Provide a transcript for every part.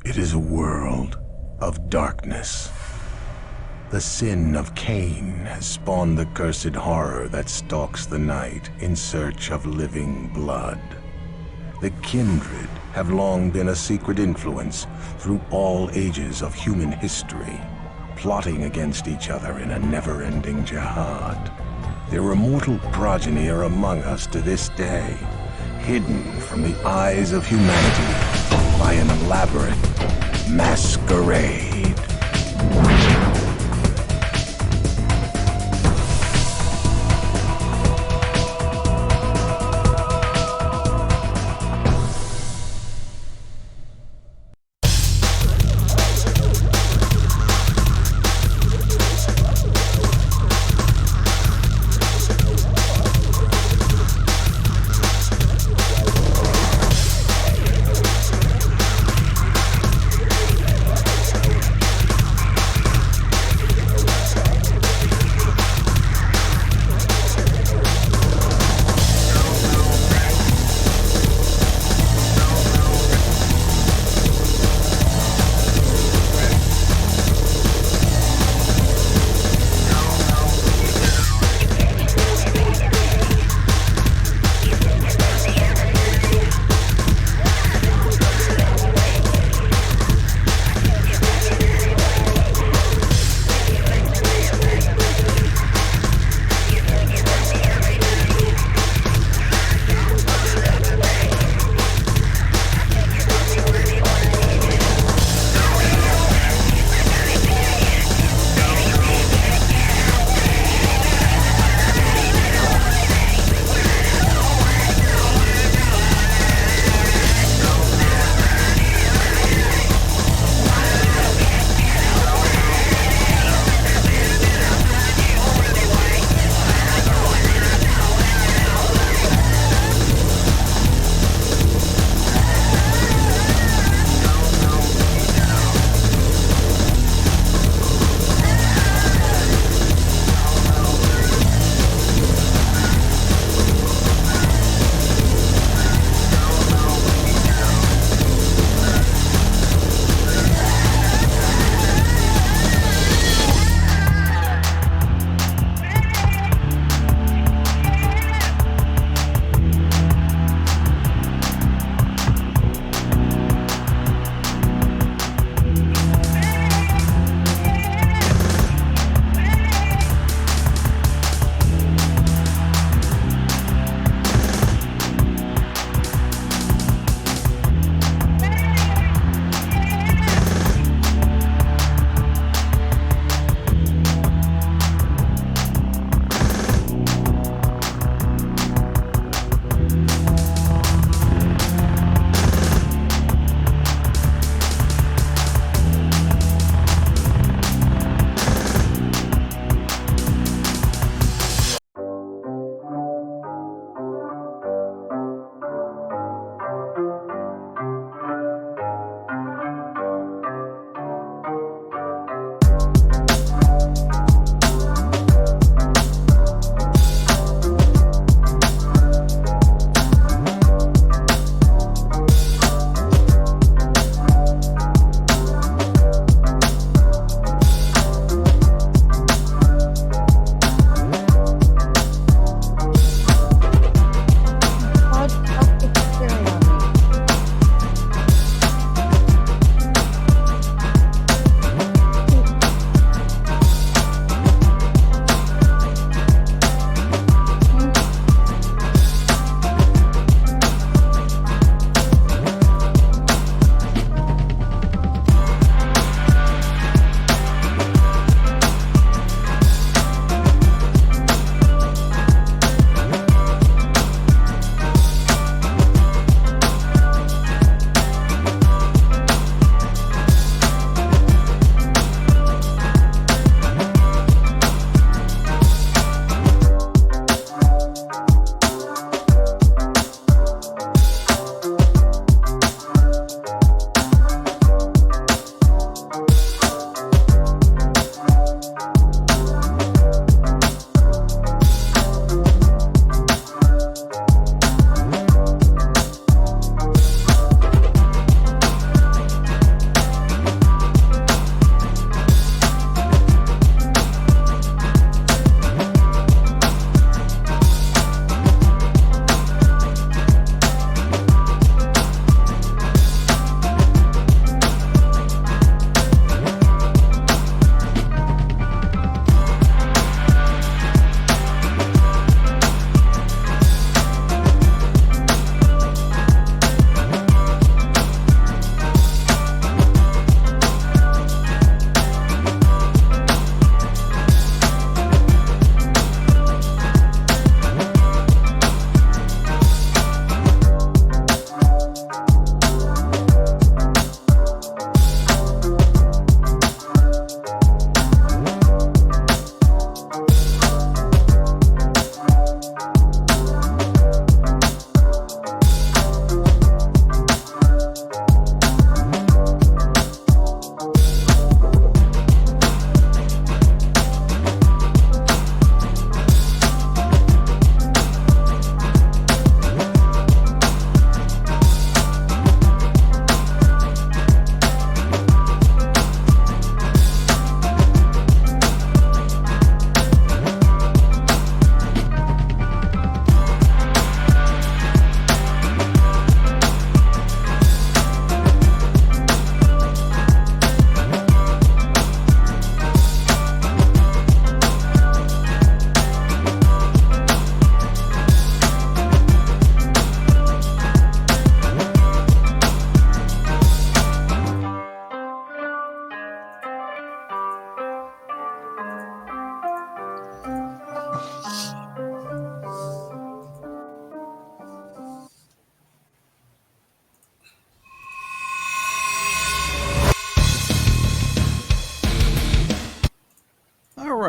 It is a world of darkness. The sin of Cain has spawned the cursed horror that stalks the night in search of living blood. The kindred have long been a secret influence through all ages of human history, plotting against each other in a never-ending jihad. Their immortal progeny are among us to this day, hidden from the eyes of humanity by an elaborate masquerade.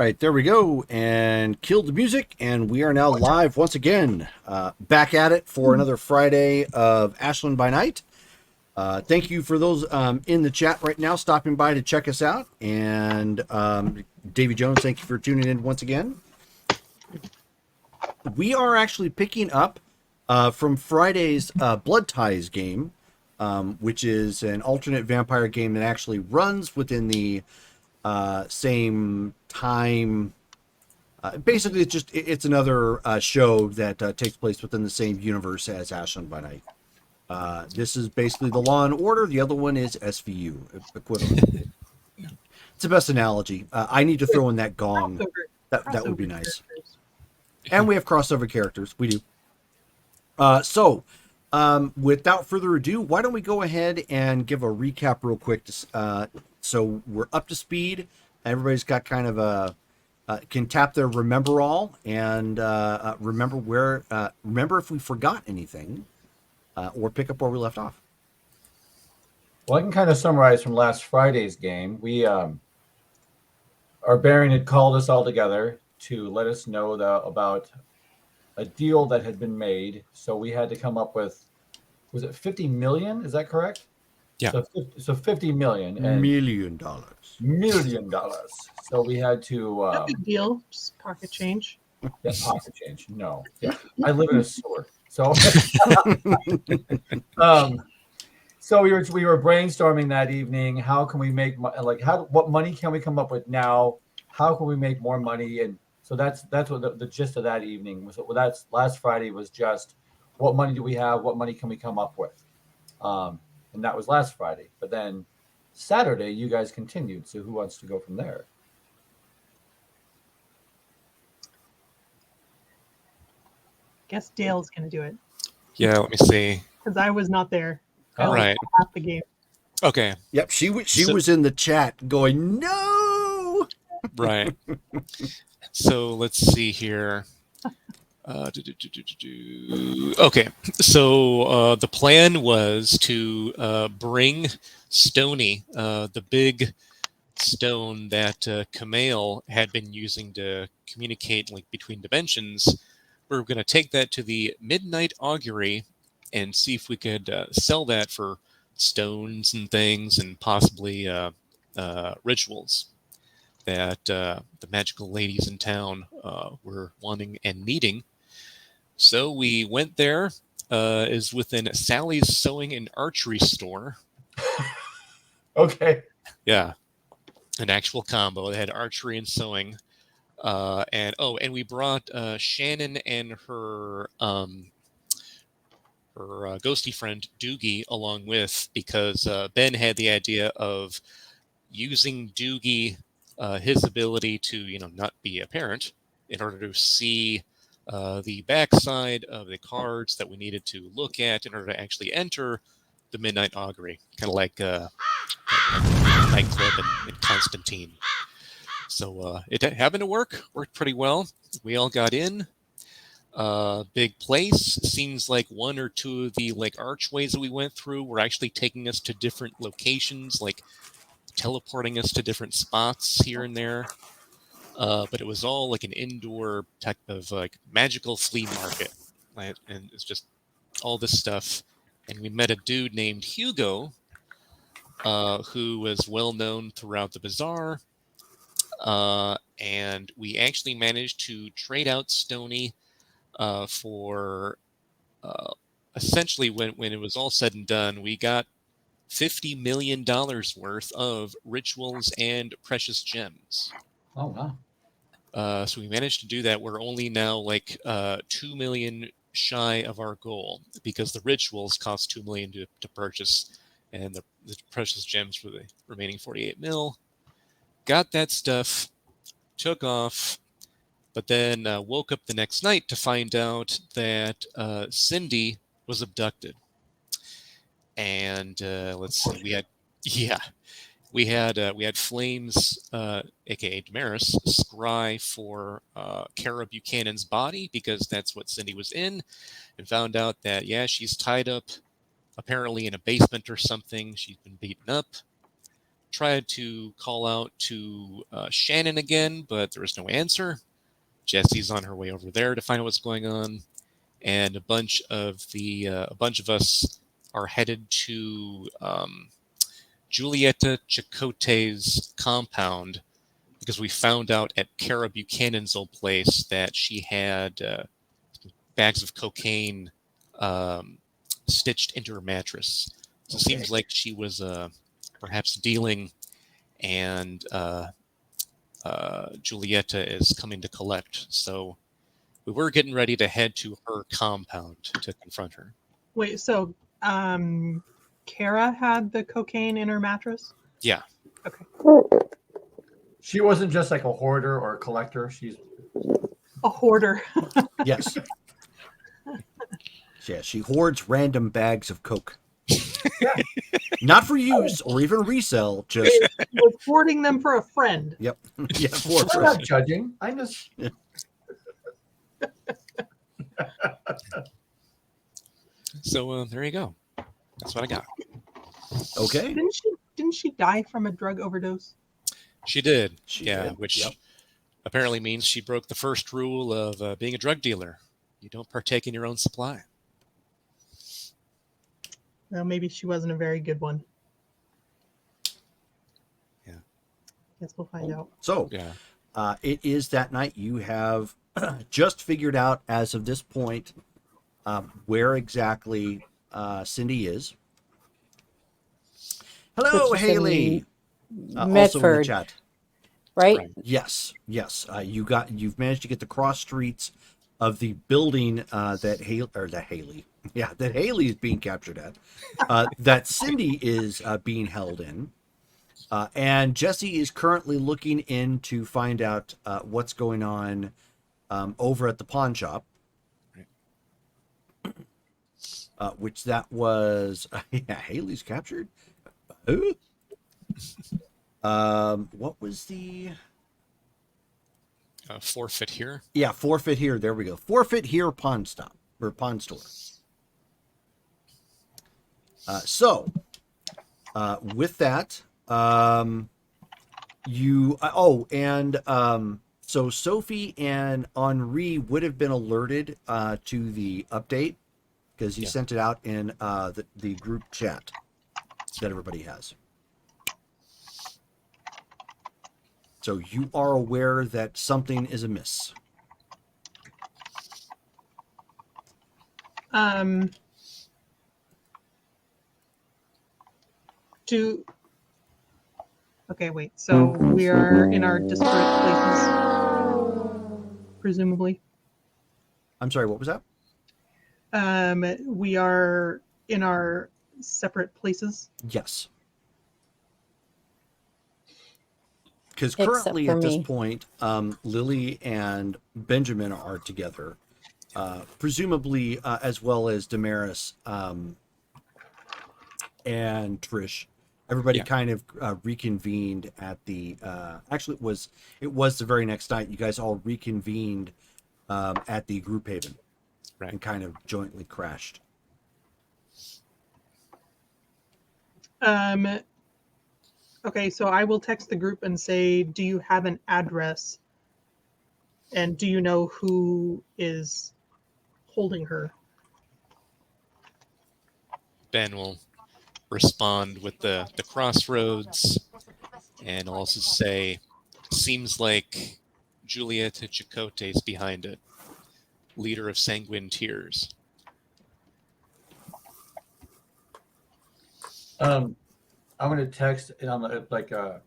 right, there we go. And killed the music, and we are now live once again. Back at it for another Friday of Ashland by Night. Thank you for those in the chat right now stopping by to check us out. And Davy Jones, thank you for tuning in once again. We are actually picking up from Friday's Blood Ties game, which is an alternate vampire game that actually runs within the same time. Basically, it's another show that takes place within the same universe as Ashland by Night. This is basically the Law and Order. The other one is SVU equivalent. It's the best analogy. I need to throw in that gong. That would be nice. And we have crossover characters. We do. So, without further ado, why don't we go ahead and give a recap real quick? So we're up to speed. Everybody's got kind of a can tap their remember all and remember if we forgot anything, or pick up where we left off. Well, I can kind of summarize from last Friday's game. We our Baron had called us all together to let us know about a deal that had been made. So we had to come up with, was it 50 million? Is that correct? Yeah. So $50 million. $1 million. So we had to. No big deal. Just pocket change. Yeah, pocket change. No. Yeah. I live in a sewer. So. So we were brainstorming that evening. How can we make what money can we come up with now? How can we make more money? And so that's what the gist of that evening was. Well, that's last Friday was just what money do we have? What money can we come up with? And that was last Friday. But then Saturday, you guys continued. So who wants to go from there? Guess Dale's going to do it. Yeah, let me see. Because I was not there. All right. Half the game. Okay. Yep, she was in the chat going, no! Right. So let's see here. Okay, so the plan was to bring Stony, the big stone that Kumail had been using to communicate between dimensions. We were going to take that to the Midnight Augury and see if we could sell that for stones and things and possibly rituals that the magical ladies in town were wanting and needing. So we went there. Is within Sally's Sewing and Archery store. Okay. Yeah, an actual combo. They had archery and sewing, and we brought Shannon and her ghosty friend Doogie along with, because Ben had the idea of using Doogie, his ability to not be a parent, in order to see the backside of the cards that we needed to look at in order to actually enter the Midnight Augury, kind of like nightclub in Constantine. So it happened to worked pretty well. We all got in. Big place. Seems like one or two of the archways that we went through were actually taking us to different locations, teleporting us to different spots here and there. But it was all an indoor type of magical flea market, right? And it's just all this stuff. And we met a dude named Hugo, who was well known throughout the bazaar. And we actually managed to trade out Stony for essentially, when it was all said and done, we got $50 million worth of rituals and precious gems. Oh, wow. So we managed to do that. We're only now 2 million shy of our goal, because the rituals cost 2 million to purchase, and the precious gems for the remaining 48 mil. Got that stuff, took off, but then woke up the next night to find out that Cindy was abducted. And let's see, we had Flames, aka Damaris, scry for Kara Buchanan's body, because that's what Cindy was in, and found out that she's tied up apparently in a basement or something. She's been beaten up. tried to call out to Shannon again, but there was no answer. Jesse's on her way over there to find out what's going on, and a bunch of us are headed to Julieta Chakotay's compound because we found out at Kara Buchanan's old place that she had bags of cocaine stitched into her mattress. So it seems like she was perhaps dealing, and Julieta is coming to collect. So we were getting ready to head to her compound to confront her. Wait, so Kara had the cocaine in her mattress? Yeah. Okay. She wasn't just like a hoarder or a collector. She's A hoarder. Yes. Yeah, she hoards random bags of coke. Not for use or even resell, just She was hoarding them for a friend. yep. Yeah, for I'm not judging. I'm just So there you go. That's what I got. okay. Didn't she die from a drug overdose? She did. She yeah, did, which yep. apparently means she broke the first rule of being a drug dealer. You don't partake in your own supply. Well, maybe she wasn't a very good one. Yeah. Guess we'll find out. So Yeah. it is that night. You have just figured out as of this point where exactly Cindy is. Hello, Which is Haley. in Also in the Medford, chat. right? Yes. You've managed to get the cross streets of the building that Haley is being captured at, that Cindy is being held in, and Jesse is currently looking in to find out what's going on over at the pawn shop, which that was Haley's captured. What was the Forfeit here. Yeah, forfeit here. There we go. Forfeit here pawn stop or pawn store. With that, so Sophie and Henri would have been alerted to the update because you sent it out in the group chat that everybody has. So you are aware that something is amiss. Okay, wait. So we are in our disparate places, presumably. I'm sorry, what was that? We are in our separate places. Yes. Because Except currently for at this me. point, Lily and Benjamin are together, presumably as well as Damaris and Trish. Everybody kind of reconvened at the. Actually, it was the very next night. You guys all reconvened at the group haven, and kind of jointly crashed. Okay, so I will text the group and say, do you have an address? And do you know who is holding her? Ben will respond with the crossroads and also say, seems like Julieta Chakotay is behind it, leader of Sanguine Tears. I'm going to text and I'm like, are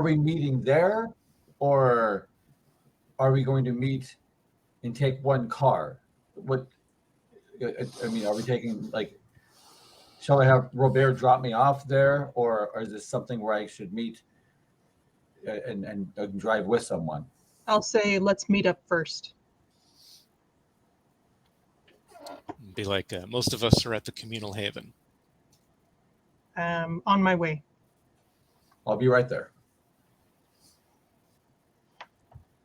we meeting there, or are we going to meet and take one car? What, I mean, are we taking, like, shall I have Robert drop me off there, or is this something where I should meet and drive with someone? I'll say, let's meet up first. Be like, most of us are at the communal haven. On my way. I'll be right there.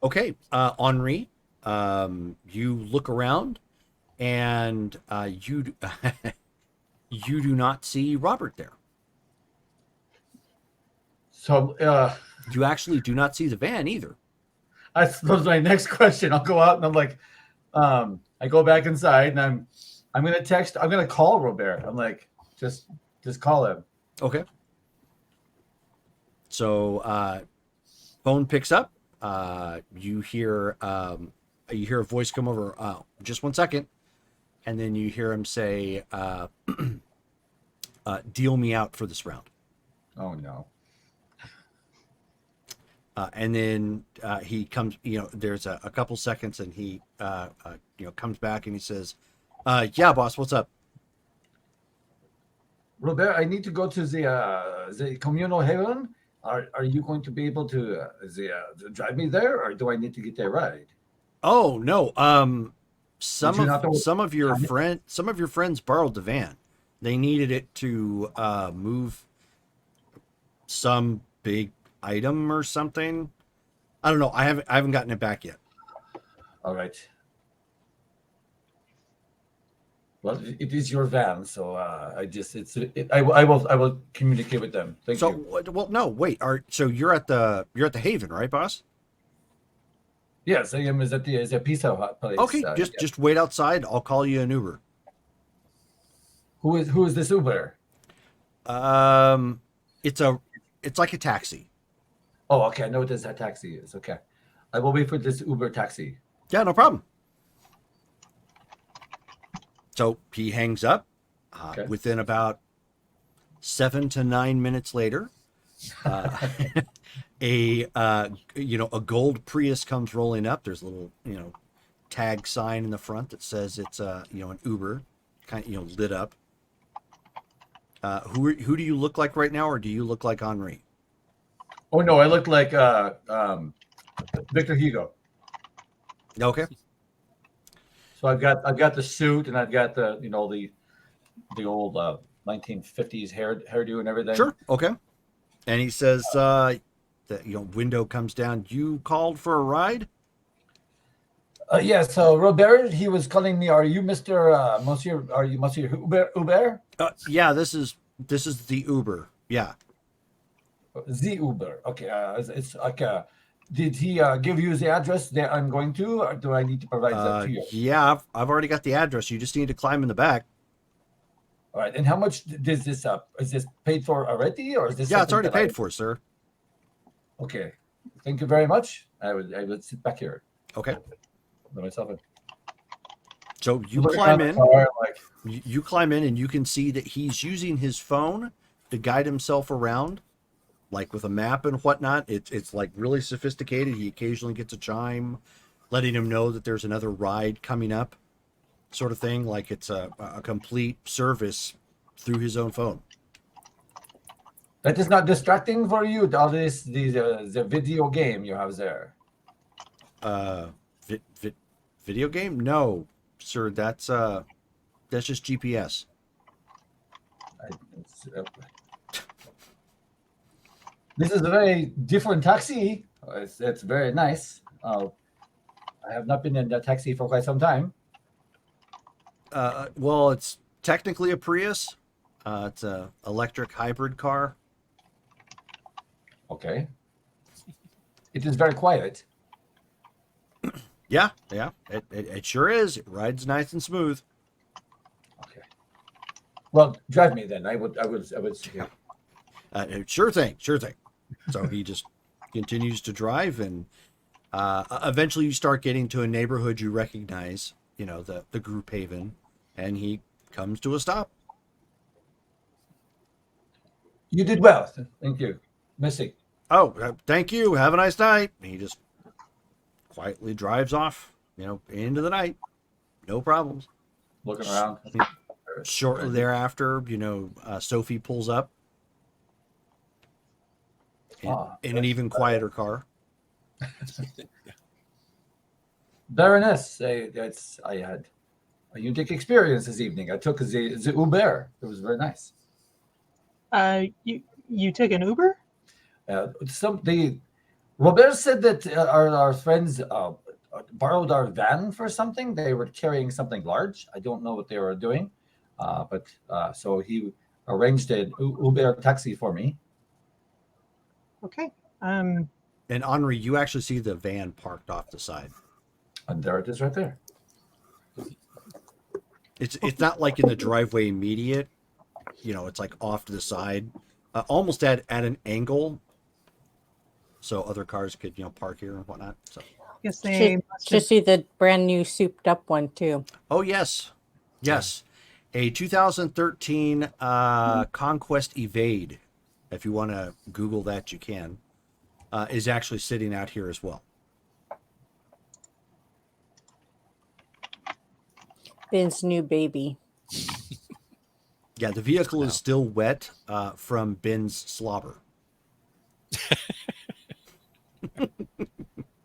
Okay, Henri, you look around and You do not see Robert there. So You actually do not see the van either. I suppose my next question. I'll go out and I'm like, I go back inside and I'm gonna call Robert. I'm like, just call him. Okay. So phone picks up. You hear a voice come over. Just 1 second, and then you hear him say, "Deal me out for this round." Oh no. And then he comes. There's a couple seconds, and he comes back and he says, "Yeah, boss, what's up?" Robert, I need to go to the communal haven. Are you going to be able to drive me there, or do I need to get a ride? Oh no. Would you not know- Some of your friends borrowed the van. They needed it to move some big item or something. I don't know. I haven't gotten it back yet. All right. Well, it is your van, so I will communicate with them. Thank So, you. well, no, wait. So you're at the Haven, right, boss? Yes, I am. Is at the Pizza Hut place. Okay, yeah. just wait outside. I'll call you an Uber. Who is this Uber? It's like a taxi. Oh, okay. I know what this taxi is. Okay, I will wait for this Uber taxi. Yeah, no problem. So he hangs up. Okay. Within about 7 to 9 minutes later, a gold Prius comes rolling up. There's a little tag sign in the front that says it's an Uber, kind of lit up. Who do you look like right now, or do you look like Henri? Oh no, I look like Victor Hugo. Okay. So I've got the suit and I've got the the old 1950s hairdo and everything. Sure. Okay. And he says, the window comes down. You called for a ride? Yeah. So Robert, he was calling me. Are you Mr. Monsieur? Are you Monsieur Uber? Yeah. This is the Uber. Yeah. The Uber. Okay. It's like. Did he give you the address that I'm going to, or do I need to provide that to you? Yeah. I've already got the address. You just need to climb in the back. All right. And how much does this is this paid for already, or is this? Yeah, it's already paid for, sir. Okay. Thank you very much. I would sit back here. Okay. Let myself in. So you Looking climb around in. the car, like, You climb in, and you can see that he's using his phone to guide himself around, like with a map and whatnot. It's like really sophisticated. He occasionally gets a chime, letting him know that there's another ride coming up, sort of thing. Like it's a complete service through his own phone. that is not distracting for you. All this the video game you have there. Video game? No, sir. That's just GPS. This is a very different taxi. It's very nice. I have not been in that taxi for quite some time. Well, it's technically a Prius. It's a electric hybrid car. Okay. It is very quiet. Yeah. It sure is. It rides nice and smooth. Okay. Well, drive me then. I would. Yeah. Sure thing. So he just continues to drive, and eventually you start getting to a neighborhood you recognize, the group haven, and he comes to a stop. You did well. Thank you, Missy. Oh, thank you. Have a nice night. And he just quietly drives off, into the night. No problems. Looking around. Shortly thereafter, Sophie pulls up in an even quieter car. Baroness, I had a unique experience this evening. I took the Uber. It was very nice. You took an Uber? Robert said that our friends borrowed our van for something. They were carrying something large. I don't know what they were doing. So he arranged an Uber taxi for me. Okay. And Henri, you actually see the van parked off the side. And there it is right there. It's not like in the driveway immediate. It's like off to the side, almost at an angle, so other cars could park here and whatnot. So Guess they must Should have. see the brand new souped up one too. oh yes, a 2013 Conquest Evade. If you want to Google that, you can. Is actually sitting out here as well. Ben's new baby. Yeah, the vehicle is still wet from Ben's slobber.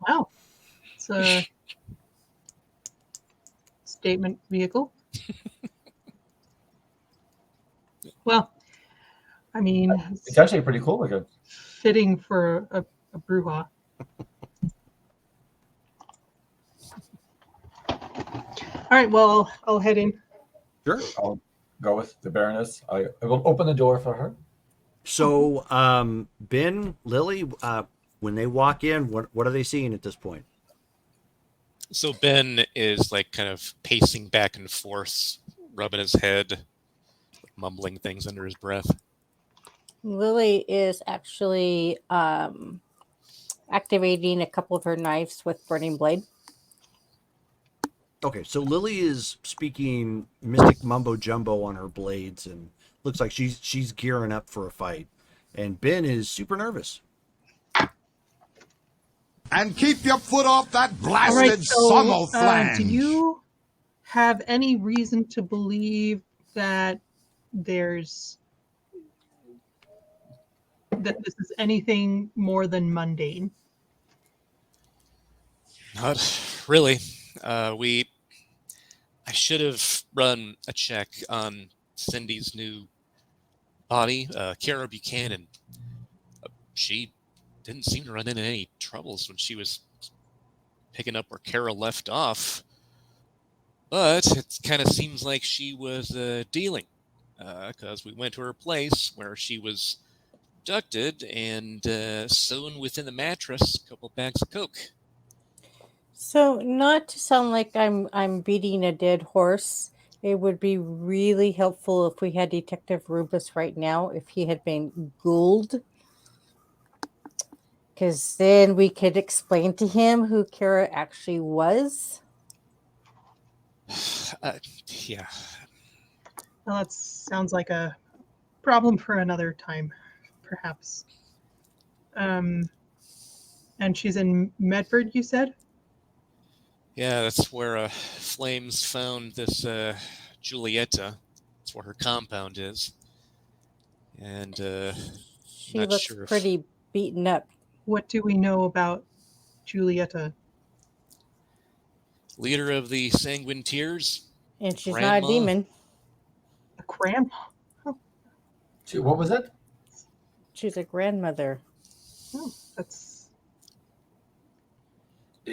Wow. It's a statement vehicle. Well, I mean, It's actually pretty cool looking. fitting for a brouhaha. All right, well, I'll head in. Sure. I'll go with the Baroness. I will open the door for her. So, Ben, Lily, when they walk in, what are they seeing at this point? So Ben is like kind of pacing back and forth, rubbing his head, mumbling things under his breath. Lily is actually activating a couple of her knives with burning blade. Okay, so Lily is speaking mystic mumbo jumbo on her blades, and looks like she's gearing up for a fight. And Ben is super nervous. And keep your foot off that All blasted right, so flange. do you have any reason to believe that this is anything more than mundane? Not really. I should have run a check on Cindy's new body, Kara Buchanan. She didn't seem to run into any troubles when she was picking up where Kara left off. But it kind of seems like she was dealing, because we went to her place where she was abducted and sewn within the mattress a couple bags of coke. So, not to sound like I'm beating a dead horse, it would be really helpful if we had Detective Rubus right now, if he had been ghouled. Because then we could explain to him who Kara actually was. Yeah. Well, that sounds like a problem for another time, perhaps. And she's in Medford, you said? Yeah, that's where Flames found this Julieta. That's where her compound is. And She not looks sure if- pretty beaten up. What do we know about Julieta? leader of the Sanguine Tears. And she's not Grandma. a demon. A grandma? What was that? She's a grandmother. Oh, that's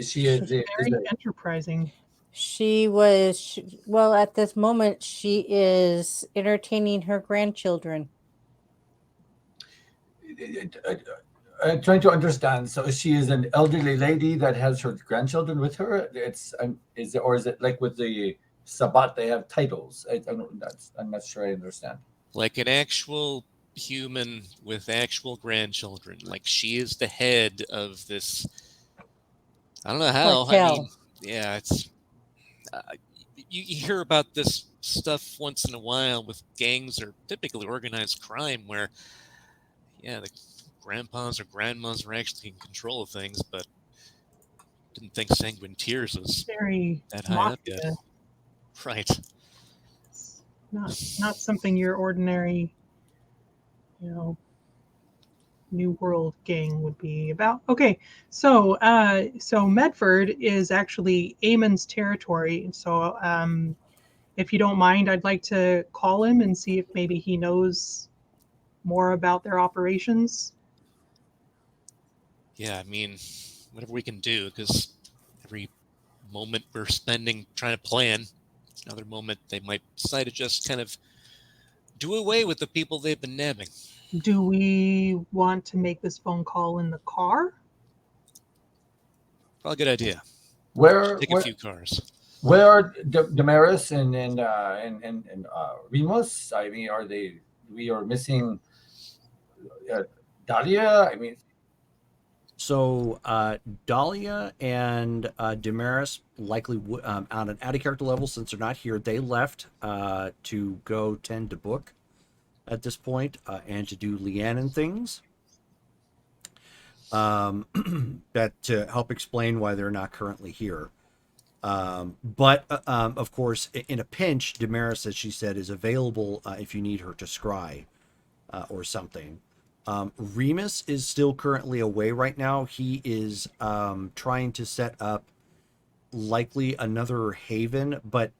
She is very enterprising. Well, at this moment, she is entertaining her grandchildren. I'm trying to understand. So she is an elderly lady that has her grandchildren with her. Is it like with the Sabbat? They have titles. I'm not sure I understand. Like an actual human with actual grandchildren. Like she is the head of this. I don't know how. Cartel. I mean, yeah, it's. You hear about this stuff once in a while with gangs or typically organized crime where, yeah, the grandpas or grandmas are actually in control of things, but didn't think Sanguine Tears was Very that high up mafia. yet. Right. It's not something your ordinary, New World gang would be about. Okay, so Medford is actually Eamon's territory. So if you don't mind, I'd like to call him and see if maybe he knows more about their operations. Yeah, I mean, whatever we can do, because every moment we're spending trying to plan Another moment, they might decide to just kind of do away with the people they've been nabbing. Do we want to make this phone call in the car? Probably a good idea. Where Take a few cars. where are Damaris and Remus? I mean, are they? We are missing Dahlia. I mean, So Dahlia and Damaris likely on an out of character level, since they're not here, they left to go tend to book at this point and to do Leanne things. That to help explain why they're not currently here. But of course, in a pinch, Damaris, as she said, is available if you need her to scry or something. Remus is still currently away right now. He is trying to set up likely another haven, but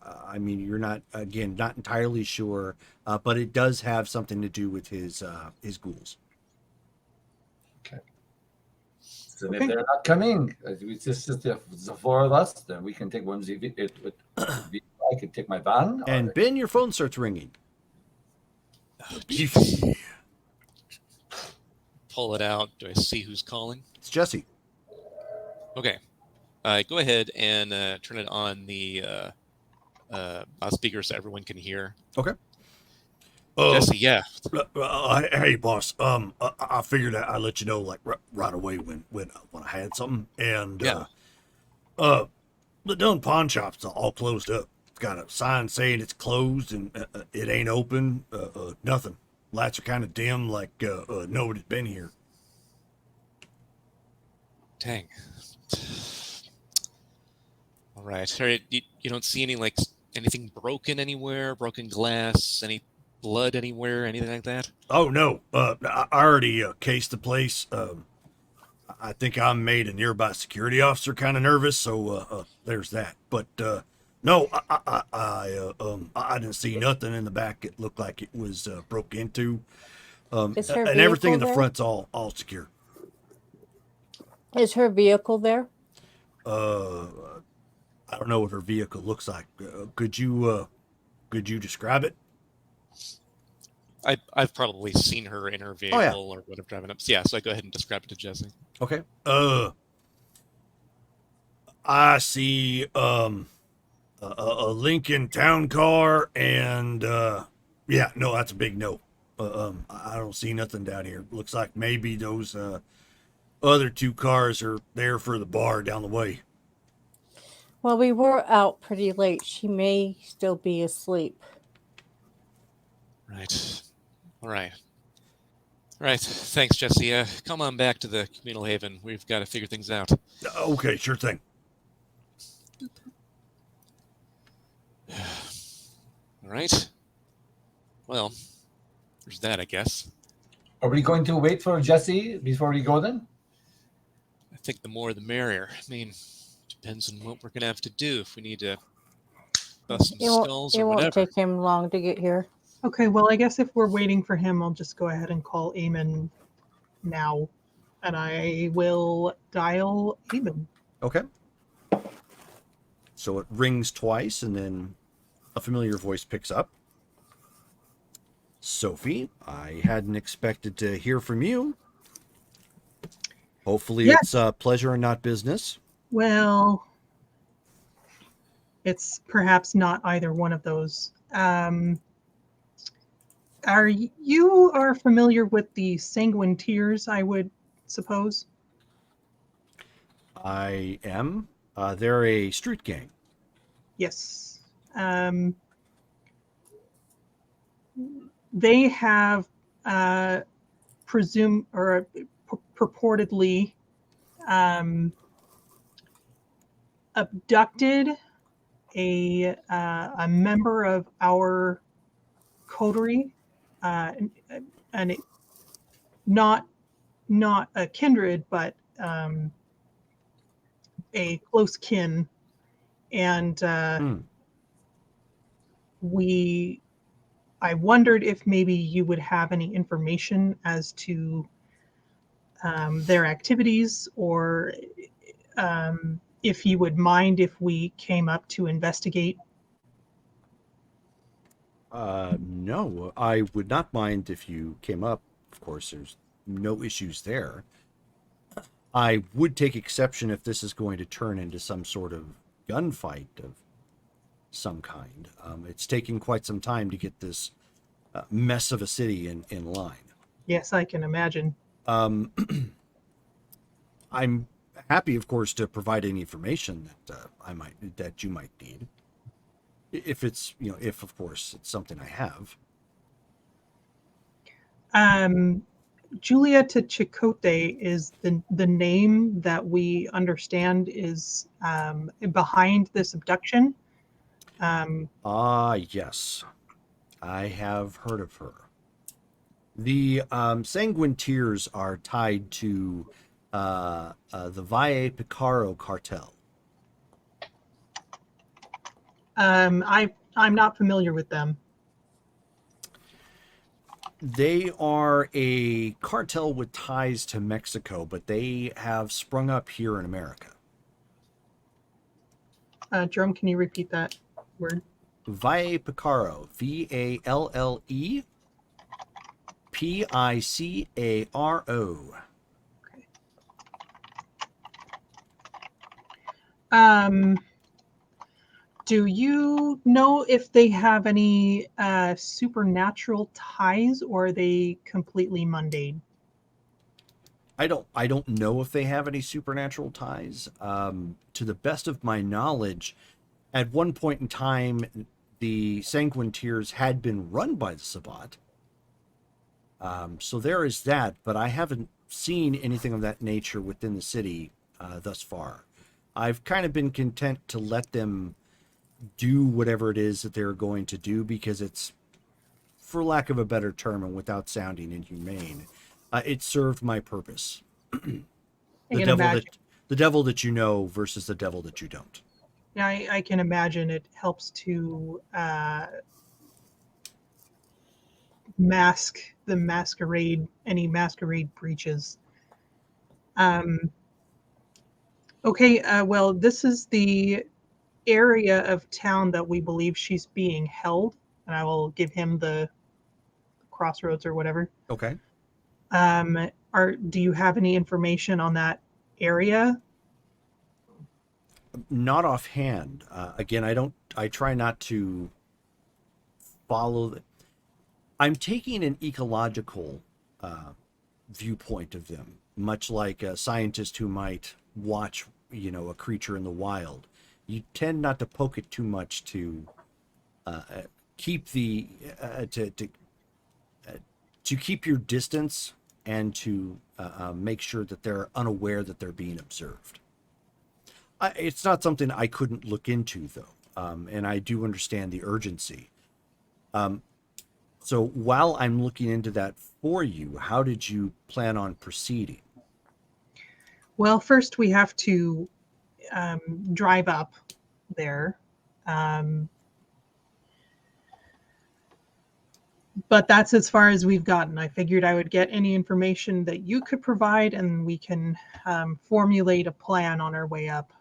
I mean, you're not entirely sure, but it does have something to do with his ghouls. so if they're not coming, it's just the four of us. Then we can take one. I can take my van. And Ben, your phone starts ringing. Pull it out. Do I see who's calling? It's Jesse. Okay. Go ahead and turn it on the speaker so everyone can hear. Okay. Jesse, yeah. Hey, boss. I figured I'd let you know like right away when I had something, and the done pawn shop's all closed up. It's got a sign saying it's closed and it ain't open. Nothing. Lights are kind of dim, like nobody's been here. Dang. All right. All right. You don't see any like anything broken anywhere? Broken glass? Any blood anywhere? Anything like that? Oh no. I already cased the place. I think I made a nearby security officer kind of nervous, so there's that. But no, I didn't see nothing in the back. It looked like it was broke into. Is her And everything in the vehicle front's all secure. Is her vehicle there? I don't know what her vehicle looks like. Could you describe it? I've probably seen her in her vehicle or whatever driving up. Yeah, so I go ahead and describe it to Jesse. Okay. I see a Lincoln Town Car, and yeah, no, that's a big no. I don't see nothing down here. Looks like maybe those other two cars are there for the bar down the way. Well, we were out pretty late. She may still be asleep. Right. All right. All right. Thanks, Jesse. Come on back to the communal haven. We've got to figure things out. Okay, sure thing. All right. Well, there's that, I guess. Are we going to wait for Jesse before we go then? I think the more the merrier. I mean, depends on what we're going to have to do. If we need to bust some skulls It or won't whatever. take him long to get here. Okay, well, I guess if we're waiting for him, I'll just go ahead and call Eamon now. And I will dial Eamon. Okay. So it rings twice, and then a familiar voice picks up. Sophie, I hadn't expected to hear from you. Hopefully Yes. it's pleasure and not business. Well, it's perhaps not either one of those. You are familiar with the Sanguine Tears, I would suppose? I am. They're a street gang. Yes. They have purportedly abducted a member of our coterie, and it, not a kindred, but a close kin, and I wondered if maybe you would have any information as to their activities, or if you would mind if we came up to investigate. No, I would not mind if you came up. Of course, there's no issues there. I would take exception if this is going to turn into some sort of gunfight of some kind. It's taking quite some time to get this mess of a city in line. Yes, I can imagine. I'm happy, of course, to provide any information that you might need. If it's, if of course it's something I have. Julieta Chicote is the name that we understand is behind this abduction. Yes, I have heard of her. The Sanguine Tears are tied to the Valle Picaro cartel. I'm not familiar with them. They are a cartel with ties to Mexico, but they have sprung up here in America. Jerome, can you repeat that word? Valle Picaro, Valle Picaro. Okay. Do you know if they have any supernatural ties, or are they completely mundane? I don't know if they have any supernatural ties. To the best of my knowledge, at one point in time, the Sanguine Tears had been run by the Sabbat. So there is that, but I haven't seen anything of that nature within the city thus far. I've kind of been content to let them do whatever it is that they're going to do, because it's, for lack of a better term and without sounding inhumane, it served my purpose. The devil that you know versus the devil that you don't. Yeah, I can imagine it helps to mask the masquerade, any masquerade breaches. Okay, well, this is the area of town that we believe she's being held, and I will give him the crossroads or whatever. Okay. Do you have any information on that area? Not offhand. Again, I try not to follow I'm taking an ecological viewpoint of them, much like a scientist who might watch, a creature in the wild. You tend not to poke it too much to keep the to keep your distance, and to make sure that they're unaware that they're being observed. It's not something I couldn't look into, though, and I do understand the urgency. So while I'm looking into that for you, how did you plan on proceeding? Well, first we have to drive up there. But that's as far as we've gotten. I figured I would get any information that you could provide, and we can formulate a plan on our way up.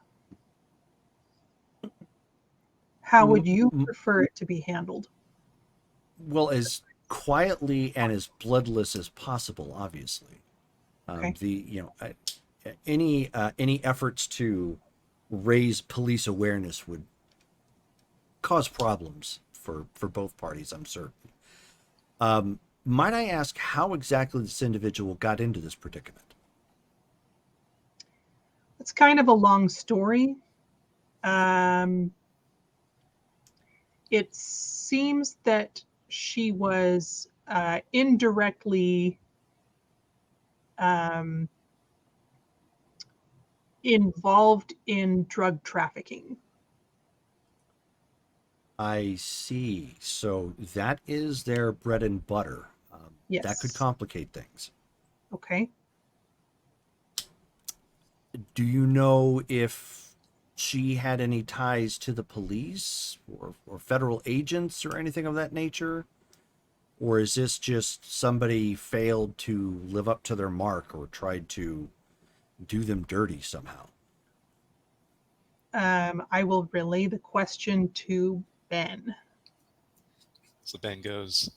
How would you prefer it to be handled? Well, as quietly and as bloodless as possible, obviously. Okay. Any efforts to raise police awareness would cause problems for both parties, I'm certain. Might I ask how exactly this individual got into this predicament? It's kind of a long story. It seems that she was indirectly involved in drug trafficking. I see. So that is their bread and butter. Yes. That could complicate things. Okay. Do you know if she had any ties to the police or federal agents or anything of that nature? Or is this just somebody failed to live up to their mark or tried to do them dirty somehow? I will relay the question to Ben. So Ben goes,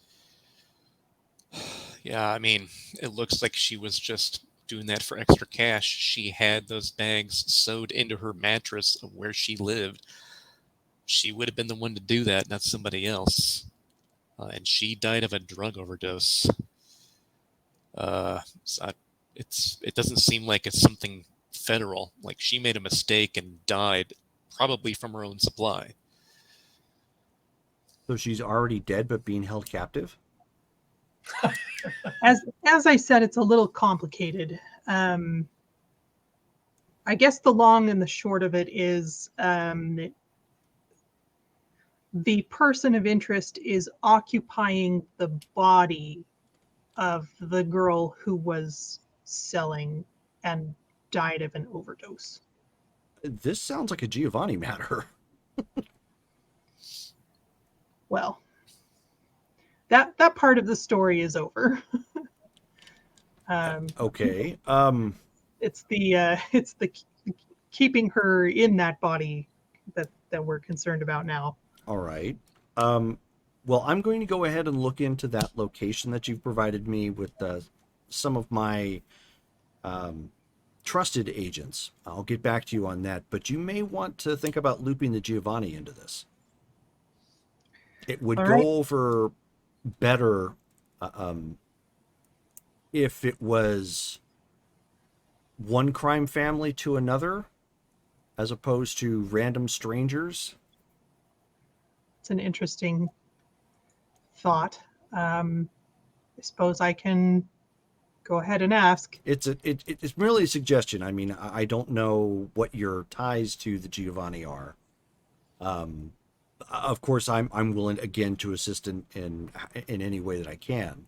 yeah, I mean, it looks like she was just doing that for extra cash. She had those bags sewed into her mattress of where she lived. She would have been the one to do that, not somebody else. And she died of a drug overdose. So it doesn't seem like it's something federal. Like she made a mistake and died, probably from her own supply. So she's already dead but being held captive? As I said, it's a little complicated. I guess the long and the short of it is the person of interest is occupying the body of the girl who was selling and died of an overdose. This sounds like a Giovanni matter. Well, that part of the story is over. Okay. It's the keeping her in that body that we're concerned about now. All right. Well, I'm going to go ahead and look into that location that you've provided me with some of my trusted agents. I'll get back to you on that, but you may want to think about looping the Giovanni into this. It would All go right. over better if it was one crime family to another as opposed to random strangers. It's an interesting thought. I suppose I can go ahead and ask. It's merely a suggestion. I mean, I don't know what your ties to the Giovanni are. Of course, I'm willing again to assist in any way that I can.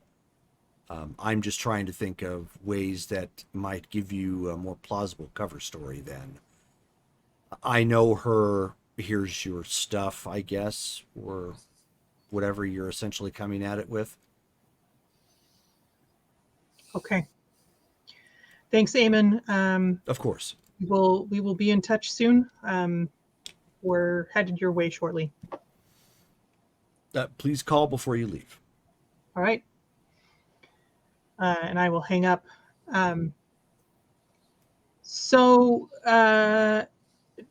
I'm just trying to think of ways that might give you a more plausible cover story. Then I know her. Here's your stuff, I guess, or whatever you're essentially coming at it with. Okay. Thanks, Eamon. Of course. We will be in touch soon. We're headed your way shortly. Please call before you leave. All right. And I will hang up. So,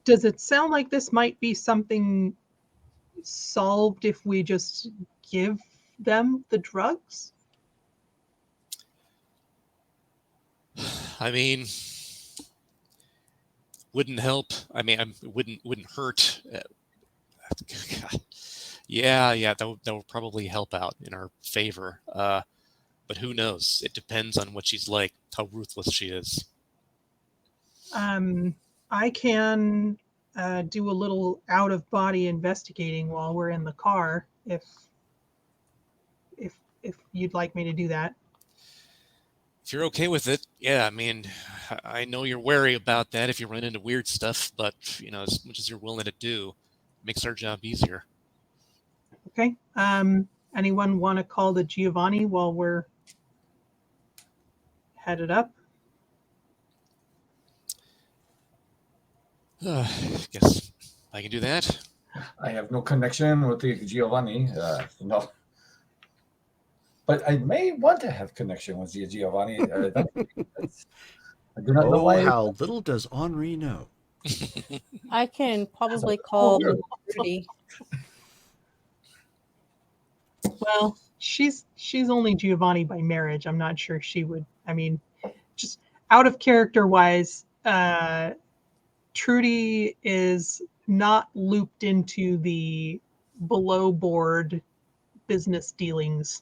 does it sound like this might be something solved if we just give them the drugs? I mean, wouldn't help. I mean, it wouldn't hurt. Yeah, that would probably help out in our favor. But who knows? It depends on what she's like, how ruthless she is. I can do a little out-of-body investigating while we're in the car, if you'd like me to do that. If you're okay with it, yeah. I mean, I know you're wary about that if you run into weird stuff, but as much as you're willing to do, makes our job easier. Okay. Anyone want to call the Giovanni while we're headed up? Guess I can do that. I have no connection with the Giovanni. No. But I may want to have connection with the Giovanni. I do not know why. How little does Henri know? I can probably call Oh, Rudy. Well, she's only Giovanni by marriage. I'm not sure she would. I mean, just out of character wise, Trudy is not looped into the below board business dealings.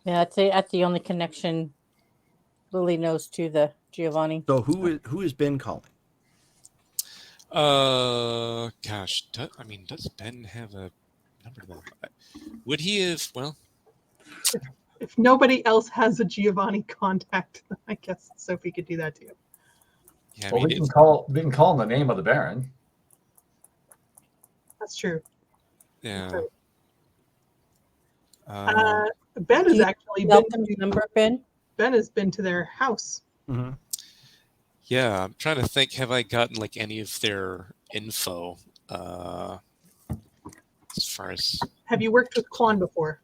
Yeah, that's the only connection Lily knows to the Giovanni. So who has been calling? Gosh, does Ben have a number there? Would he have? Well, If nobody else has a Giovanni contact, I guess Sophie could do that too. yeah. Well, we can call him the name of the Baron. That's true. Yeah. True. Ben Do has you actually help been. them remember, Ben? Ben has been to their house. Mm-hmm. Yeah, I'm trying to think. Have I gotten like any of their info. As far as Have you worked with Quan before?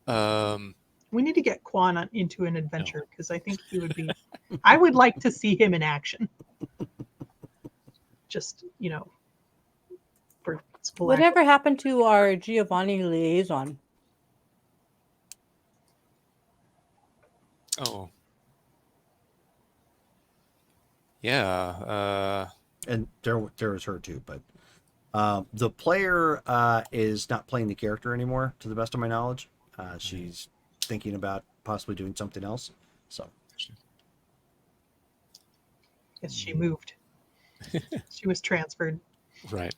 um, We need to get Quan into an adventure because I think he would be. I would like to see him in action. Just for school. Whatever happened to our Giovanni liaison? oh, yeah. And there was her too, but the player is not playing the character anymore, to the best of my knowledge. She's thinking about possibly doing something else. So, Yes, she moved. She was transferred. Right.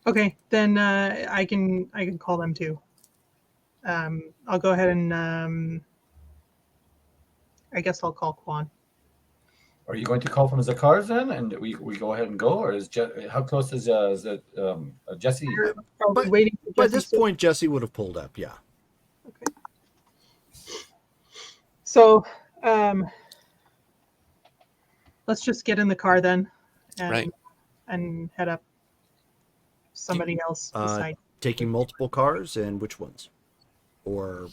Okay, then I can call them too. I'll go ahead and I guess I'll call Quan. Are you going to call from Zakar's then, and we go ahead and go, or is how close is Jesse? We're probably But waiting for by Jesse. this point, Jesse would have pulled up. Yeah. Okay. So let's just get in the car then, and, Right. and head up. Somebody else beside. Taking multiple cars, and which ones? Or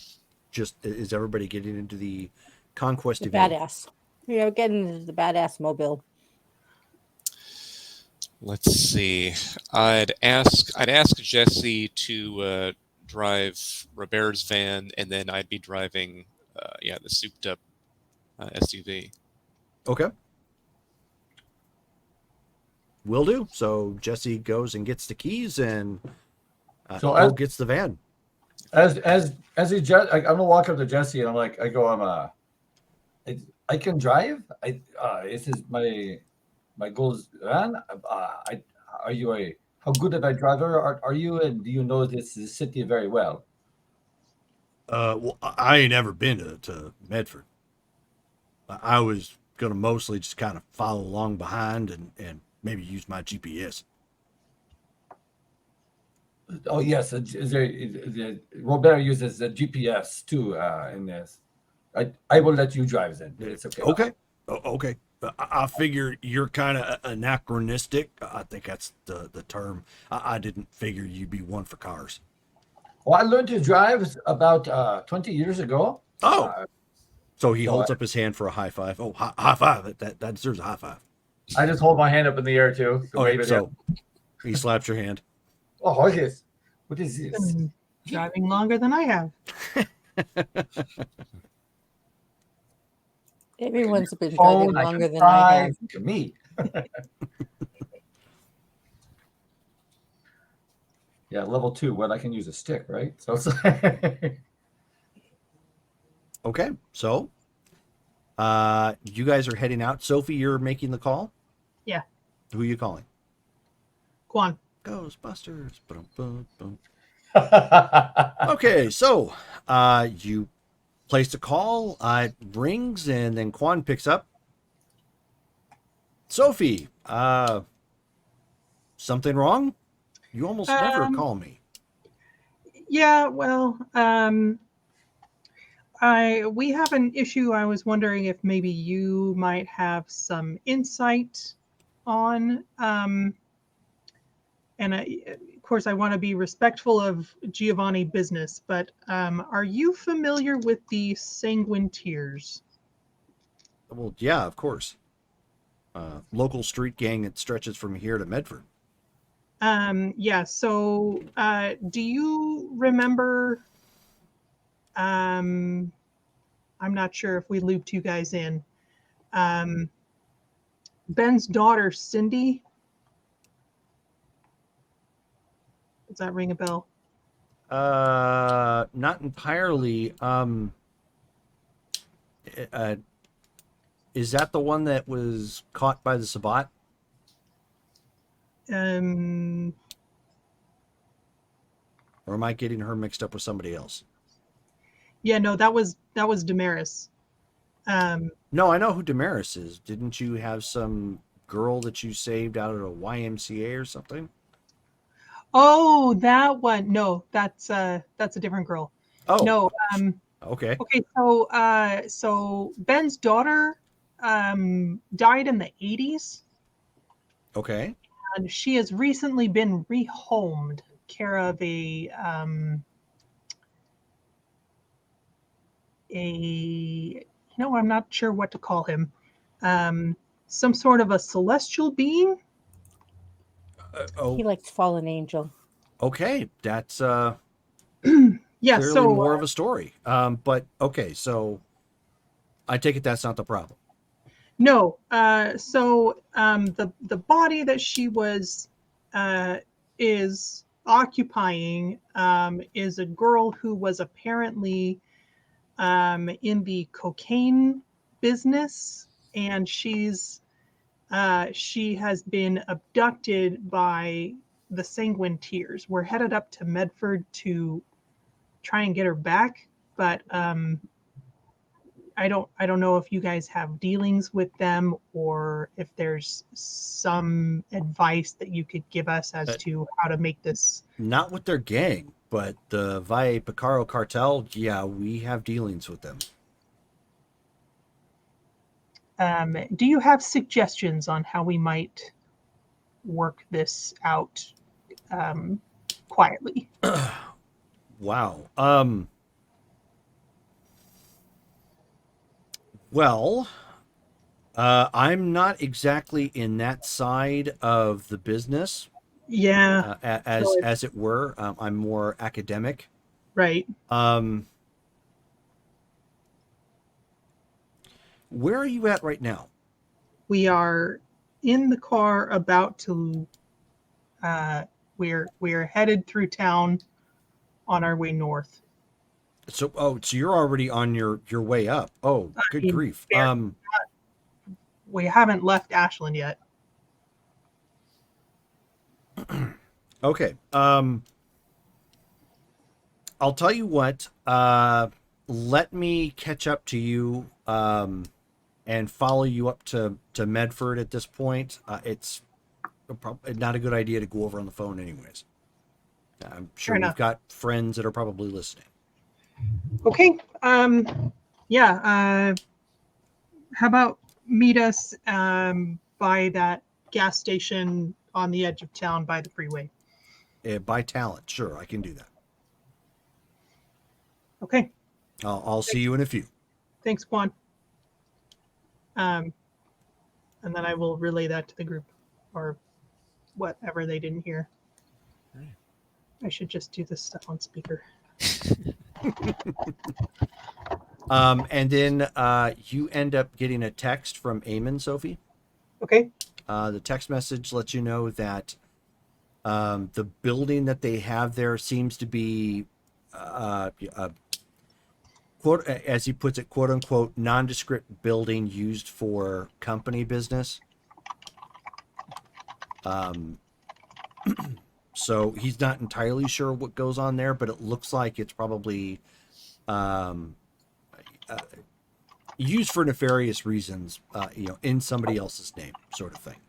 just is everybody getting into the conquest The event? badass. Getting into the badass mobile. Let's see. I'd ask Jesse to drive Robert's van, and then I'd be driving, the souped up SUV. Okay. Will do. So Jesse goes and gets the keys, and Cole gets the van. I'm gonna walk up to Jesse, and I go, I can drive. This is my goals van. Are you how good of a driver are you, and do you know this city very well? Well, I ain't ever been to Medford. I was gonna mostly just kind of follow along behind and maybe use my GPS. Oh yes, Robert uses the GPS too in this. I will let you drive then. It's okay. Okay. Okay. I figure you're kind of anachronistic. I think that's the term. I didn't figure you'd be one for cars. Well, I learned to drive about 20 years ago. Oh. So he holds up his hand for a high five. Oh, high five. That deserves a high five. I just hold my hand up in the air too. Okay, so he slaps your hand. Oh, yes. What is this? Been driving longer than I have. Everyone's been driving longer than I have. Me. Yeah, level 2. Well, I can use a stick, right? So it's Okay, so you guys are heading out. Sophie, you're making the call? Yeah. Who are you calling? Quan. Ghostbusters. Boom, boom, boom. Okay, so you place a call, it rings, and then Quan picks up. Sophie, something wrong? You almost never call me. Yeah, well, we have an issue. I was wondering if maybe you might have some insight on. And of course, I want to be respectful of Giovanni business, but are you familiar with the Sanguinteers? Well, yeah, of course. Local street gang that stretches from here to Medford. Yeah, so do you remember? I'm not sure if we looped you guys in. Ben's daughter, Cindy. Does that ring a bell? Not entirely. Is that the one that was caught by the Sabbat? Or am I getting her mixed up with somebody else? Yeah, no, that was Damaris. No, I know who Damaris is. Didn't you have some girl that you saved out of a YMCA or something? Oh, that one. No, that's a different girl. Oh, no. Okay. Okay, so Ben's daughter died in the 80s, Okay. and she has recently been rehomed, care of I'm not sure what to call him. Some sort of a celestial being. Oh, He likes Fallen Angel. okay. That's Yeah, clearly so more of a story. But okay, so I take it that's not the problem. no. The body that she was is occupying is a girl who was apparently in the cocaine business, and she has been abducted by the Sanguine Tears. We're headed up to Medford to try and get her back, but I don't know if you guys have dealings with them, or if there's some advice that you could give us as to how to make this. Not with their gang, but the Valle Picaro cartel, yeah, we have dealings with them. Do you have suggestions on how we might work this out quietly? Wow. Well, I'm not exactly in that side of the business, Yeah, as it were. I'm more academic. right. Where are you at right now? We are in the car about to. We're headed through town on our way north. So you're already on your way up. Oh, good mean, grief. We haven't left Ashland yet. Okay. I'll tell you what. Let me catch up to you. And follow you up to Medford at this point. It's not a good idea to go over on the phone, anyways. I'm sure we've got friends that are probably listening. Okay. Yeah. How about meet us by that gas station on the edge of town by the freeway? By talent, sure, I can do that. Okay. I'll see you in a few. Thanks, Juan. And then I will relay that to the group, or whatever they didn't hear. I should just do this stuff on speaker. And then you end up getting a text from Eamon, Sophie. Okay. The text message lets you know that the building that they have there seems to be quote, as he puts it, quote unquote, nondescript building used for company business. So he's not entirely sure what goes on there, but it looks like it's probably used for nefarious reasons, in somebody else's name, sort of thing,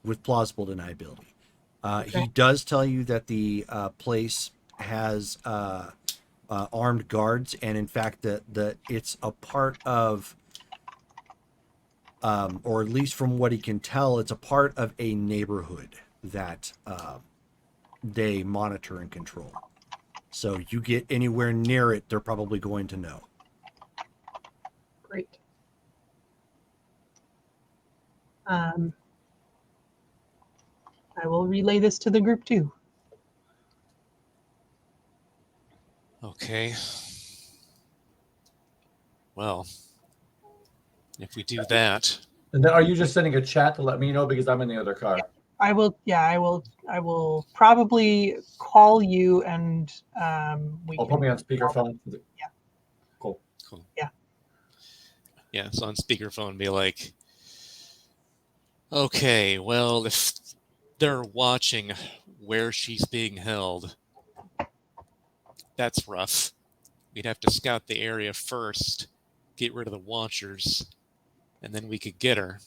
with plausible deniability. He does tell you that the place has armed guards, and in fact that it's a part of, or at least from what he can tell, it's a part of a neighborhood that they monitor and control. So you get anywhere near it, they're probably going to know. Great. I will relay this to the group too. Okay. Well, if we do that. And then are you just sending a chat to let me know, because I'm in the other car? I will. Yeah, I will probably call you, and Put me on speakerphone. Yeah. Cool. Yeah. Yeah, so on speakerphone, be like, okay, well, if they're watching where she's being held, that's rough. We'd have to scout the area first, get rid of the watchers, and then we could get her.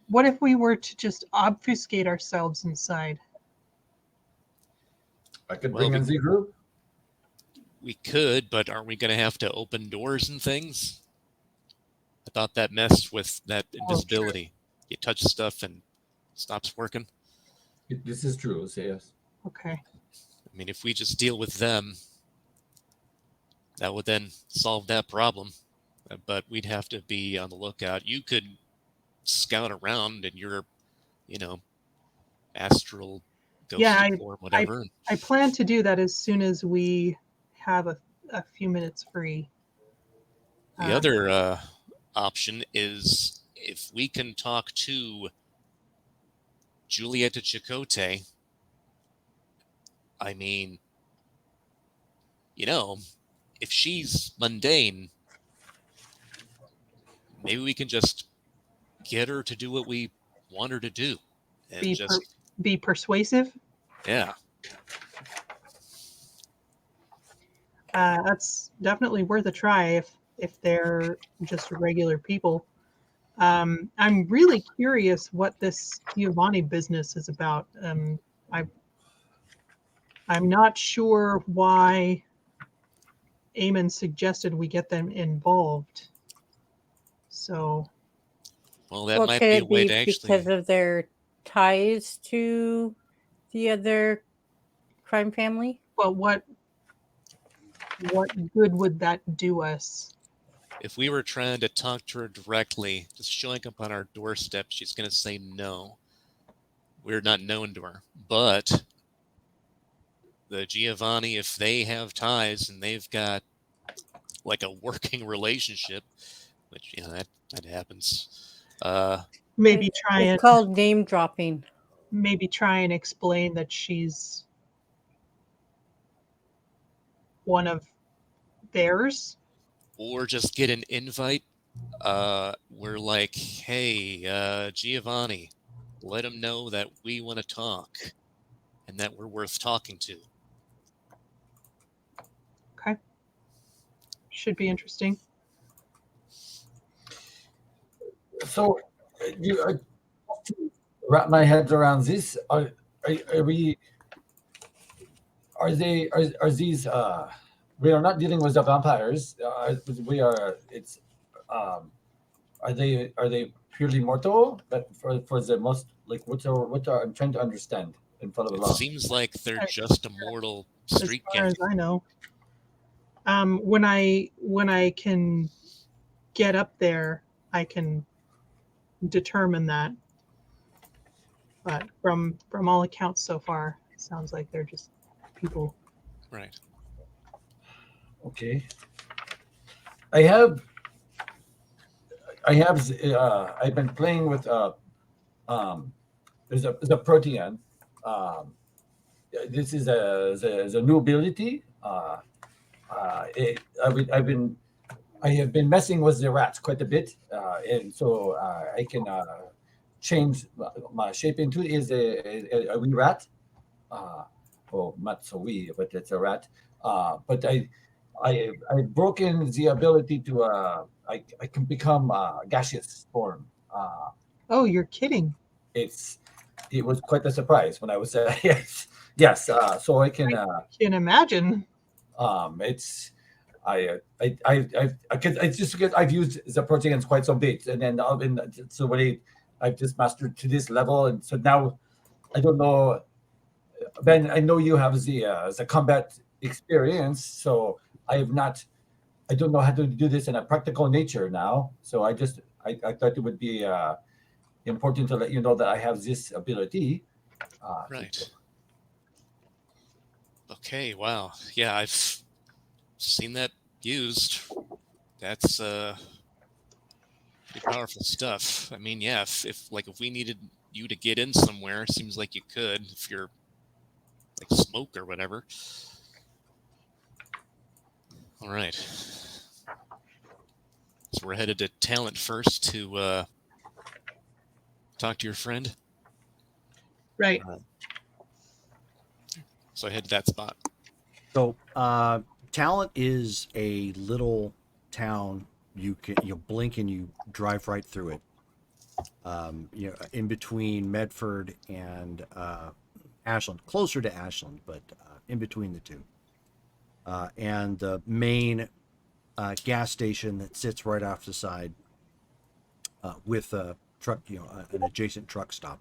What if we were to just obfuscate ourselves inside? I could bring in the group. We could, but aren't we going to have to open doors and things? I thought that messed with that true. invisibility. You touch stuff and it stops working. This is true. So yes. Okay. I mean, if we just deal with them, that would then solve that problem. But we'd have to be on the lookout. You could scout around in your, you know, astral ghost Yeah, form, whatever. I plan to do that as soon as we have a few minutes free. The other option is if we can talk to Julieta Chakotay. I mean, you know, if she's mundane, maybe we can just get her to do what we want her to do. And be persuasive. Yeah. That's definitely worth a try if they're just regular people. I'm really curious what this Giovanni business is about. I'm not sure why Eamon suggested we get them involved. So, well, that Well, might could be a it way be to because actually. of their ties to the other crime family? but what good would that do us? If we were trying to talk to her directly, just showing up on our doorstep, she's going to say no. We're not known to her. But the Giovanni, if they have ties and they've got like a working relationship, which, you know, that happens. Maybe try It's and called name dropping. explain that she's one of theirs. Or just get an invite. We're like, hey, Giovanni, let him know that we want to talk and that we're worth talking to. Okay. Should be interesting. So, to wrap my head around this. Are we? Are they? Are these? We are not dealing with the vampires. We are. It's. Are they? Are they purely mortal? But for the most, like, what are? I'm trying to understand and follow It along. seems like they're Right. just a mortal As street far gang. as I know. When I can get up there, I can determine that. But from all accounts so far, it sounds like they're just people. Right. Okay. I have. I've been playing with there's a protean. This is a new ability. I have been messing with the rats quite a bit, and so I can change my shape into is a wee rat. Well, not so wee, but it's a rat. But I've broken the ability to I can become gaseous form. Oh, you're kidding. It was quite a surprise when I was yes. So I can Can imagine. it's it's just because I've used the proteins quite so big, and then so when I've just mastered to this level, and so now I don't know. Ben, I know you have the combat experience, so I have not. I don't know how to do this in a practical nature now. So I thought it would be important to let you know that I have this ability. Right. Okay, wow. Yeah, I've seen that used. That's pretty powerful stuff. I mean, yeah, if we needed you to get in somewhere, seems like you could if you're like smoke or whatever. All right. So we're headed to talent first to talk to your friend. Right. So I head to that spot. So, Talent is a little town. You blink and you drive right through it. In between Medford and Ashland, closer to Ashland, but in between the two. And the main gas station that sits right off the side with a truck, an adjacent truck stop.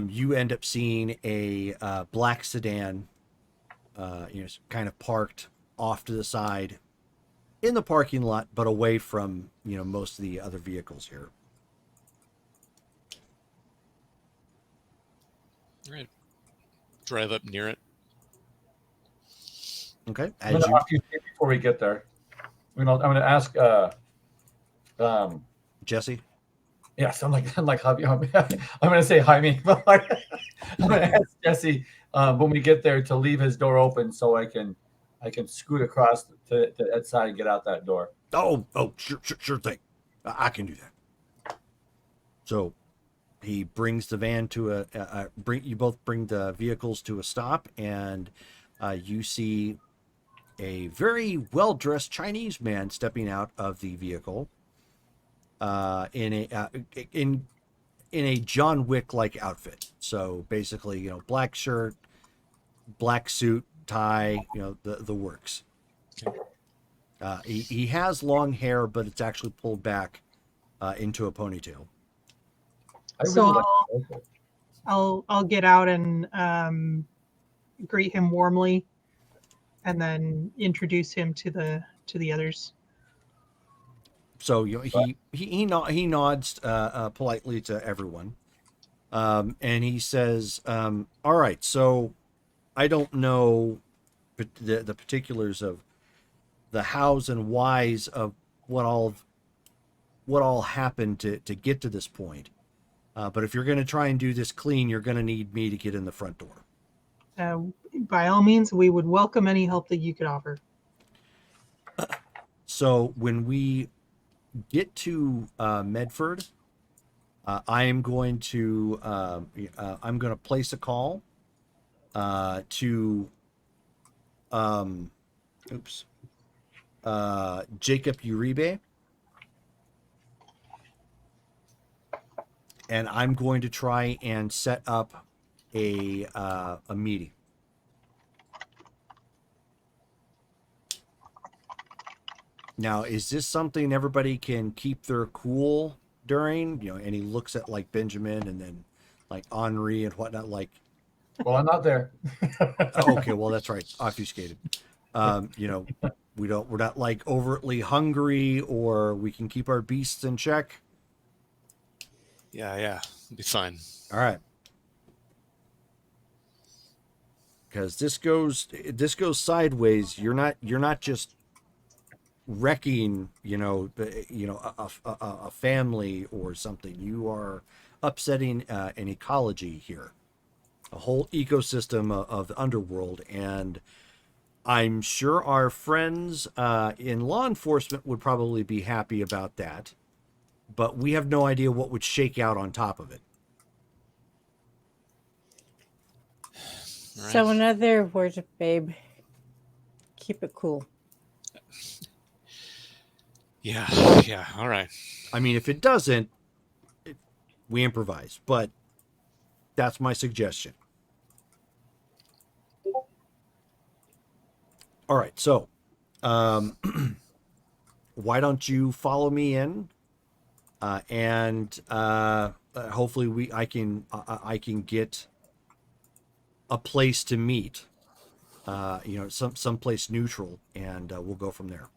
You end up seeing a black sedan, kind of parked off to the side in the parking lot, but away from most of the other vehicles here. All right. Drive up near it. Okay. I'm going to ask you before we get there. I'm going to ask. Jesse. Yes, I'm like Javi. I'm going to say Jaime, but like, I'm going to ask Jesse when we get there to leave his door open so I can scoot across to that side and get out that door. Oh, sure thing. I can do that. So he brings the van to you both bring the vehicles to a stop, and you see a very well-dressed Chinese man stepping out of the vehicle in a John Wick-like outfit. So basically, black shirt, black suit, tie, the works. He has long hair, but it's actually pulled back into a ponytail. So I'll get out and greet him warmly, and then introduce him to the others. So he nods politely to everyone, and he says, "All right, so I don't know the particulars of the hows and whys of what all happened to get to this point. But if you're going to try and do this clean, you're going to need me to get in the front door." By all means, we would welcome any help that you could offer. So when we get to Medford, I am going to place a call to Jacob Uribe, and I'm going to try and set up a meeting. Now, is this something everybody can keep their cool during? And he looks at like Benjamin and then like Henri and whatnot. Like, well, I'm not there. Okay, well that's right, obfuscated. We're not like overtly hungry, or we can keep our beasts in check. Yeah, it'll be fine. All right. Because this goes sideways. You're not just wrecking, a family or something. You are upsetting an ecology here, a whole ecosystem of the underworld, and I'm sure our friends in law enforcement would probably be happy about that, but we have no idea what would shake out on top of it. Right. So in other words, babe, keep it cool. Yeah, all right. I mean, if it doesn't, we improvise, but that's my suggestion. All right, so why don't you follow me in, and hopefully I can get a place to meet, some place neutral, and we'll go from there.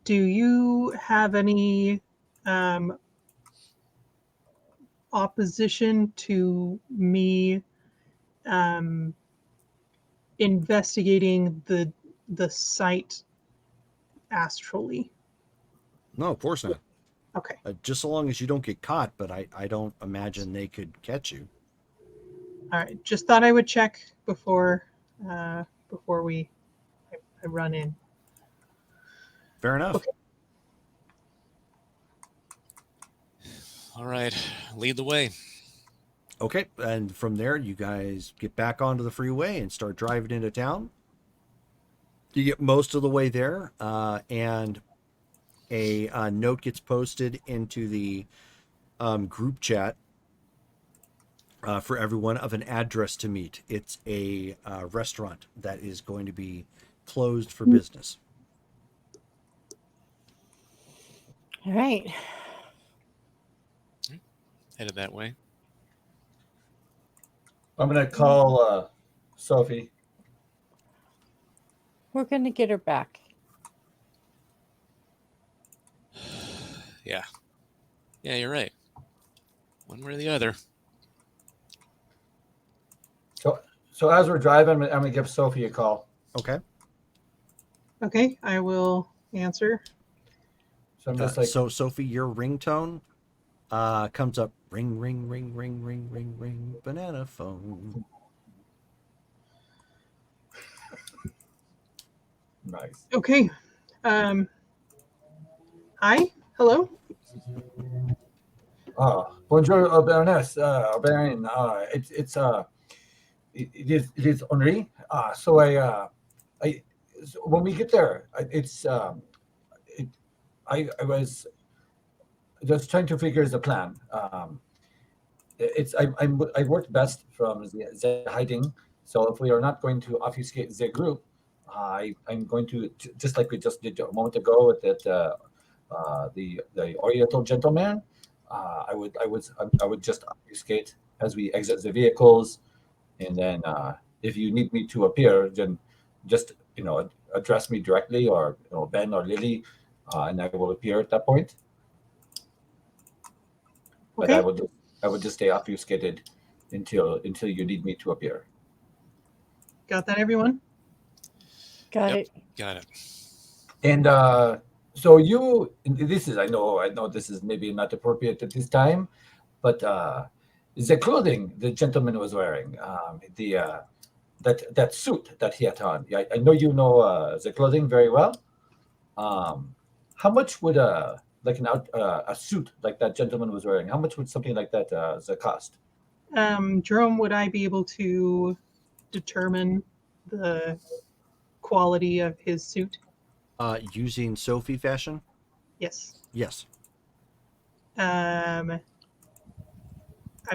Do you have any opposition to me investigating the site astrally? No, of course not. Okay. Just so long as you don't get caught, but I don't imagine they could catch you. All right. Just thought I would check before I run in. Fair enough. Okay. All right, lead the way. Okay, and from there, you guys get back onto the freeway and start driving into town. You get most of the way there, and a note gets posted into the group chat for everyone of an address to meet. It's a restaurant that is going to be closed for business. All right. Headed that way. I'm gonna call Sophie. We're going to get her back. Yeah. Yeah, you're right. One way or the other. So as we're driving, I'm gonna give Sophie a call. Okay. Okay, I will answer. So I'm just like, So Sophie, your ringtone comes up ring ring ring ring ring ring ring banana phone. nice. Okay. Hi. Hello. Bonjour, Baroness, Baron. It is Henri. So when we get there, I was just trying to figure the plan. I worked best from the hiding. So if we are not going to obfuscate the group, I'm going to just like we just did a moment ago with the Oriental gentleman. I would just obfuscate as we exit the vehicles, and then if you need me to appear, then just address me directly, or Ben or Lily, and I will appear at that point. But Okay. I would just stay obfuscated until you need me to appear. Got that, everyone? Got Yep. it. Got it. And so I know this is maybe not appropriate at this time, but the clothing the gentleman was wearing, that suit that he had on. I know you know the clothing very well. How much would a suit like that gentleman was wearing? How much would something like that the cost? Jerome, would I be able to determine the quality of his suit? Using Sophie fashion? Yes. Yes. I'm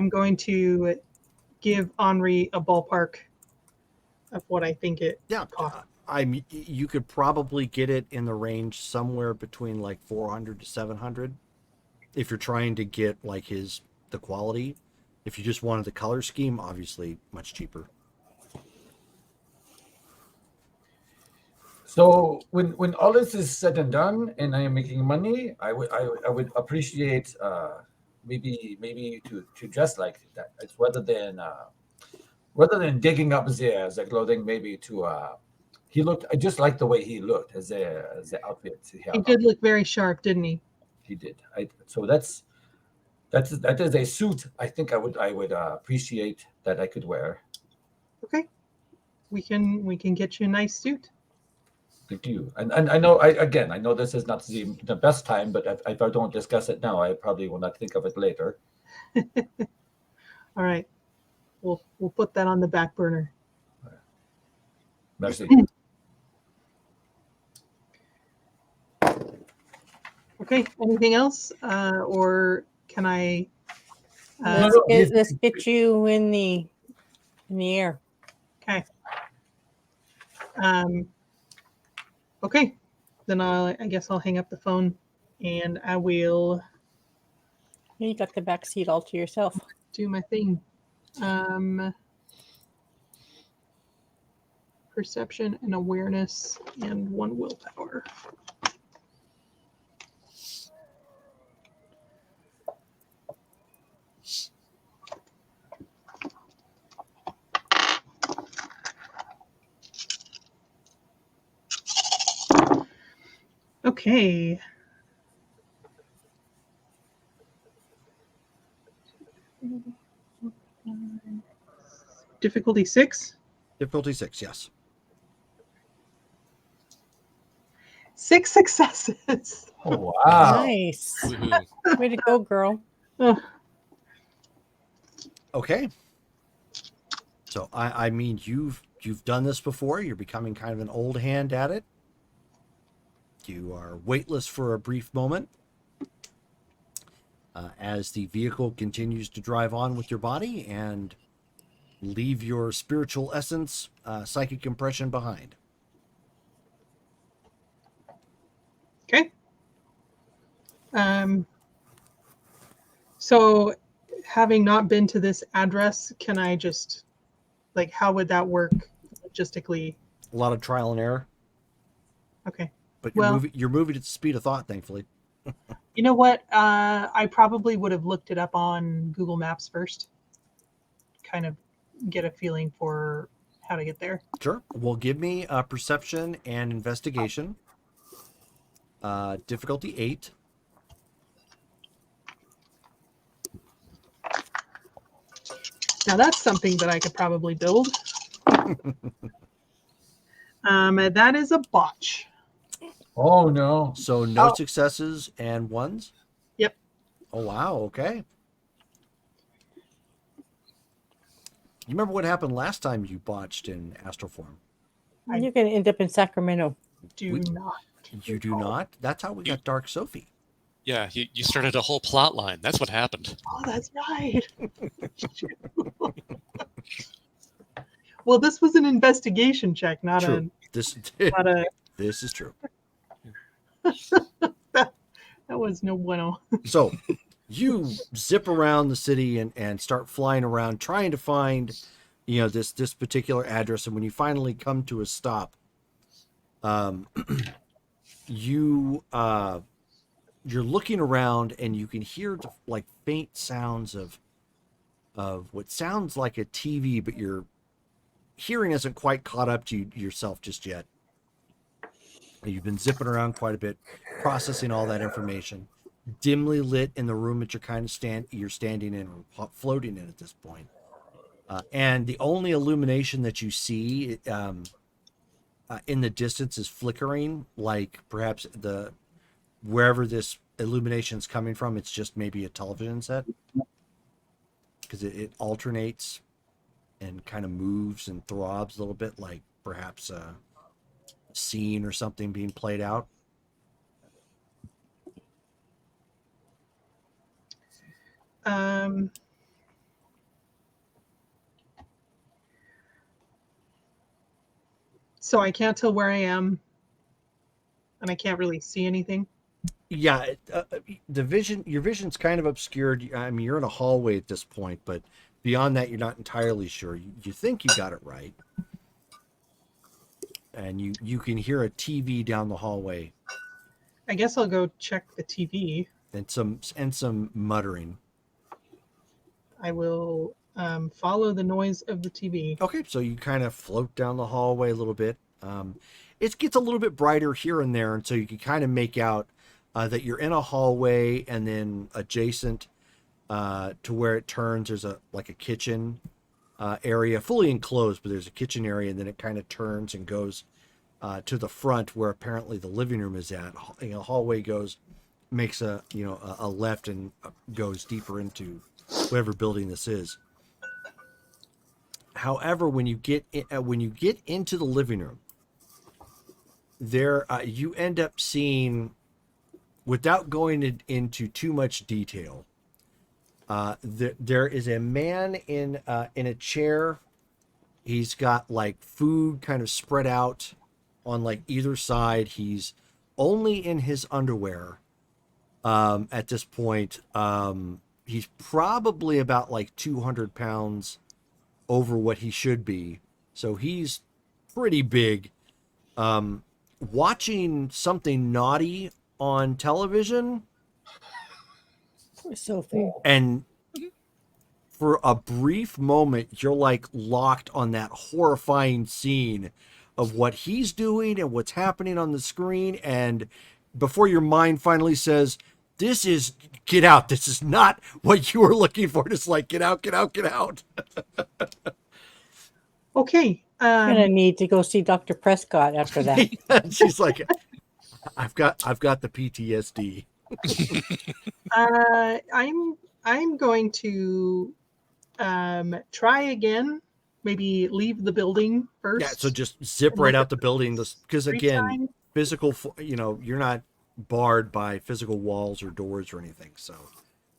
going to give Henri a ballpark of what I think it Yeah. costs. You could probably get it in the range somewhere between like 400 to 700 if you're trying to get like the quality. If you just wanted the color scheme, obviously much cheaper. So when all this is said and done, and I am making money, I would appreciate maybe to dress like that. It's rather than digging up the clothing, maybe to he looked. I just like the way he looked as the outfit he He had on. did look very sharp, didn't he? He did. So that is a suit. I think I would appreciate that I could wear. Okay. We can get you a nice suit. Thank you. And I know I know this is not the best time, but if I don't discuss it now, I probably will not think of it later. All right. We'll put that on the back burner. Merci. Okay. Anything else? Or can I? Let's get you in the air. Okay. Okay. Then I guess I'll hang up the phone, and I will You got the back seat all to yourself. do my thing. Perception and awareness and 1 willpower. Okay. Difficulty 6? Difficulty 6, yes. 6 successes. Oh, wow. Nice. Woohoo. Way to go, girl. Oh, Okay. So I mean you've done this before. You're becoming kind of an old hand at it. You are weightless for a brief moment. As the vehicle continues to drive on with your body and leave your spiritual essence, psychic impression behind. okay. So, having not been to this address, can I just, like, how would that work logistically? A lot of trial and error, Okay. but Well, you're moving at the speed of thought, thankfully. you know what? I probably would have looked it up on Google Maps first, kind of get a feeling for how to get there. Sure. Well, give me perception and investigation. Difficulty 8. Now that's something that I could probably build. That is a botch. Oh no. So no Oh. successes and ones? Yep. Oh, wow. Okay. You remember what happened last time you botched in astral form? You're going to end up in Sacramento. Do not. You do not? That's how we got Dark Sophie. Yeah, you started a whole plot line. That's what happened. Oh, that's right. Well, this was an investigation check, not True. This a. this is true. That was no bueno. So you zip around the city and start flying around trying to find, this particular address. And when you finally come to a stop, you're looking around and you can hear like faint sounds of what sounds like a TV, but your hearing isn't quite caught up to yourself just yet. You've been zipping around quite a bit, processing all that information. Dimly lit in the room that you're standing in or floating in at this point. And the only illumination that you see in the distance is flickering, like perhaps wherever this illumination is coming from, it's just maybe a television set, because it alternates and kind of moves and throbs a little bit, like perhaps a scene or something being played out. So I can't tell where I am, and I can't really see anything. Yeah, your vision's kind of obscured. I mean, you're in a hallway at this point, but beyond that, you're not entirely sure. You think you got it right, and you can hear a TV down the hallway. I guess I'll go check the TV. And some muttering. I will follow the noise of the TV. Okay, so you kind of float down the hallway a little bit. It gets a little bit brighter here and there, and so you can kind of make out that you're in a hallway, and then adjacent to where it turns, there's a kitchen area, fully enclosed, but there's a kitchen area, and then it kind of turns and goes to the front where apparently the living room is at. Hallway makes a left and goes deeper into whatever building this is. However, when you get into the living room, there you end up seeing, without going into too much detail, there is a man in a chair. He's got like food kind of spread out on like either side. He's only in his underwear at this point. He's probably about like 200 pounds over what he should be, so he's pretty big. Watching something naughty on television, Sophie. and for a brief moment you're like locked on that horrifying scene of what he's doing and what's happening on the screen, and before your mind finally says, get out, this is not what you were looking for, just like get out. Okay. I'm gonna need to go see Dr. Prescott after that. She's like, I've got the PTSD. I'm going to try again. Maybe leave the building first. Yeah, so just zip right out the building, because again, time. physical, you're not barred by physical walls or doors or anything, so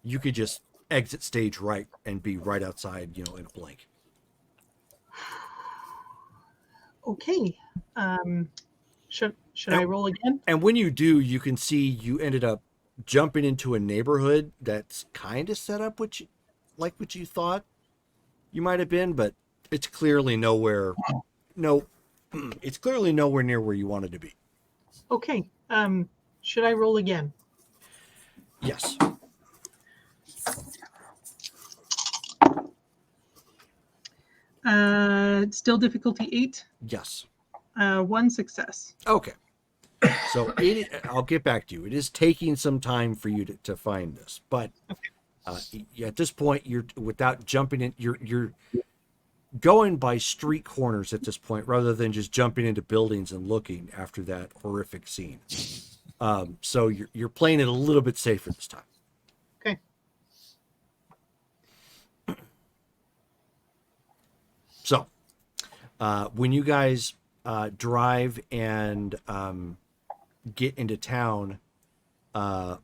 you could just exit stage right and be right outside, in a blink. Okay. Should I roll again? And when you do, you can see you ended up jumping into a neighborhood that's kind of set up what you thought you might have been, but it's clearly nowhere. No, it's clearly nowhere near where you wanted to be. Okay. Should I roll again? Yes. Still difficulty 8. Yes. 1 success. Okay. So I'll get back to you. It is taking some time for you to find this, but at this point, you're without jumping in. You're going by street corners at this point, rather than just jumping into buildings and looking after that horrific scene. So you're playing it a little bit safer this time. Okay. So when you guys drive and get into town, the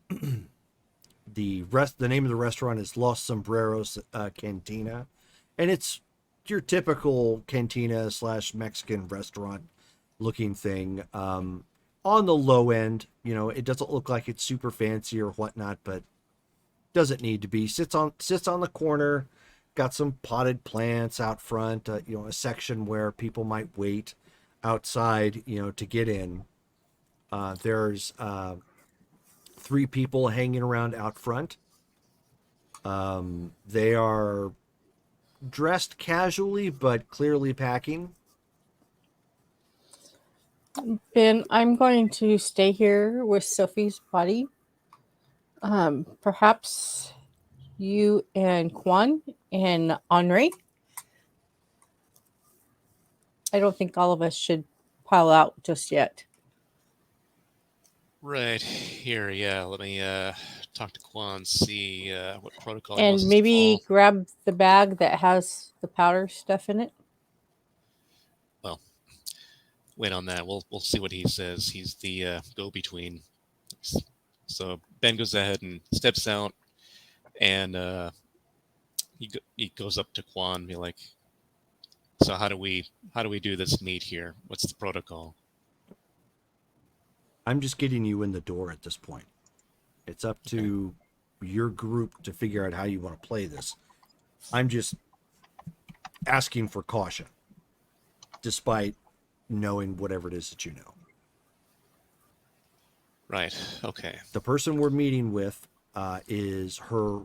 name of the restaurant is Los Sombreros Cantina, and it's your typical cantina / Mexican restaurant looking thing. On the low end, it doesn't look like it's super fancy or whatnot, but doesn't need to be. Sits on the corner, got some potted plants out front, a section where people might wait outside, to get in. There's 3 people hanging around out front. They are dressed casually, but clearly packing. Ben, I'm going to stay here with Sophie's body. Perhaps you and Kwan and Henri. I don't think all of us should pile out just yet. Right here, yeah. Let me talk to Quan, see what protocol. he And wants us to maybe follow. grab the bag that has the powder stuff in it. Well, wait on that. We'll see what he says. He's the go-between. So Ben goes ahead and steps out, and he goes up to Quan and be like, "So how do we do this meet here? What's the protocol?" I'm just getting you in the door at this point. It's up to your group to figure out how you want to play this. I'm just asking for caution, despite knowing whatever it is that you know. Right. Okay. The person we're meeting with is her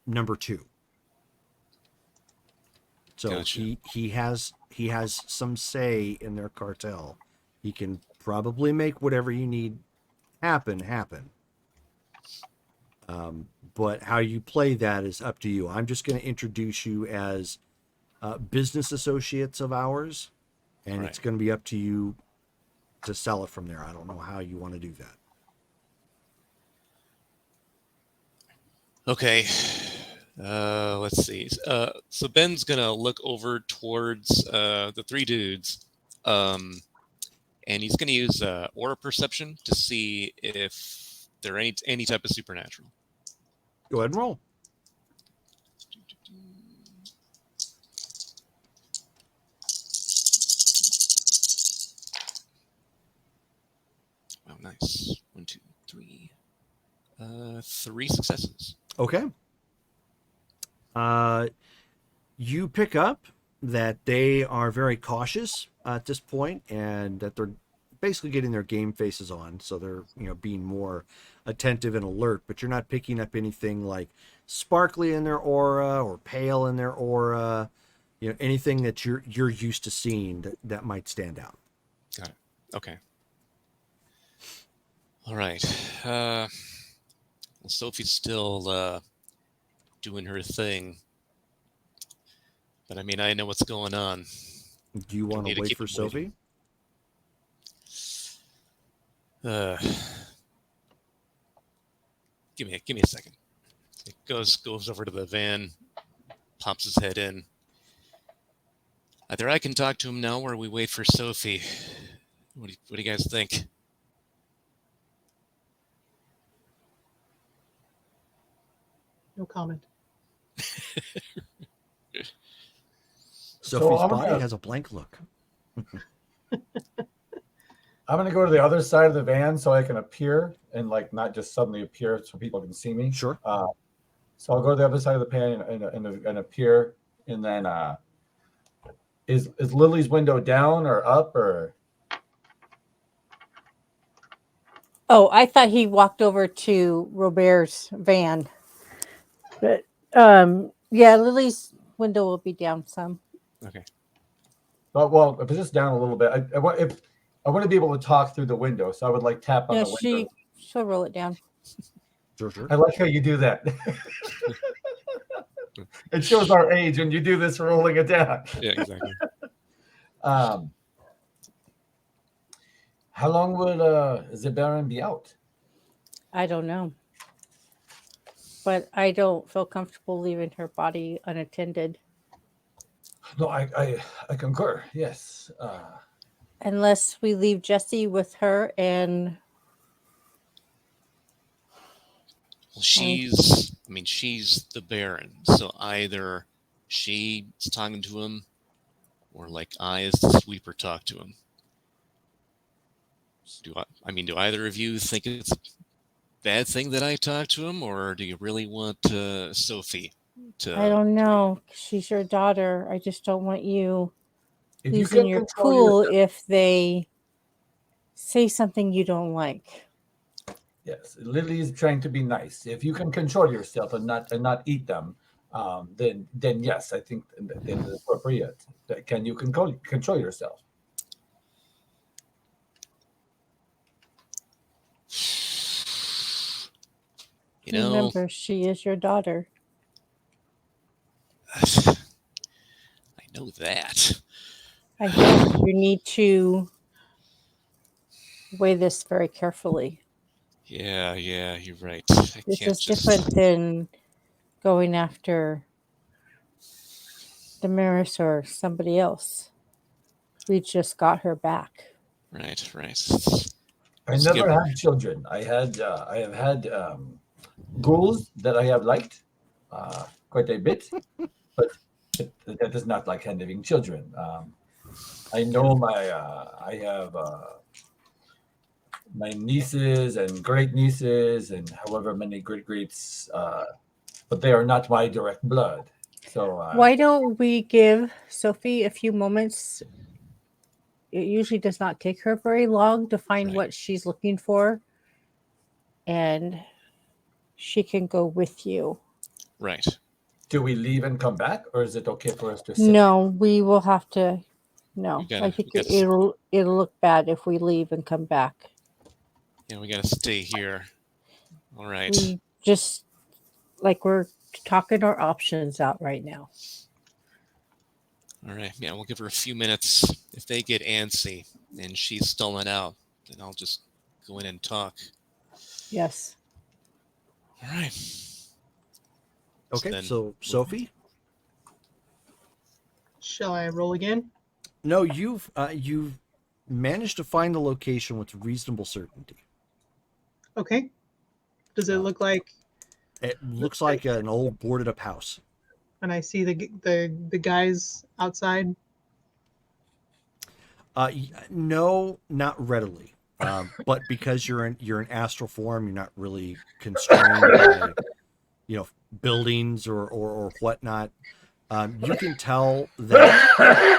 number 2. So Gotcha. he has some say in their cartel. He can probably make whatever you need happen. But how you play that is up to you. I'm just going to introduce you as business associates of ours, and Right. it's going to be up to you to sell it from there. I don't know how you want to do that. Okay. Let's see. So Ben's gonna look over towards the 3 dudes, and he's gonna use aura perception to see if they're any type of supernatural. Go ahead and roll. Oh, nice. 1, 2, 3. 3 successes. Okay. You pick up that they are very cautious at this point, and that they're basically getting their game faces on, so they're being more attentive and alert. But you're not picking up anything like sparkly in their aura or pale in their aura. Anything that you're used to seeing that might stand out. Got it. Okay. All right. Well, Sophie's still doing her thing, but I mean, I know what's going on. Do you want need to to wait keep for him Sophie? waiting. Give me a second. It goes over to the van, pops his head in. Either I can talk to him now, or we wait for Sophie. What do you guys think? No comment. Sophie's I'm body gonna- has a blank look. I'm gonna go to the other side of the van so I can appear and like not just suddenly appear so people can see me. Sure. So I'll go to the other side of the pan and appear, and then is Lily's window down or up or? Oh, I thought he walked over to Robert's van. But yeah, Lily's window will be down some. Okay. Well, if it's just down a little bit, I want to be able to talk through the window, so I would like tap on Yeah, the window. she'll roll it down. Sure, sure. I like how you do that. It shows our age when you do this rolling it down. Yeah, exactly. How long will the Baron be out? I don't know. But I don't feel comfortable leaving her body unattended. No, I concur. Yes. Unless we leave Jessie with her and Well, she's the Baron, so either she's talking to him, or like I, as the sweeper, talk to him. Do either of you think it's a bad thing that I talk to him, or do you really want Sophie to? I don't know. She's your daughter. I just don't want you If you losing can your control cool yourself- if they say something you don't like. Yes, Lily is trying to be nice. If you can control yourself and not eat them, then yes, I think then it's appropriate. Can you control yourself? You know, Remember, she is your daughter. I know that. I know you need to weigh this very carefully. Yeah, you're right. This is different than going after Damaris or somebody else. We just got her back. Right. I never had children. I have had ghouls that I have liked quite a bit, but that is not like having children. I know I have my nieces and great nieces and however many great greats, but they are not my direct blood. So Why don't we give Sophie a few moments? It usually does not take her very long to find what she's looking for, and she can go with you. Right. do we leave and come back, or is it okay for us to sit? No, we will have to. No, I think it'll look bad if we leave and come back. Yeah, we gotta stay here. All right. We just we're talking our options out right now. All right. Yeah, we'll give her a few minutes. If they get antsy and she's stolen out, then I'll just go in and talk. Yes. All right. Okay, so Sophie? Shall I roll again? No, you've managed to find the location with reasonable certainty. Okay. Does it look like? It looks like an old boarded up house. And I see the guys outside. No, not readily. But because you're in astral form, you're not really constrained by buildings or whatnot. You can tell that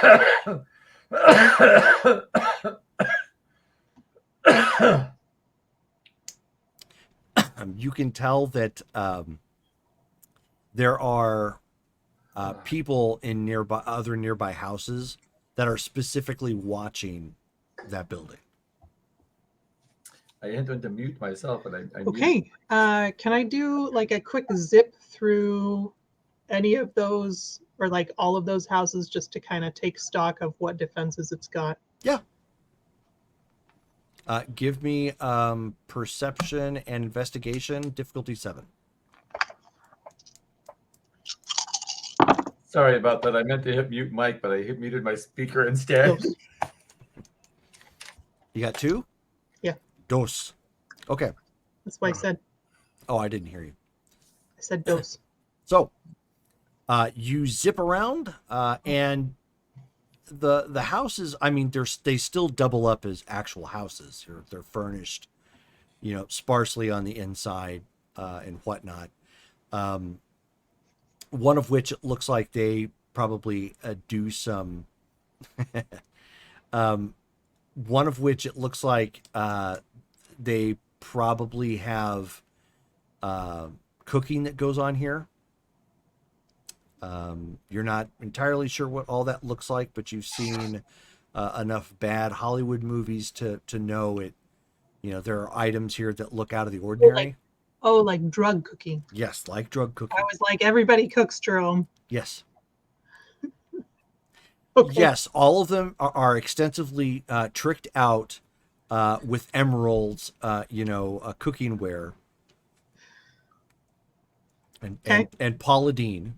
there are people in other nearby houses that are specifically watching that building. I had to mute myself, and I Okay. Can I do like a quick zip through any of those or like all of those houses just to kind of take stock of what defenses it's got? Yeah. Give me perception and investigation, difficulty 7. Sorry about that. I meant to hit mute mic, but I muted my speaker instead. Dos. You got 2? Yeah. Dos. Okay. That's what I said. Oh, I didn't hear you. I said dos. So, you zip around, and the houses, I mean, they still double up as actual houses. They're furnished, sparsely on the inside, and whatnot. One of which it looks like they probably do some. One of which it looks like they probably have cooking that goes on here. You're not entirely sure what all that looks like, but you've seen enough bad Hollywood movies to know it. There are items here that look out of the ordinary. Like drug cooking. Yes, like drug cooking. I was like, everybody cooks, Jerome. Yes. Okay. Yes, all of them are extensively tricked out with emeralds, cooking ware, and Paula Deen.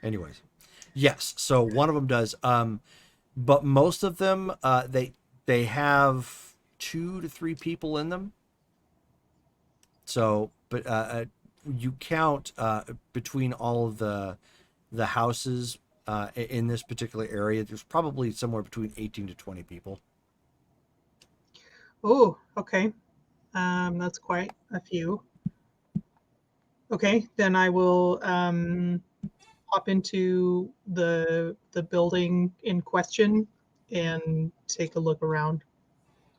Anyways, yes. So one of them does, but most of them they have 2 to 3 people in them. So, but you count between all of the houses in this particular area, there's probably somewhere between 18 to 20 people. Oh, okay. That's quite a few. Okay, then I will hop into the building in question and take a look around.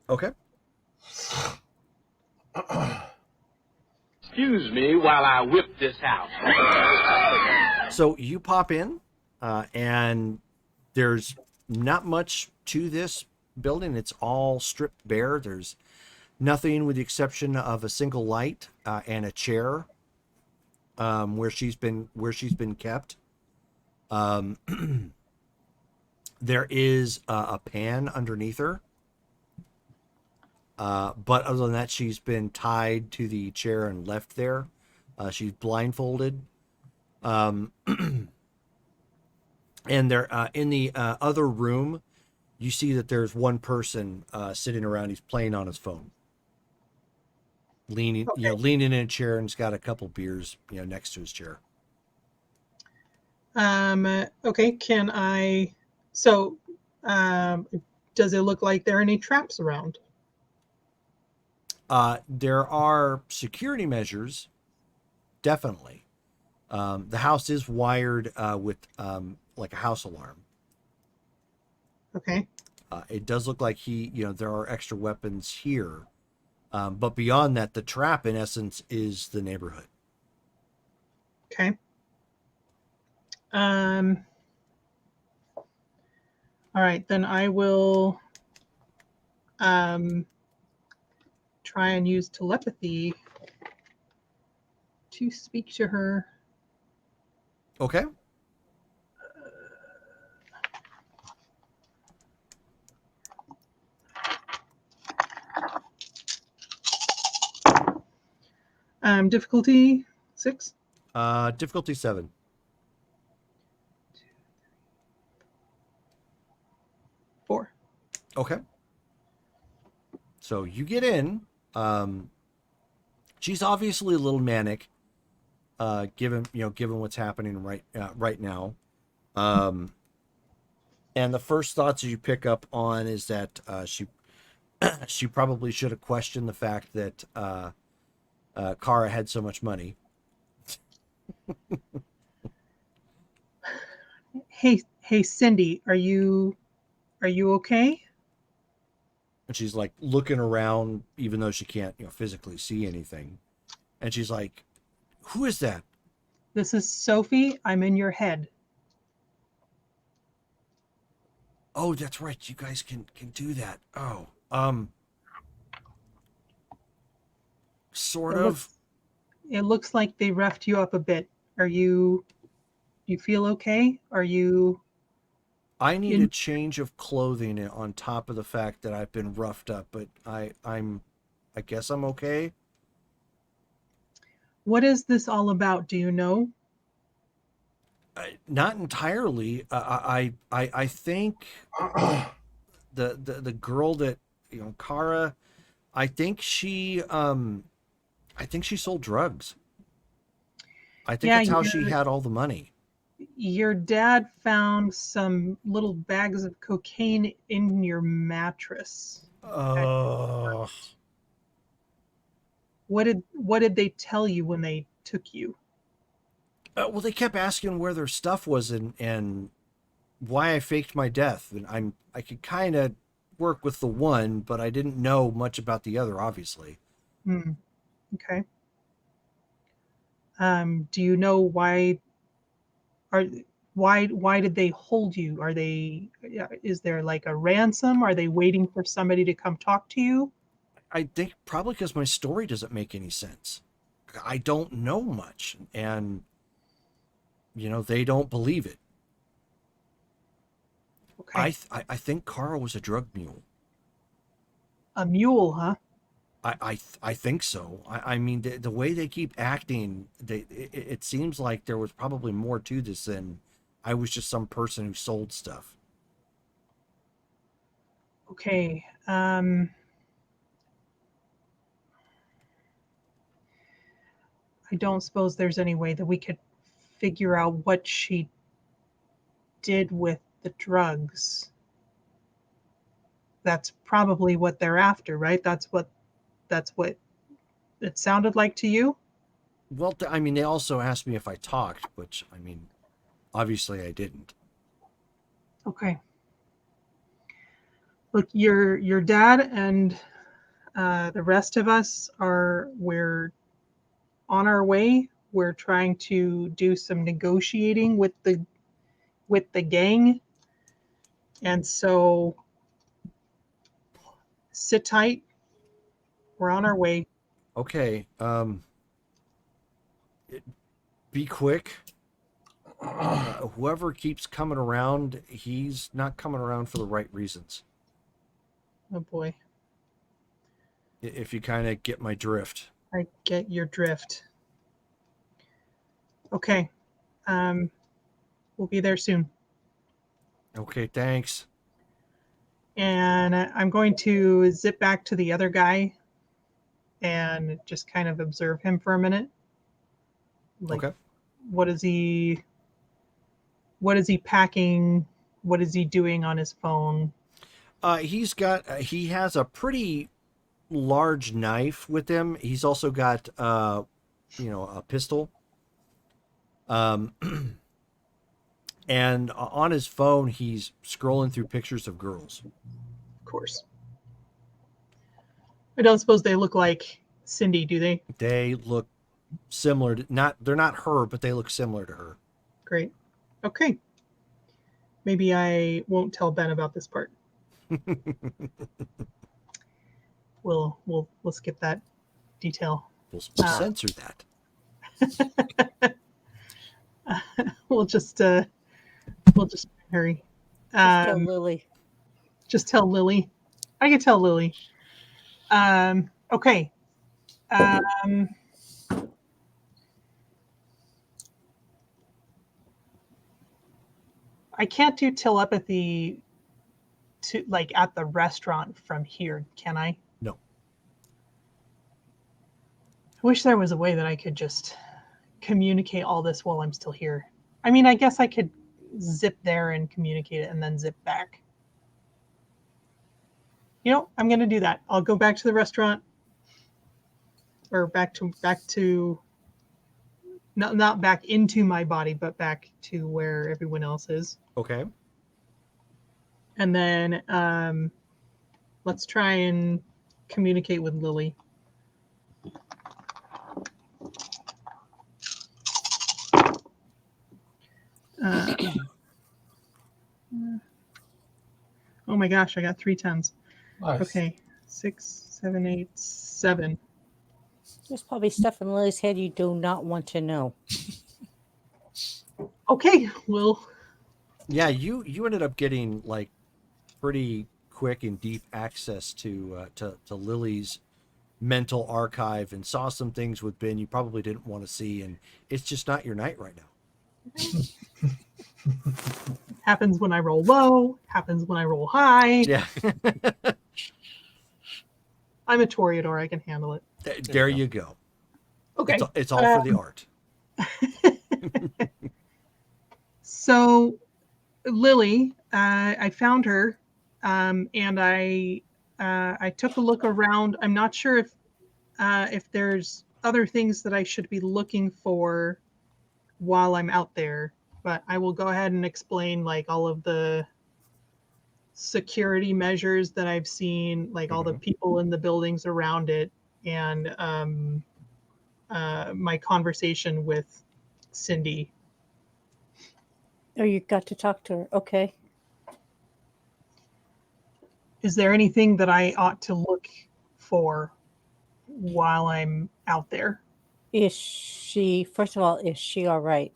Okay. Excuse me while I whip this house. So you pop in, and there's not much to this building. It's all stripped bare. There's nothing with the exception of a single light and a chair where she's been kept. There is a pan underneath her. But other than that, she's been tied to the chair and left there. She's blindfolded. And they're in the other room. You see that there's one person sitting around. He's playing on his phone, leaning in a chair, and he's got a couple beers, next to his chair. Okay. Can I? So, does it look like there are any traps around? There are security measures, definitely. The house is wired with like a house alarm. Okay. It does look like there are extra weapons here. But beyond that, the trap, in essence, is the neighborhood. Okay. All right, then I will try and use telepathy to speak to her. Okay. Difficulty 6? Difficulty 7. 4. Okay. So you get in. She's obviously a little manic, given what's happening right now. And the first thoughts you pick up on is that she probably should have questioned the fact that Kara had so much money. Hey, Cindy, are you okay? And she's like looking around, even though she can't, physically see anything. And she's like, "Who is that?" This is Sophie. I'm in your head. Oh, that's right. You guys can do that. Oh, sort of. It looks like they roughed you up a bit. You feel okay? Are you? I need a change of clothing on top of the fact that I've been roughed up, but I guess I'm okay. What is this all about? Do you know? Not entirely. I think the girl that Kara, I think she sold drugs. I think that's how she had all the money. Your dad found some little bags of cocaine in your mattress. Oh, What did they tell you when they took you? Well, they kept asking where their stuff was and why I faked my death, and I could kind of work with the one, but I didn't know much about the other, obviously. Hmm. Okay. Do you know are why did they hold you? Is there like a ransom? Are they waiting for somebody to come talk to you? I think probably because my story doesn't make any sense. I don't know much, and they don't believe it. Okay. I think Carl was a drug mule. A mule, huh? I think so. I mean, the way they keep acting, it seems like there was probably more to this than I was just some person who sold stuff. Okay. I don't suppose there's any way that we could figure out what she did with the drugs. That's probably what they're after, right? That's what it sounded like to you? Well, I mean, they also asked me if I talked, which, I mean, obviously I didn't. Okay. Look, your dad and the rest of us we're on our way. We're trying to do some negotiating with the gang, and so sit tight. We're on our way. Okay, be quick. Whoever keeps coming around, he's not coming around for the right reasons. Oh boy, If you kind of get my drift. I get your drift. Okay, um, we'll be there soon. Okay, thanks. And I'm going to zip back to the other guy and just kind of observe him for a minute. Like, Okay. what is he? What is he packing? What is he doing on his phone? He has a pretty large knife with him. He's also got a pistol. Um and on his phone he's scrolling through pictures of girls. Of course. I don't suppose they look like Cindy, do they? They look similar to, not they're not her, but they look similar to her. Great. Okay. Maybe I won't tell Ben about this part. We'll skip that detail. We'll censor that. We'll just hurry. Just tell Lily. Just tell Lily. I can tell Lily. Okay. I can't do telepathy to like at the restaurant from here, can I? No. I wish there was a way that I could just communicate all this while I'm still here. I mean, I guess I could zip there and communicate it and then zip back. I'm going to do that. I'll go back to the restaurant or back to not back into my body, but back to where everyone else is. Okay. And then let's try and communicate with Lily. Oh my gosh, I got 3 10s. Nice. Okay, 6, 7, 8, 7. There's probably stuff in Lily's head you do not want to know. Okay, well. Yeah, you ended up getting like pretty quick and deep access to Lily's mental archive and saw some things with Ben you probably didn't want to see, and it's just not your night right now. Happens when I roll low, happens when I roll high. Yeah. I'm a Toreador, I can handle it. There you go. Okay. It's all for the art. So Lily, I found her, and I took a look around. I'm not sure if there's other things that I should be looking for while I'm out there, but I will go ahead and explain like all of the security measures that I've seen, like all the people in the buildings around it, and my conversation with Cindy. Oh, you got to talk to her. Okay. Is there anything that I ought to look for while I'm out there? Is she, first of all, is she all right?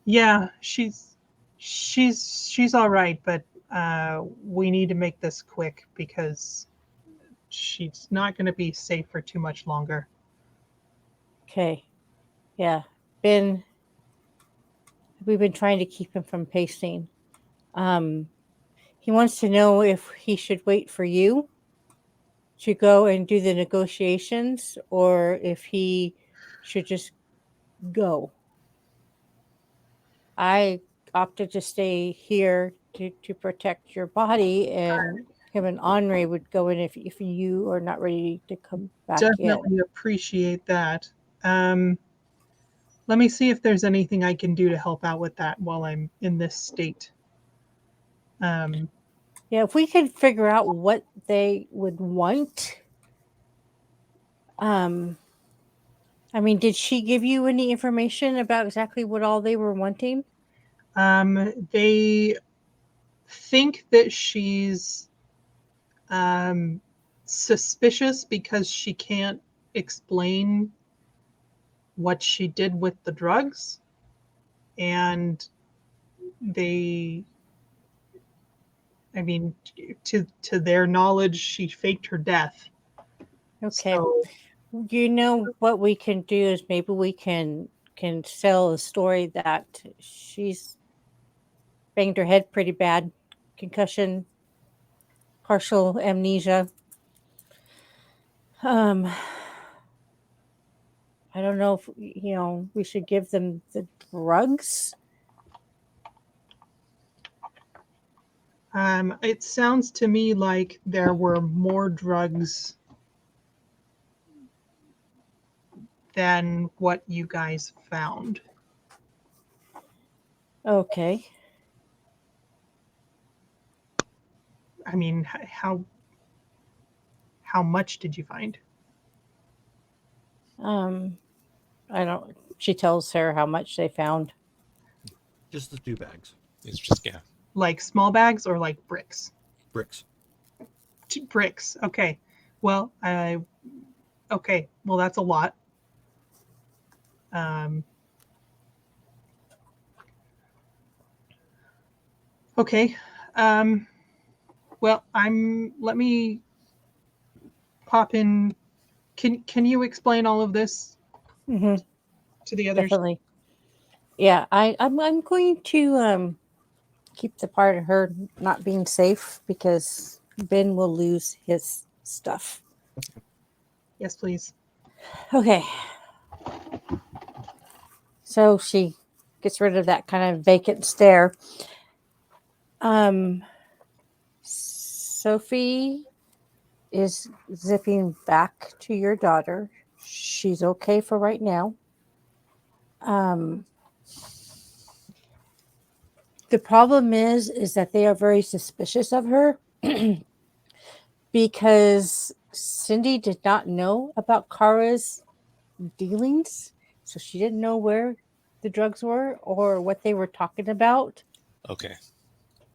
Yeah, she's all right, but we need to make this quick because she's not going to be safe for too much longer. Okay. Yeah. We've been trying to keep him from pacing. He wants to know if he should wait for you to go and do the negotiations or if he should just go. I opted to stay here to protect your body, and him and Henri would go in if you are not ready to come back in. Definitely appreciate that. Let me see if there's anything I can do to help out with that while I'm in this state. Yeah, if we could figure out what they would want. I mean, did she give you any information about exactly what all they were wanting? They think that she's suspicious because she can't explain what she did with the drugs, and they, I mean, to their knowledge, she faked her death. Okay. So, You know what we can do is maybe we can sell a story that she's banged her head pretty bad, concussion, partial amnesia. I don't know if we should give them the drugs. it sounds to me like there were more drugs than what you guys found. Okay. I mean, how much did you find? I don't. She tells her how much they found. Just the 2 bags. It's just, yeah. Like small bags or like bricks? Bricks. Bricks. Okay. Well, okay. Well, that's a lot. Okay. Well, let me pop in. Can you explain all of this Mm-hmm. to the others? Definitely. Yeah, I'm going to keep the part of her not being safe because Ben will lose his stuff. Yes, please. Okay. So she gets rid of that kind of vacant stare. Sophie is zipping back to your daughter. She's okay for right now. The problem is that they are very suspicious of her because Cindy did not know about Kara's dealings, so she didn't know where the drugs were or what they were talking about. Okay.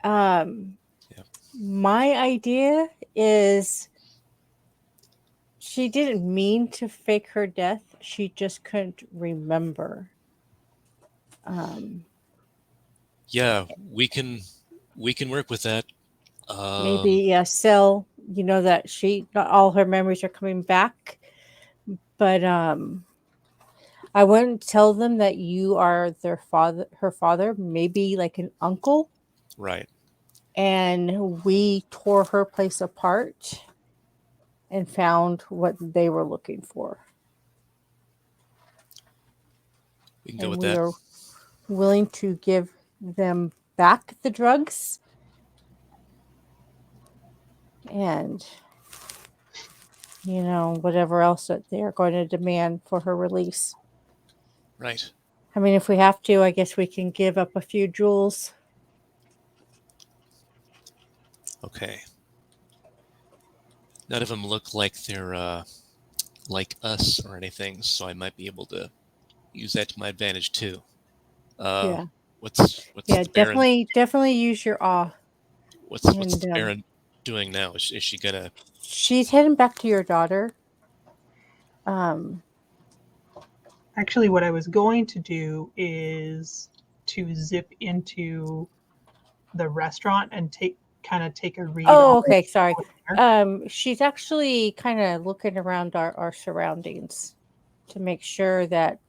My idea is she didn't mean to fake her death. She just couldn't remember. Yeah, we can work with that. Maybe sell, that not all her memories are coming back. But I wouldn't tell them that you are her father, maybe like an uncle. Right. And we tore her place apart and found what they were looking for. We can go with that. willing to give them back the drugs. And, whatever else that they're going to demand for her release. Right. I mean, if we have to, I guess we can give up a few jewels. Okay. None of them look like they're like us or anything, so I might be able to use that to my advantage too. Yeah. What's Yeah, the Baron? definitely use your awe. What's And, the Baron doing now? Is she gonna? she's heading back to your daughter. Um, Actually, what I was going to do is to zip into the restaurant and take a read on okay, sorry. there. She's actually kind of looking around our surroundings to make sure that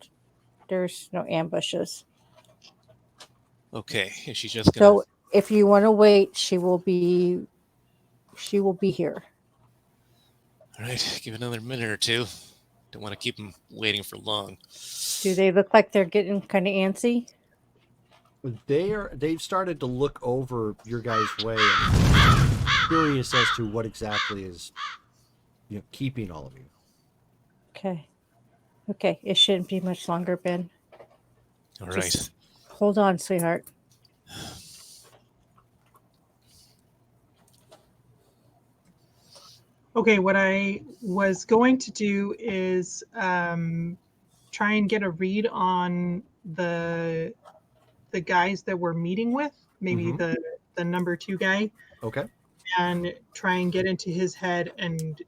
there's no ambushes. Okay, is she just gonna? So if you want to wait, she will be here. All right, give it another minute or two. Don't want to keep them waiting for long. Do they look like they're getting kind of antsy? They've started to look over your guys' way and curious as to what exactly is keeping all of you. Okay, it shouldn't be much longer, Ben. All Just right. hold on, sweetheart. Okay, what I was going to do is try and get a read on the guys that we're meeting with, maybe Mhm. the number 2 guy, Okay. and try and get into his head and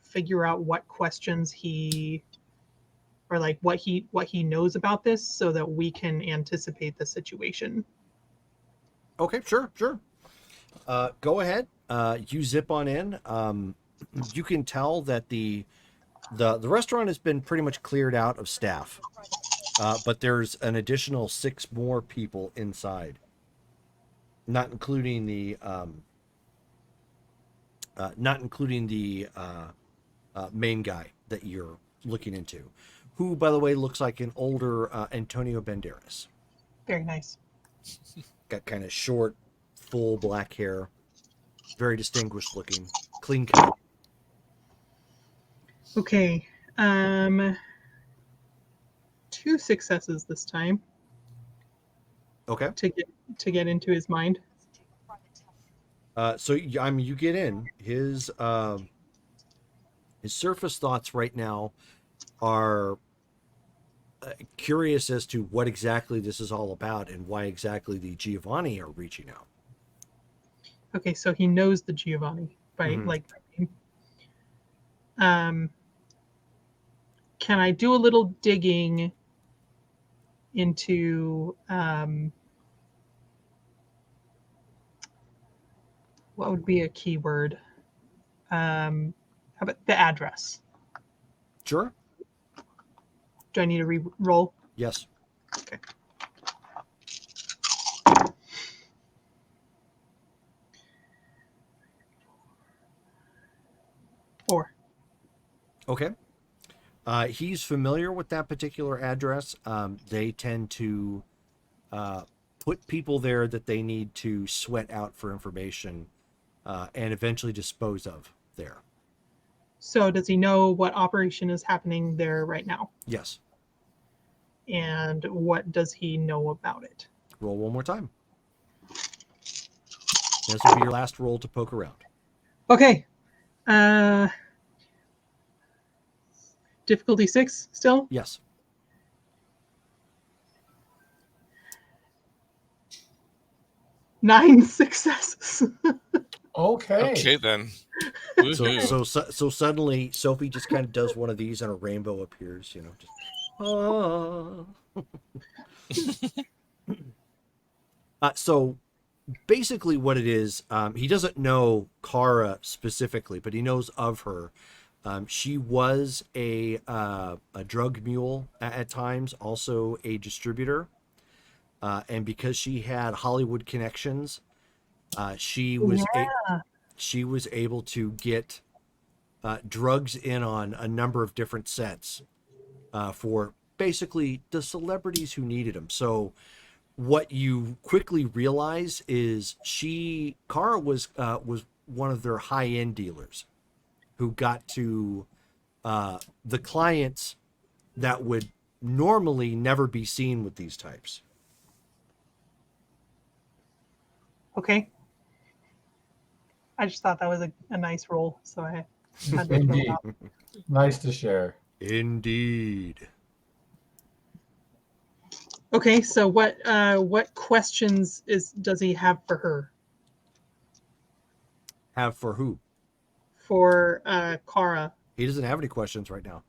figure out what questions he or like what he knows about this so that we can anticipate the situation. Okay, sure. Go ahead. You zip on in. You can tell that the restaurant has been pretty much cleared out of staff, but there's an additional 6 more people inside, not including the main guy that you're looking into, who, by the way, looks like an older Antonio Banderas. Very nice. Got kind of short, full black hair, very distinguished looking, clean cut. Okay. 2 successes this time Okay. to get into his mind. So I mean, you get in his surface thoughts right now are curious as to what exactly this is all about and why exactly the Giovanni are reaching out. Okay, so he knows the Giovanni by Mhm. like by name. Can I do a little digging into what would be a keyword? How about the address? Sure. Do I need to re-roll? Yes. Okay. Four. Okay. He's familiar with that particular address. They tend to put people there that they need to sweat out for information and eventually dispose of there. So does he know what operation is happening there right now? Yes. And what does he know about it? Roll one more time. This will be your last roll to poke around. Okay. Difficulty 6 still? Yes. Nine successes. Okay. Okay then. So suddenly Sophie just kind of does one of these and a rainbow appears, just so basically what it is, he doesn't know Kara specifically, but he knows of her. She was a drug mule at times, also a distributor. And because she had Hollywood connections, she was able to get drugs in on a number of different sets for basically the celebrities who needed them. So what you quickly realize is Kara was one of their high end dealers who got to the clients that would normally never be seen with these types. Okay. I just thought that was a nice role, so I had to throw it Indeed. out. Nice to share. Indeed. Okay, so what questions does he have for her? Have for who? For Kara. He doesn't have any questions right now.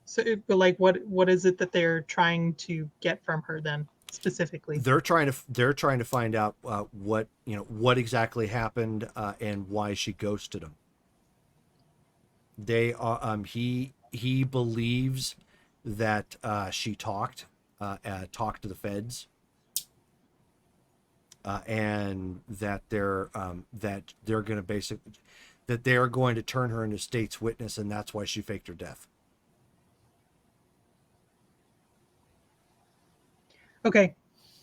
So, but like, what is it that they're trying to get from her then specifically? They're trying to find out what exactly happened and why she ghosted him. They are he believes that she talked to the feds, and that they're going to turn her into state's witness, and that's why she faked her death. Okay.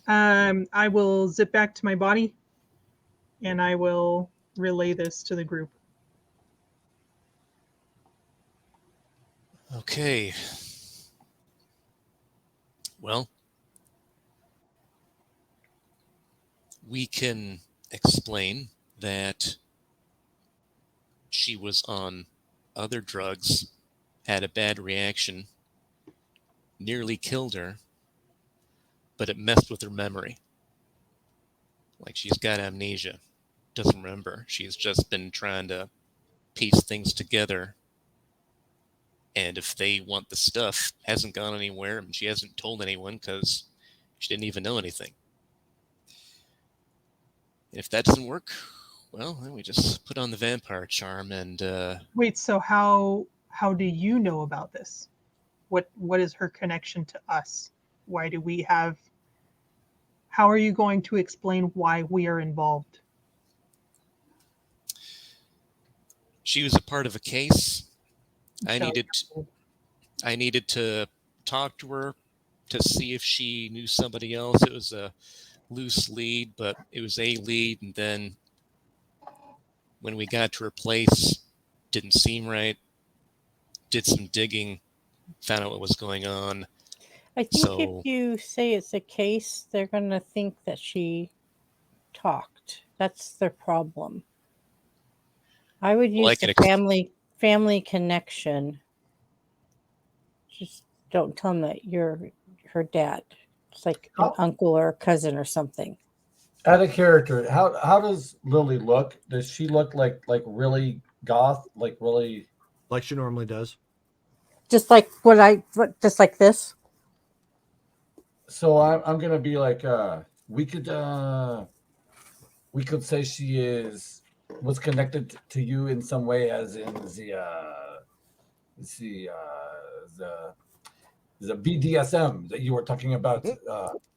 I will zip back to my body and I will relay this to the group. Okay. Well, we can explain that she was on other drugs, had a bad reaction, nearly killed her, but it messed with her memory. Like, she's got amnesia, doesn't remember. She's just been trying to piece things together. And if they want the stuff, hasn't gone anywhere, and she hasn't told anyone because she didn't even know anything. And if that doesn't work, well, then we just put on the vampire charm and Wait, so how do you know about this? What is her connection to us? Why do we have? How are you going to explain why we are involved? she was a part of a case. I So- needed to talk to her to see if she knew somebody else. It was a loose lead, but it was a lead, and then when we got to her place, didn't seem right. Did some digging, found out what was going on. I think So- if you say it's a case, they're going to think that she talked. That's their problem. I would Well, I use can the family connection. Just don't tell them that you're her dad. It's like an How- uncle or a cousin or something. Out of character, how does Lily look? Does she look like really goth? Like really? Like she normally does. Just like just like this. So I'm gonna be like we could say she was connected to you in some way, as in the BDSM that you were talking about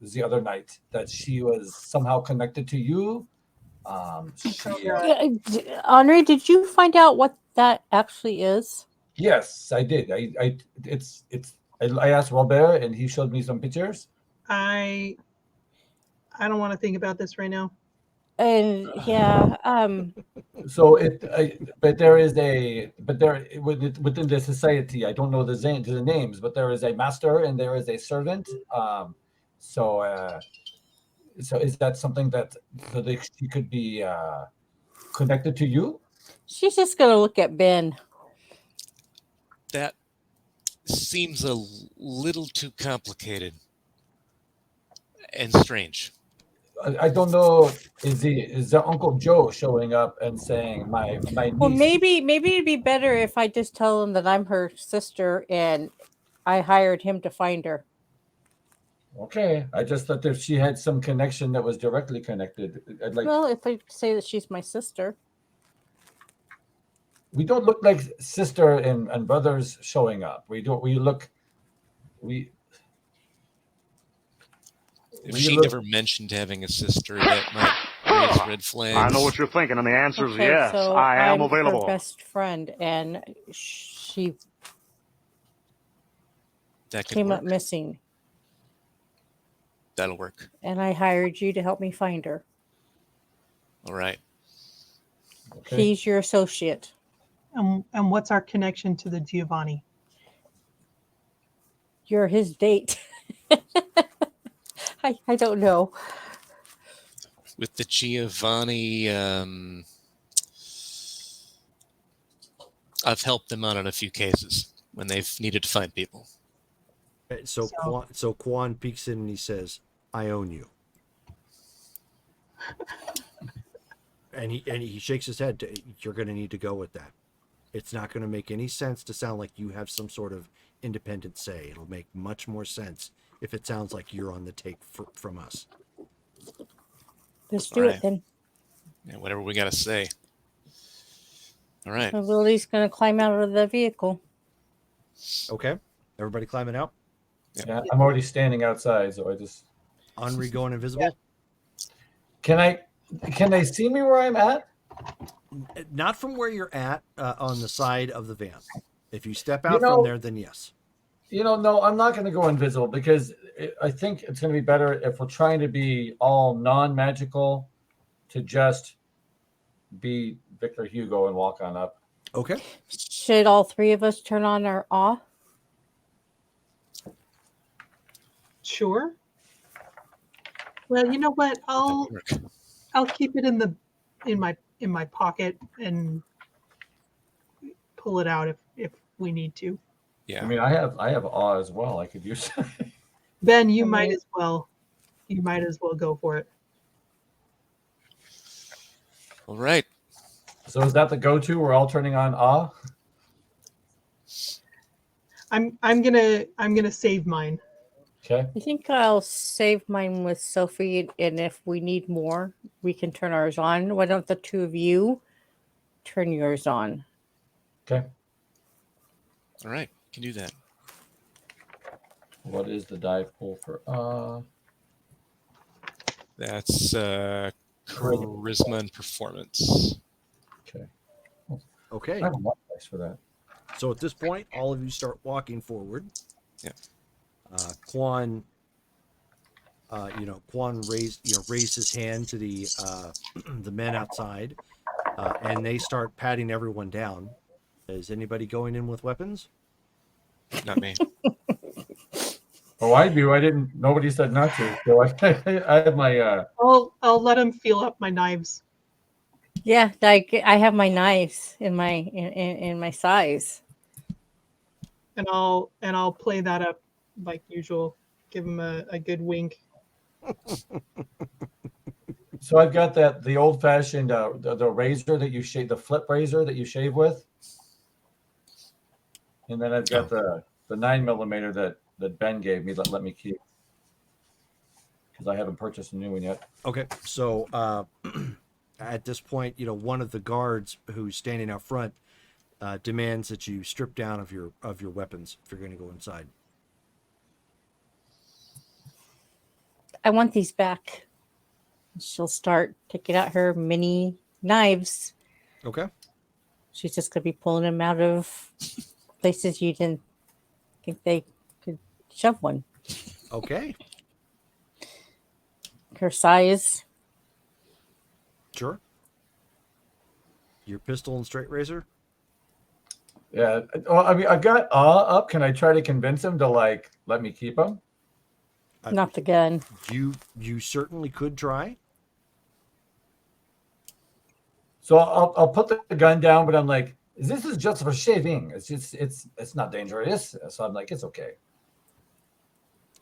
the other night. That she was somehow connected to you. Henri, did you find out what that actually is? Yes, I did. I asked Robert, and he showed me some pictures. I don't want to think about this right now. And yeah, So but there within the society. I don't know the names, but there is a master and there is a servant. So is that something that she could be connected to you? she's just gonna look at Ben. that seems a little too complicated and strange. I don't know. Is the Uncle Joe showing up and saying my niece? Well, maybe it'd be better if I just tell them that I'm her sister and I hired him to find her. Okay, I just thought that she had some connection that was directly connected. I'd like. Well, if I say that she's my sister. We don't look like sister and brothers showing up. We don't. We look. We. If she never mentioned having a sister, that might raise red flags. I know what you're thinking, and the answer is Okay, yes. so I am I'm available. her best friend, and she That could came work. up missing. That'll work. And I hired you to help me find her. All right. Okay. He's your associate. And what's our connection to the Giovanni? You're his date. I don't know. With the Giovanni, I've helped them out on a few cases when they've needed to find people. So Quan peeks in and he says, "I own you." and he shakes his head. You're going to need to go with that. It's not going to make any sense to sound like you have some sort of independent say. It'll make much more sense if it sounds like you're on the take from us. Let's do it then. Yeah, whatever we got to say. All right. So Lily's going to climb out of the vehicle. Okay. Everybody climbing out? Yeah, I'm already standing outside, so I just. Henri going invisible? Can they see me where I'm at? Not from where you're at on the side of the van. If you step out from there, then yes. No, I'm not going to go invisible because I think it's going to be better if we're trying to be all non-magical to just be Victor Hugo and walk on up. Okay. Should all three of us turn on our awe? Sure. Well, you know what? I'll keep it in my pocket and pull it out if we need to. Yeah. I mean, I have awe as well. I could use. Ben, you might as well. You might as well go for it. All right. So is that the go-to? We're all turning on awe. I'm gonna save mine. Okay. I think I'll save mine with Sophie, and if we need more, we can turn ours on. Why don't the two of you turn yours on? Okay. All right. Can do that. What is the dive pool for awe? That's charisma and performance. Okay. Okay. I have a lot of dice for that. So at this point, all of you start walking forward. Yeah. Quan raised his hand to the the men outside, and they start patting everyone down. Is anybody going in with weapons? Not me. Oh, I do. I didn't. Nobody said not to. So I have my. I'll let him feel up my knives. Yeah, like I have my knives in my size. And I'll play that up like usual. Give him a good wink. So I've got the old fashioned the razor that you shave, the flip razor that you shave with, and then I've got the 9mm that Ben gave me that let me keep because I haven't purchased a new one yet. Okay, so at this point, one of the guards who's standing out front demands that you strip down of your weapons if you're going to go inside. I want these back. She'll start taking out her mini knives. Okay. She's just gonna be pulling them out of places you didn't think they could shove one. Okay. Her size. Sure. Your pistol and straight razor? Yeah. Well, I mean, I've got awe up. Can I try to convince him to let me keep him? Not the gun. You certainly could try. So I'll put the gun down, but I'm like, this is just for shaving. It's not dangerous. So I'm like, it's okay.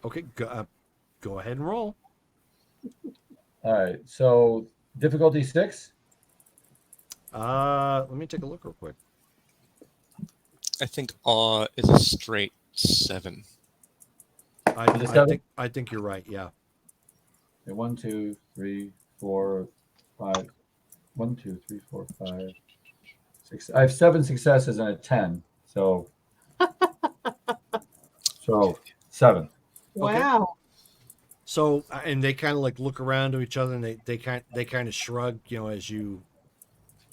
Okay, go ahead and roll. All right. So difficulty 6. Let me take a look real quick. I think awe is a straight 7. I think you're right. Yeah. Okay, 1, 2, 3, 4, 5. 1, 2, 3, 4, 5, 6. I have 7 successes and a 10. So 7. Wow. Okay. So and they kind of look around to each other and they kind of shrug, as you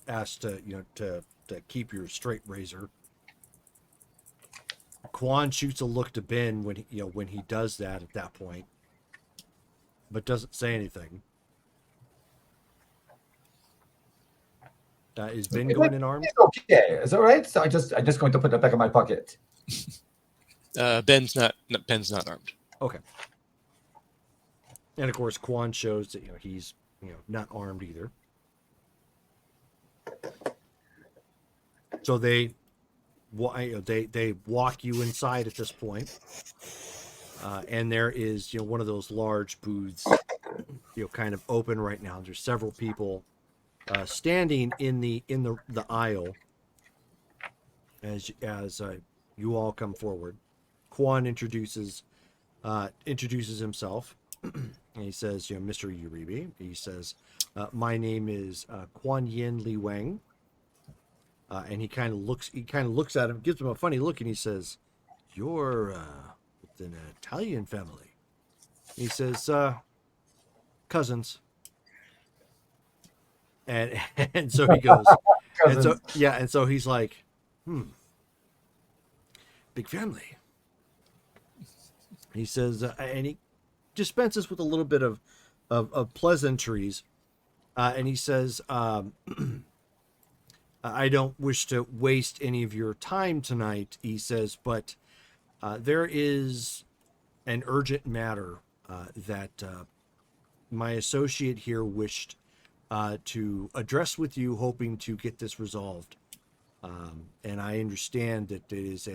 asked to keep your straight razor. Quan shoots a look to Ben when he does that at that point. but doesn't say anything. Is Ben going in armed? It's okay. Is that right? So I'm just going to put that back in my pocket. Ben's not armed. Okay. And of course, Quan shows that he's not armed either. So they walk you inside at this point, and there is one of those large booths, kind of open right now. There's several people standing in the aisle as you all come forward. Quan introduces himself, and he says, Mr. Uribe. He says, my name is Quan Yin Li Wang. And he kind of looks at him, gives him a funny look, and he says, "You're with an Italian family." He says, "Cousins." And so he goes, and so he's like, big family. He says, and he dispenses with a little bit of pleasantries, and he says, I don't wish to waste any of your time tonight, he says, but there is an urgent matter that my associate here wished to address with you, hoping to get this resolved. And I understand that it is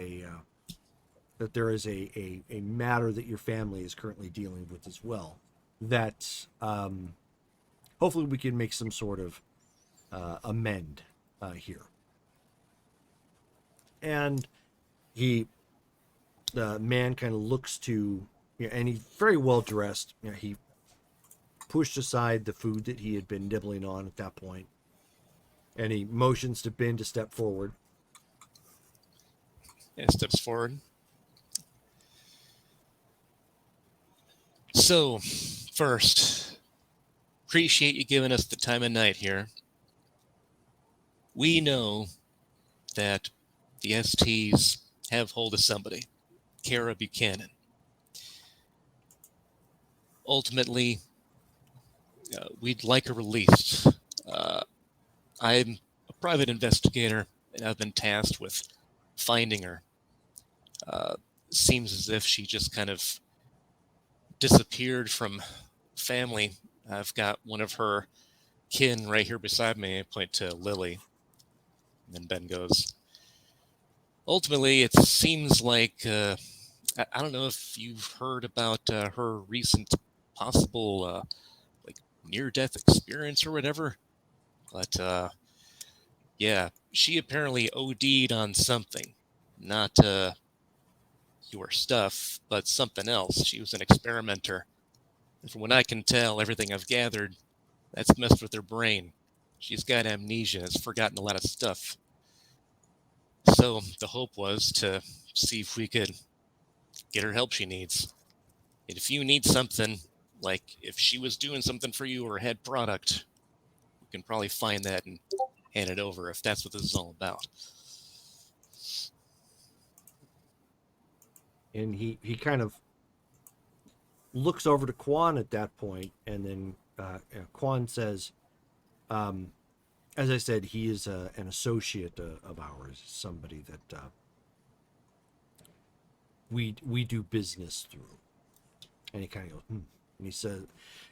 that there is a matter that your family is currently dealing with as well, that hopefully we can make some sort of amend here. And the man kind of looks to, and he's very well dressed. He pushed aside the food that he had been nibbling on at that point, and he motions to Ben to step forward. And steps forward. So, first, appreciate you giving us the time of night here. We know that the STs have hold of somebody, Kara Buchanan. Ultimately, we'd like her released. I'm a private investigator, and I've been tasked with finding her. Seems as if she just kind of disappeared from family. I've got one of her kin right here beside me. I point to Lily. And then Ben goes, ultimately, it seems like, I don't know if you've heard about her recent possible near-death experience or whatever, but yeah, she apparently OD'd on something. Not your stuff, but something else. She was an experimenter. And from what I can tell, everything I've gathered, that's messed with her brain. She's got amnesia, has forgotten a lot of stuff. So the hope was to see if we could get her help she needs. And if you need something, like if she was doing something for you or had product, we can probably find that and hand it over if that's what this is all about. And he kind of looks over to Quan at that point, and then Quan says, as I said, he is an associate of ours, somebody that we do business through. And he kind of goes, and he says,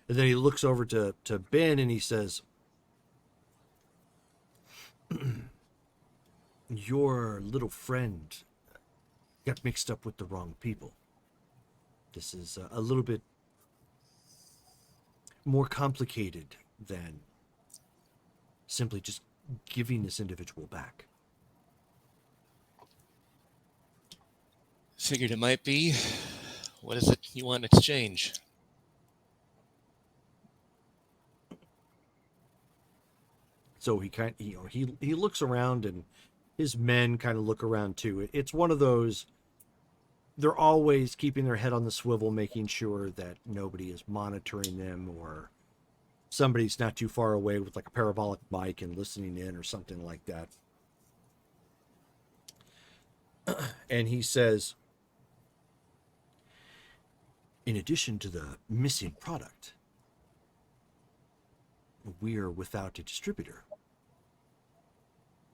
and then he looks over to Ben and he says, your little friend got mixed up with the wrong people. This is a little bit more complicated than simply just giving this individual back. Figured it might be. What is it you want in exchange? So he he looks around, and his men kind of look around too. It's one of those, they're always keeping their head on the swivel, making sure that nobody is monitoring them or somebody's not too far away with like a parabolic mic and listening in or something like that. And he says, in addition to the missing product, we're without a distributor.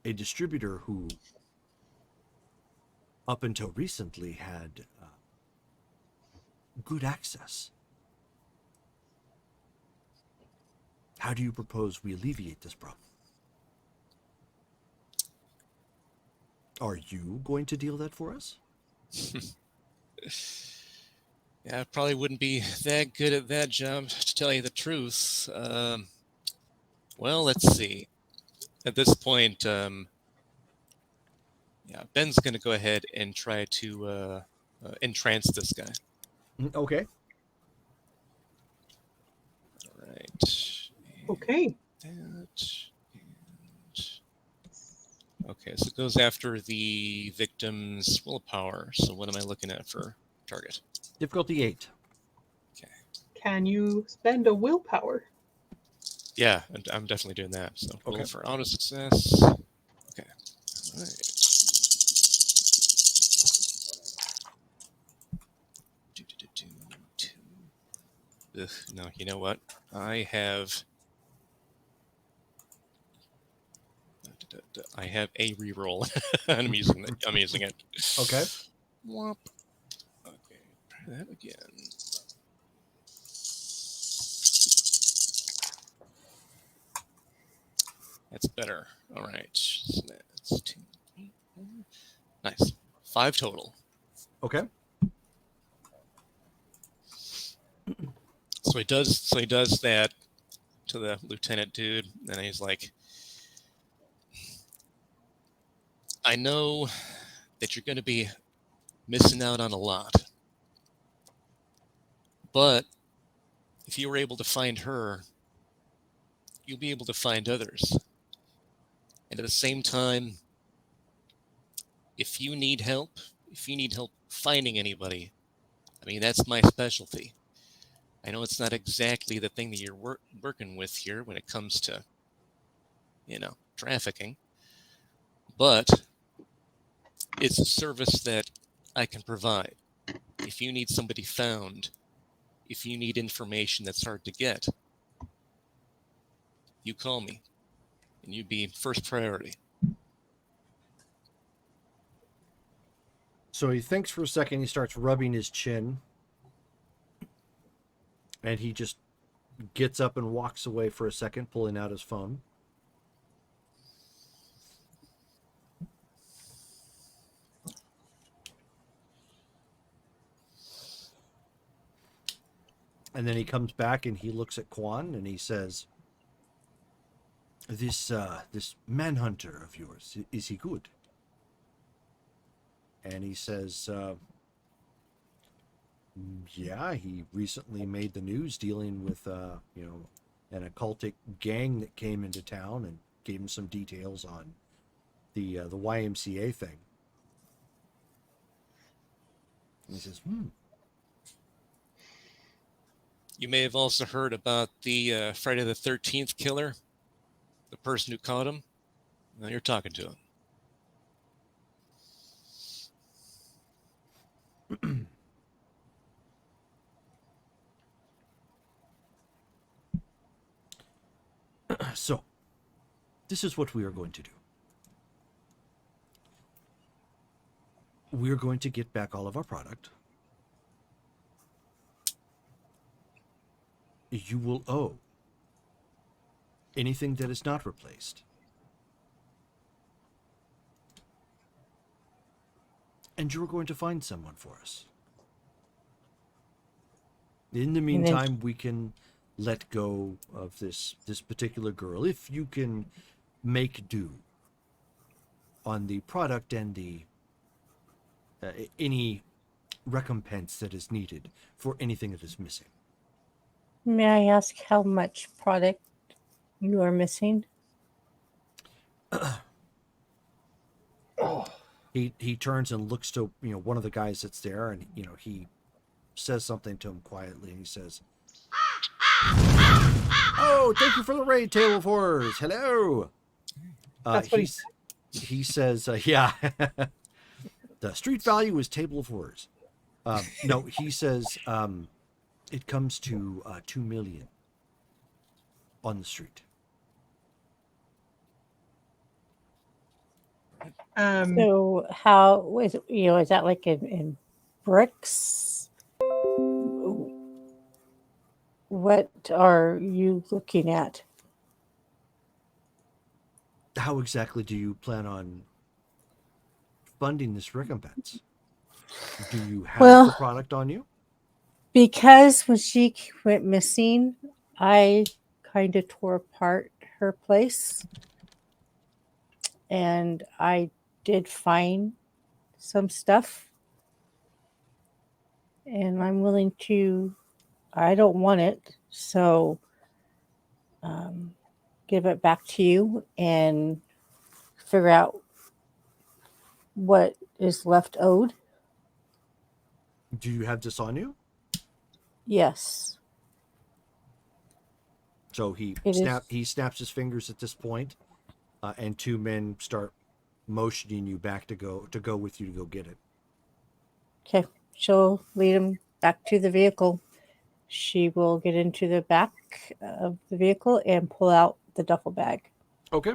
A distributor who, up until recently, had good access. How do you propose we alleviate this problem? Are you going to deal that for us? Yeah, I probably wouldn't be that good at that job, to tell you the truth. Well, let's see. At this point, Ben's going to go ahead and try to entrance this guy. Okay. All right. Okay. That, and... Okay, so it goes after the victim's willpower. So what am I looking at for target? Difficulty 8. Okay. Can you spend a willpower? Yeah, I'm definitely doing that. So Okay. roll for auto success. Okay. All right. Ugh, no, you know what? I have a reroll. I'm using it. Okay. Whomp. Okay, try that again. That's better. All right. So that's 2, 8, 4. Nice. 5 total. Okay. So he does that to the lieutenant dude, and he's like, I know that you're going to be missing out on a lot, but if you were able to find her, you'll be able to find others. And at the same time, if you need help finding anybody, I mean, that's my specialty. I know it's not exactly the thing that you're working with here when it comes to, trafficking, but it's a service that I can provide. If you need somebody found, if you need information that's hard to get, you call me, and you'd be first priority. So he thinks for a second, he starts rubbing his chin, and he just gets up and walks away for a second, pulling out his phone. And then he comes back and he looks at Quan and he says, this manhunter of yours, is he good? And he says, yeah, he recently made the news dealing with, an occultic gang that came into town and gave him some details on the YMCA thing. And he says, You may have also heard about the Friday the 13th killer, the person who caught him. Now you're talking to him. So, this is what we are going to do. We're going to get back all of our product. You will owe anything that is not replaced. And you're going to find someone for us. In the meantime, we can let go of this particular girl if you can make do on the product and the any recompense that is needed for anything that is missing. May I ask how much product you are missing? He turns and looks to one of the guys that's there, and he says something to him quietly, and he says, "Oh, thank you for the raid, Table of Horrors. Hello." That's what he says, "Yeah, the street value is Table of Horrors." No, he says, It comes to 2 million on the street. So how is is that like in bricks? What are you looking at? How exactly do you plan on funding this recompense? Do you have Well- the product on you? Because when she went missing, I kind of tore apart her place, and I did find some stuff, and I'm willing to. I don't want it, so give it back to you and figure out what is left owed. Do you have this on you? Yes. So he It he snaps his fingers at this point, and 2 men start motioning you back to go with you to go get it. Okay. She'll lead him back to the vehicle. She will get into the back of the vehicle and pull out the duffel bag Okay.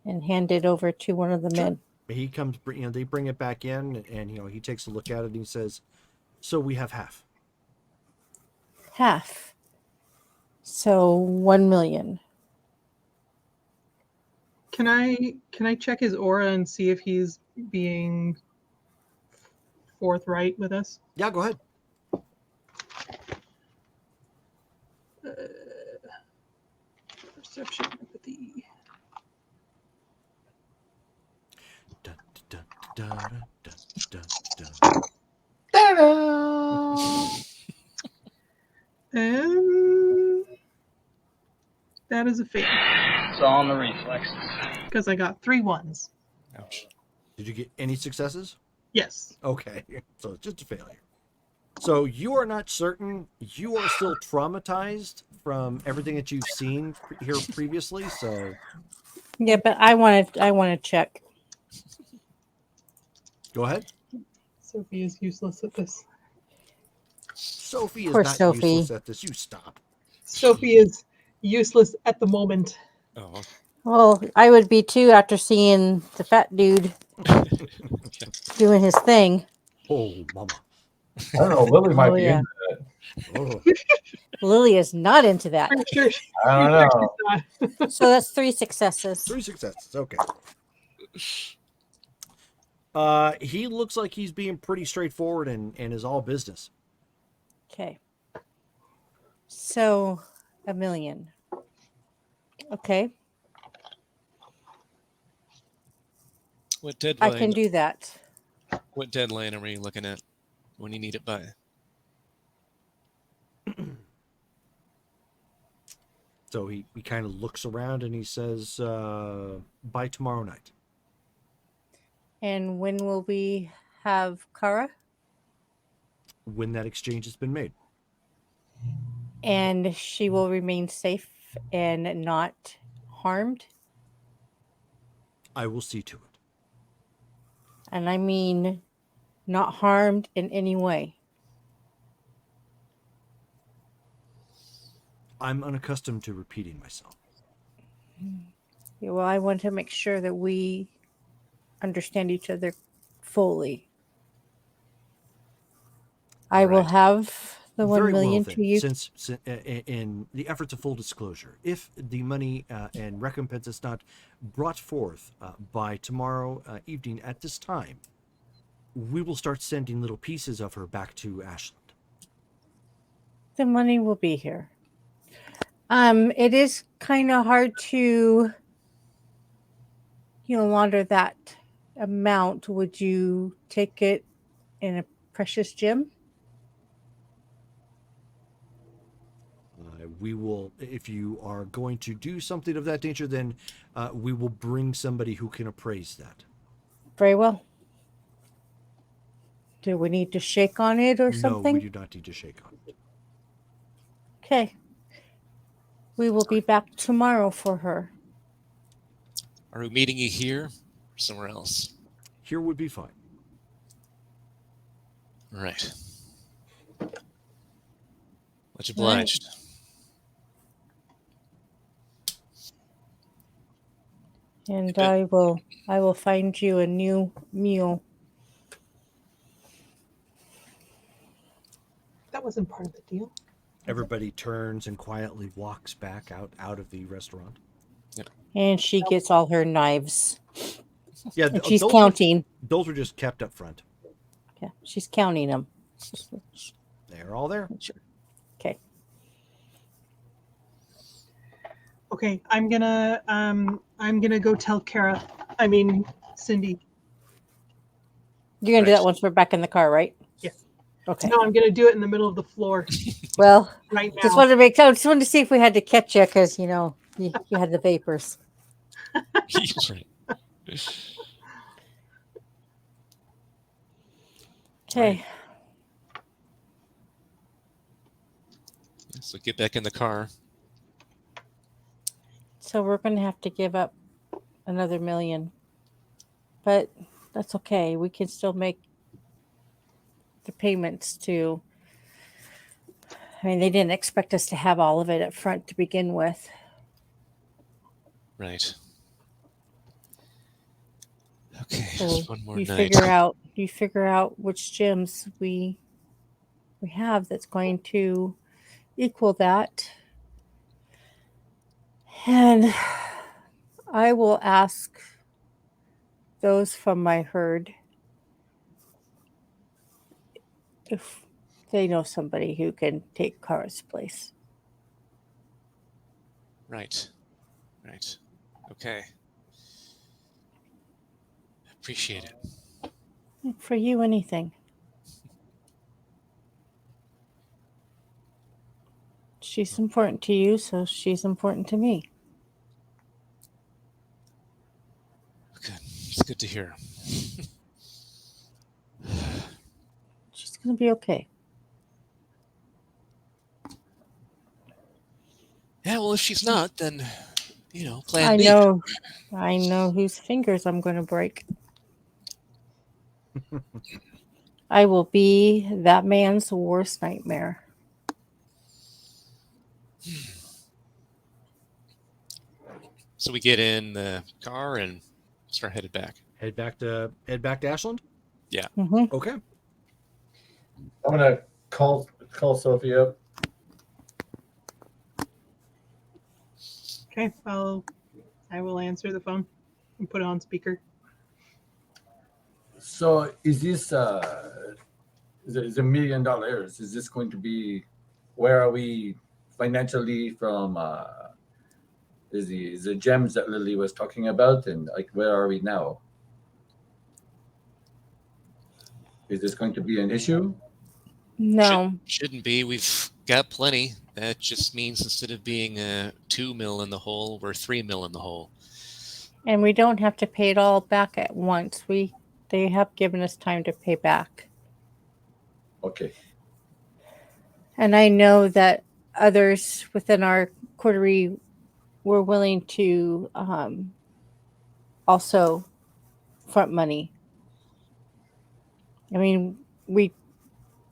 and hand it over to one of the Sure. men. He comes, they bring it back in, and he takes a look at it and he says, "So we have half." Half. So 1 million. Can I check his aura and see if he's being forthright with us? Yeah, go ahead. Perception, empathy. Dun, dun, dun, dun, dun, dun, dun. And that is a fail It's all in the reflexes. because I got 3 ones. Ouch. Did you get any successes? Yes. Okay, so it's just a failure. So you are not certain. You are still traumatized from everything that you've seen here previously. So Yeah, but I want to check. go ahead. Sophie is useless at this. Sophie is Poor not Sophie. useless at this. You stop. Sophie is useless at the moment. Oh, Well, I would be too after seeing the fat dude doing his thing. Oh, mama. I don't know. Lily might Oh, be yeah. into Oh. Lily is not into that. Pretty sure she- I don't know. she's not. So that's 3 successes. 3 successes. Okay. He looks like he's being pretty straightforward and is all business. Okay. So 1 million. Okay. what I deadline? can do that. What deadline are we looking at when you need it by? So he kind of looks around and he says, by tomorrow night. And when will we have Kara? When that exchange has been made. And she will remain safe and not harmed. I will see to it. And I mean not harmed in any way. I'm unaccustomed to repeating myself. Yeah, well, I want to make sure that we understand each other fully. I will Right. have the 1 Very million well, to then, you. since in the efforts of full disclosure, if the money and recompense is not brought forth by tomorrow evening at this time, we will start sending little pieces of her back to Ashland. The money will be here. It is kind of hard to, launder that amount. Would you take it in a precious gem? We will, if you are going to do something of that nature, then we will bring somebody who can appraise that. Very well. Do we need to shake on it or No, something? we do not need to shake on it. Okay. We will be back tomorrow for her. Are we meeting you here or somewhere else? Here would be fine. All right. Much All right. obliged. And I will find you a new mule. That wasn't part of the deal. Everybody turns and quietly walks back out of the restaurant. And she gets all her knives. Yeah, And she's those counting. Those were just kept up front. Yeah, she's counting them. They're all there. Okay. Okay, I'm gonna go tell Kara. I mean Cindy. You're gonna do Right. that once we're back in the car, right? Yes. Okay. No, I'm gonna do it in the middle of the floor Well, right now. just wanted to see if we had to catch you because you had the vapors. Right. Okay. So get back in the car. So we're gonna have to give up another $1 million, but that's okay. We can still make the payments to. I mean, they didn't expect us to have all of it up front to begin with. Right. Okay, So just one more you night. figure out which gyms we have that's going to equal that. And I will ask those from my herd if they know somebody who can take Kara's place. Right. Right. Okay. Appreciate it. For you, anything. She's important to you, so she's important to me. Good. It's good to hear. She's going to be okay. Yeah, well, if she's not, then, plan B. I know whose fingers I'm going to break. I will be that man's worst nightmare. So we get in the car and start headed back. Head back to Ashland. Yeah. Mm-hmm. Okay. I'm gonna call Sophie up. Okay, I will answer the phone and put it on speaker. So is this is $1 million? Is this going to be, where are we financially from? Is the gems that Lily was talking about, and like where are we now? Is this going to be an issue? No. Shouldn't be. We've got plenty. That just means instead of being $2 million in the hole, we're $3 million in the hole. And we don't have to pay it all back at once. They have given us time to pay back. Okay. And I know that others within our coterie were willing to also front money. I mean, we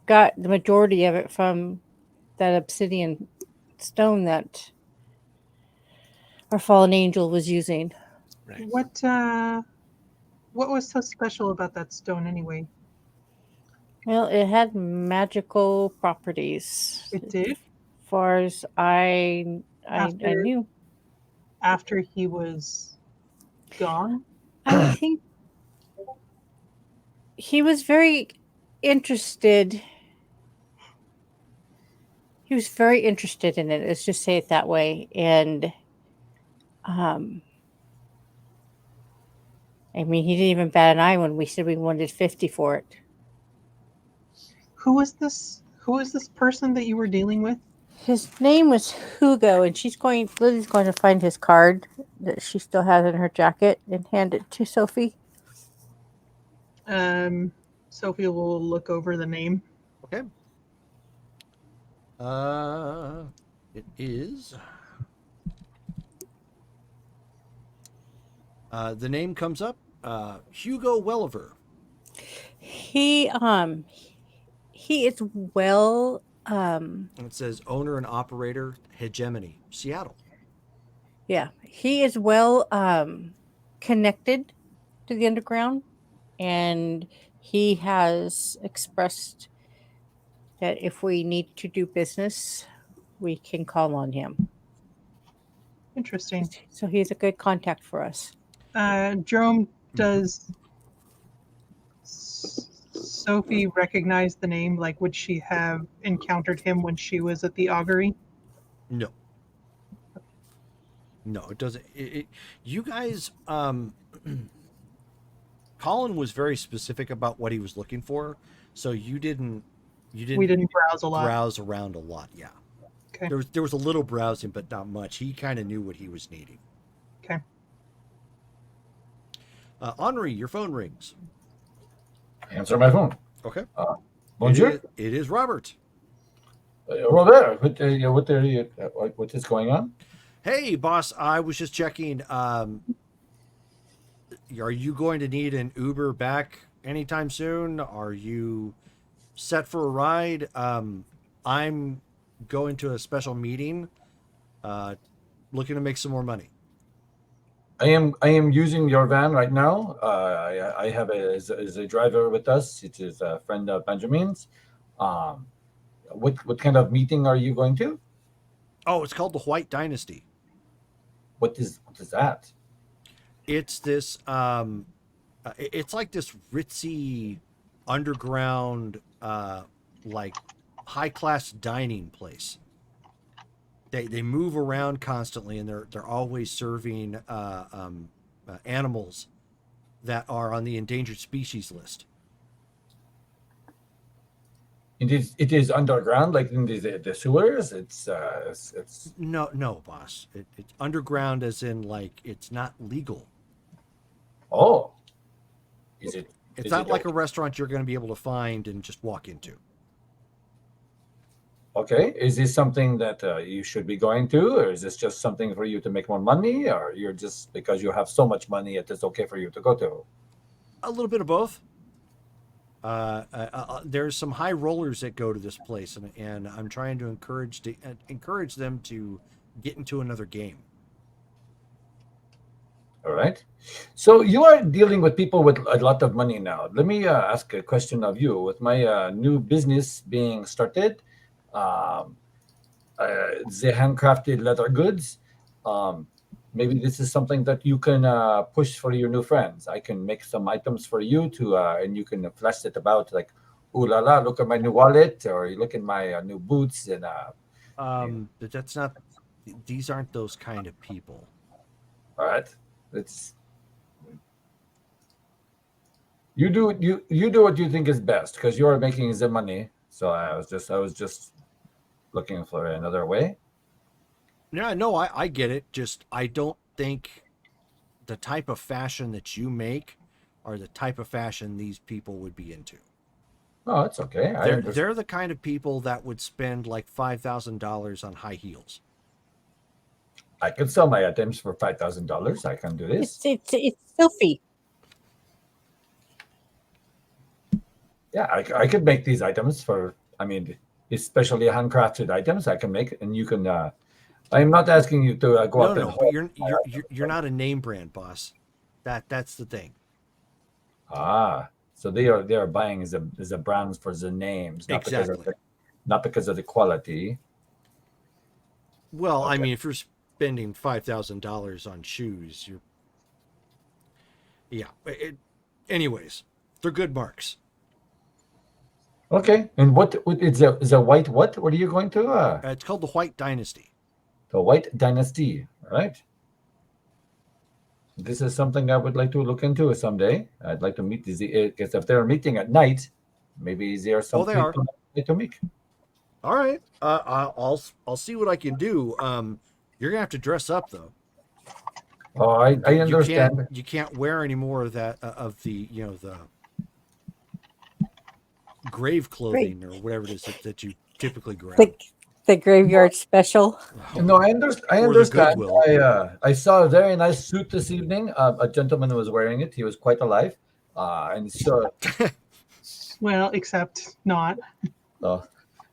got the majority of it from that obsidian stone that our fallen angel was using. Right. What was so special about that stone anyway? Well, it had magical properties. It did? As far as I knew. After he was gone? I think he was very interested. He was very interested in it. Let's just say it that way. And I mean, he didn't even bat an eye when we said we wanted 50 for it. Who was this person that you were dealing with? His name was Hugo, and Lily's going to find his card that she still has in her jacket and hand it to Sophie. Sophie will look over the name. Okay. It is. The name comes up. Hugo Welliver. He is well It says owner and operator, Hegemony, Seattle. Yeah, he is well connected to the underground, and he has expressed that if we need to do business, we can call on him. Interesting. So he's a good contact for us. Jerome, does Sophie recognize the name? Like, would she have encountered him when she was at the augury? No. No, it doesn't. You guys, Colin was very specific about what he was looking for, so you didn't. We didn't browse a lot. Browse around a lot. Yeah. Okay. There was a little browsing, but not much. He kind of knew what he was needing. Okay. Henri, your phone rings. Answer my phone. Okay. Bonjour. It is Robert. Robert, what is going on? Hey, boss. I was just checking. Are you going to need an Uber back anytime soon? Are you set for a ride? I'm going to a special meeting, looking to make some more money. I am using your van right now. I have a driver with us. It is a friend of Benjamin's. What kind of meeting are you going to? Oh, it's called the White Dynasty. What is that? It's this. It's like this ritzy, underground, like high class dining place. They move around constantly, and they're always serving animals that are on the endangered species list. It is underground, like in the sewers. It's No, boss. It's underground, as in like it's not legal. Oh, is it? It's not like a restaurant you're going to be able to find and just walk into. Okay, is this something that you should be going to, or is this just something for you to make more money, or you're just because you have so much money, it's okay for you to go to? A little bit of both. There's some high rollers that go to this place, and I'm trying to encourage them to get into another game. All right. So you are dealing with people with a lot of money now. Let me ask a question of you. With my new business being started, the handcrafted leather goods, maybe this is something that you can push for your new friends. I can make some items for you to, and you can flash it about like, ooh la la, look at my new wallet, or you look at my new boots, and But that's not. These aren't those kind of people. all right. It's you do what you think is best because you are making the money. So I was just looking for another way. Yeah, no, I get it. Just I don't think the type of fashion that you make are the type of fashion these people would be into. Oh, it's okay. They're the kind of people that would spend like $5,000 on high heels. I could sell my items for $5,000. I can do this. It's Sophie. Yeah, I could make these items for. I mean, especially handcrafted items. I can make, and you can. I'm not asking you to go out and. No, but you're not a name brand, boss. That's the thing. So they are buying as a brand for the names, not because of the quality. Well, okay. I mean, if you're spending $5,000 on shoes, anyways, they're good marks. Okay, and what is a white what? What are you going to? It's called the White Dynasty. The White Dynasty, right? This is something I would like to look into someday. I'd like to meet these because if they're meeting at night, maybe there are some people I'd like to meet. All right, I'll see what I can do. You're gonna have to dress up though. Oh, I understand. You can't wear any more of that of the the grave clothing or whatever it is that you typically grab. The graveyard special. No, I understand. I saw a very nice suit this evening. A gentleman was wearing it. He was quite alive, and so. Well, except not.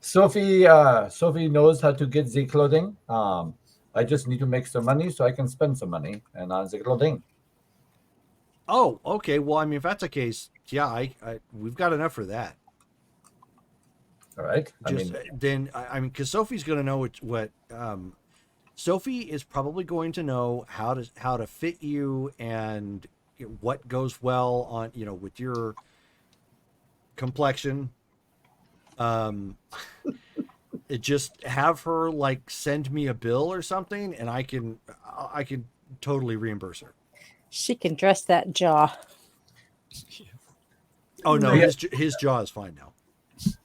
Sophie knows how to get the clothing. I just need to make some money so I can spend some money and on the clothing. Oh, okay. Well, I mean, if that's the case, yeah, we've got enough for that. All right. I mean, because Sophie's going to know what Sophie is probably going to know how to fit you and what goes well on with your complexion. Just have her like send me a bill or something, and I can totally reimburse her. She can dress that jaw. Oh no, his jaw is fine now.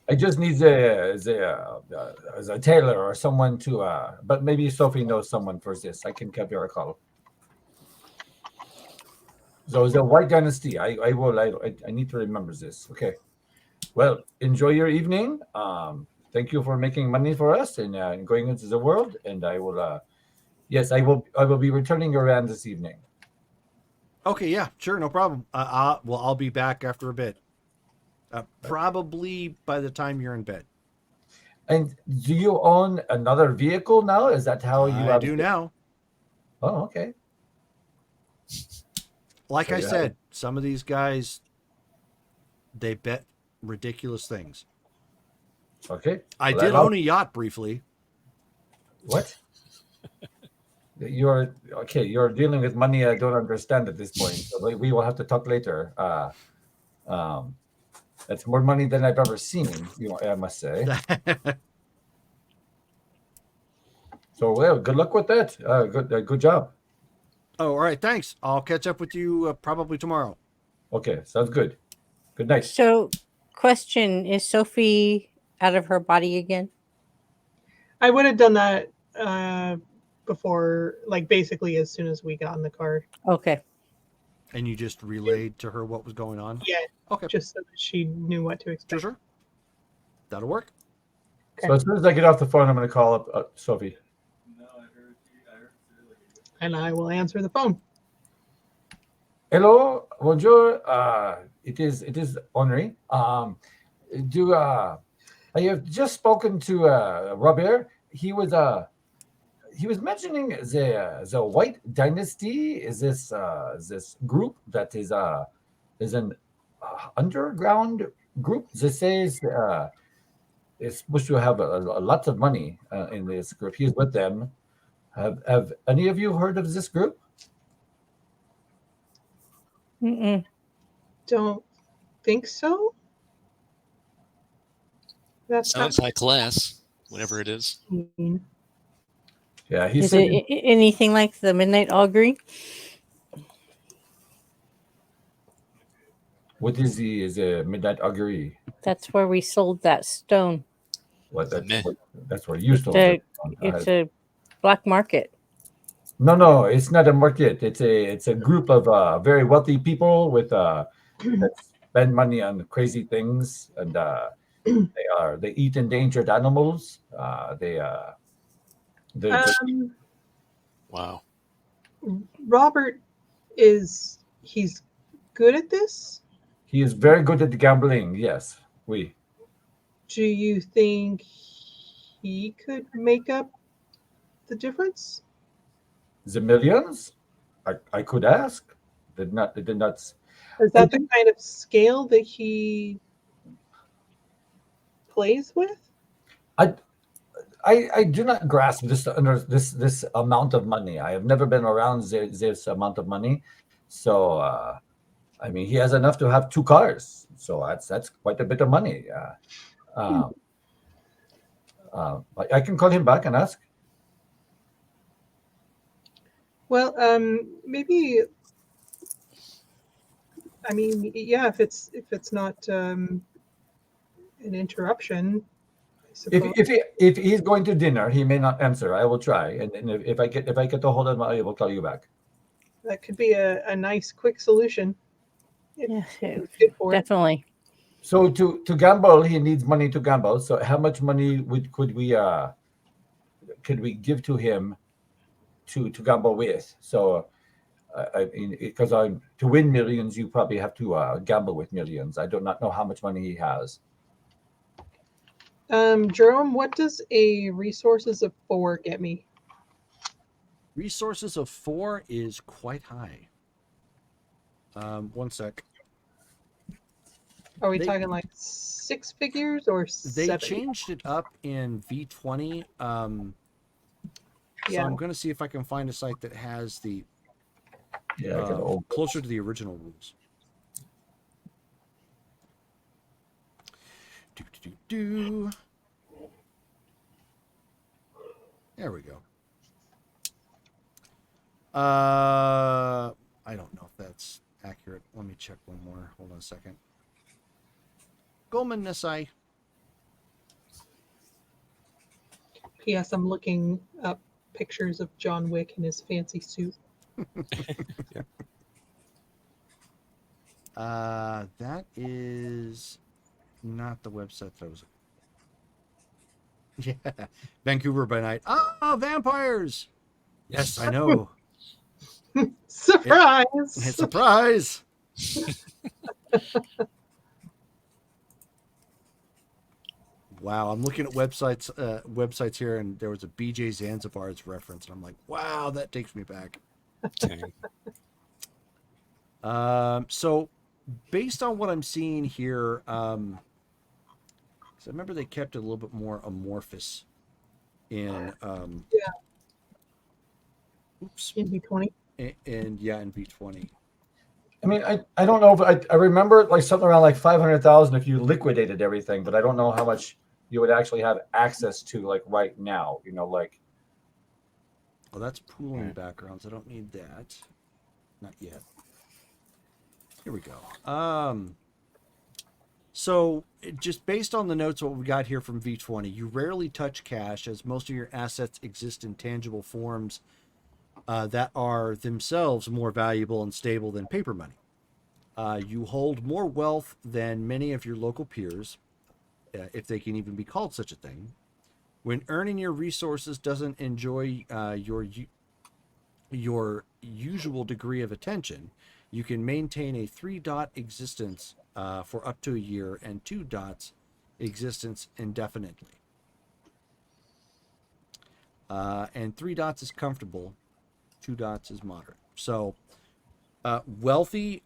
I just need the tailor or someone to. But maybe Sophie knows someone for this. I can give her a call. So the White Dynasty. I need to remember this. Okay. Well, enjoy your evening. Thank you for making money for us and going into the world. And I will. Yes, I will. I will be returning your rand this evening. Okay. Yeah. Sure. No problem. I'll be back after a bit. Probably by the time you're in bed. And do you own another vehicle now? Is that how you? I do now. Oh, okay. Like I said, some of these guys, they bet ridiculous things. Okay. I did own a yacht briefly. What? You're okay. You're dealing with money I don't understand at this point. So we will have to talk later. That's more money than I've ever seen. I must say. So well, good luck with that. Good job. Oh, all right. Thanks. I'll catch up with you probably tomorrow. Okay, sounds good. Good night. So, question: is Sophie out of her body again? I would have done that before, like basically as soon as we got in the car. Okay. And you just relayed to her what was going on? Yeah. Okay. Just so that she knew what to expect. Sure. That'll work. Okay. So as soon as I get off the phone, I'm going to call up Sophie. And I will answer the phone. Hello, bonjour. It is Henri. I have just spoken to Robert. He was mentioning the White Dynasty is this group that is an underground group. This says is supposed to have a lot of money in this group. He's with them. Have any of you heard of this group? Mm-mm. Don't think so. That Sounds high class, whatever it is. Yeah, is it anything like the Midnight Augury? What is the Midnight Augury? That's where we sold that stone. That's where you sold it. It's a black market. No, it's not a market. It's a group of very wealthy people with that spend money on crazy things, and they eat endangered animals. Wow. Robert he's good at this? He is very good at gambling. Yes, Do you think he could make up the difference? The millions. I could ask. Did not. Is that the kind of scale that he plays with? I do not grasp this amount of money. I have never been around this amount of money. So I mean, he has enough to have 2 cars. So that's quite a bit of money. I can call him back and ask. Well, maybe. I mean, yeah. If it's not an interruption. If he's going to dinner, he may not answer. I will try, and if I get a hold of him, I will call you back. That could be a nice, quick solution. Yeah, definitely. So to gamble, he needs money to gamble. So how much money could we give to him to gamble with? So I mean, because to win millions, you probably have to gamble with millions. I do not know how much money he has. Jerome, what does a resources of 4 get me? Resources of 4 is quite high. One sec. Are we They- talking like 6 figures or They 7? changed it up in V20. So Yeah. I'm going to see if I can find a site that has the Yeah, I got the old closer to the original rules. Do. There we go. I don't know if that's accurate. Let me check one more. Hold on a second. Goldman Nesai. P.S. I'm looking up pictures of John Wick in his fancy suit. That is not the website that I was. Yeah, Vancouver by night. Ah, vampires. Yes, I know. Surprise! Surprise. Wow, I'm looking at websites here, and there was a BJ Zanzibar's reference, and I'm like, wow, that takes me back. So based on what I'm seeing here, 'cause I remember they kept it a little bit more amorphous in oops, In V20. and yeah, in V20. I mean, I don't know if I remember like something around like 500,000 if you liquidated everything, but I don't know how much you would actually have access to like right now. You know, like Oh, that's pooling backgrounds. I don't need that. Not yet. Here we go. So just based on the notes, what we got here from V20, you rarely touch cash as most of your assets exist in tangible forms that are themselves more valuable and stable than paper money. You hold more wealth than many of your local peers, if they can even be called such a thing. When earning your resources doesn't enjoy your usual degree of attention, you can maintain a 3-dot existence for up to a year and 2 dots existence indefinitely. And 3 dots is comfortable, 2 dots is moderate. So wealthy,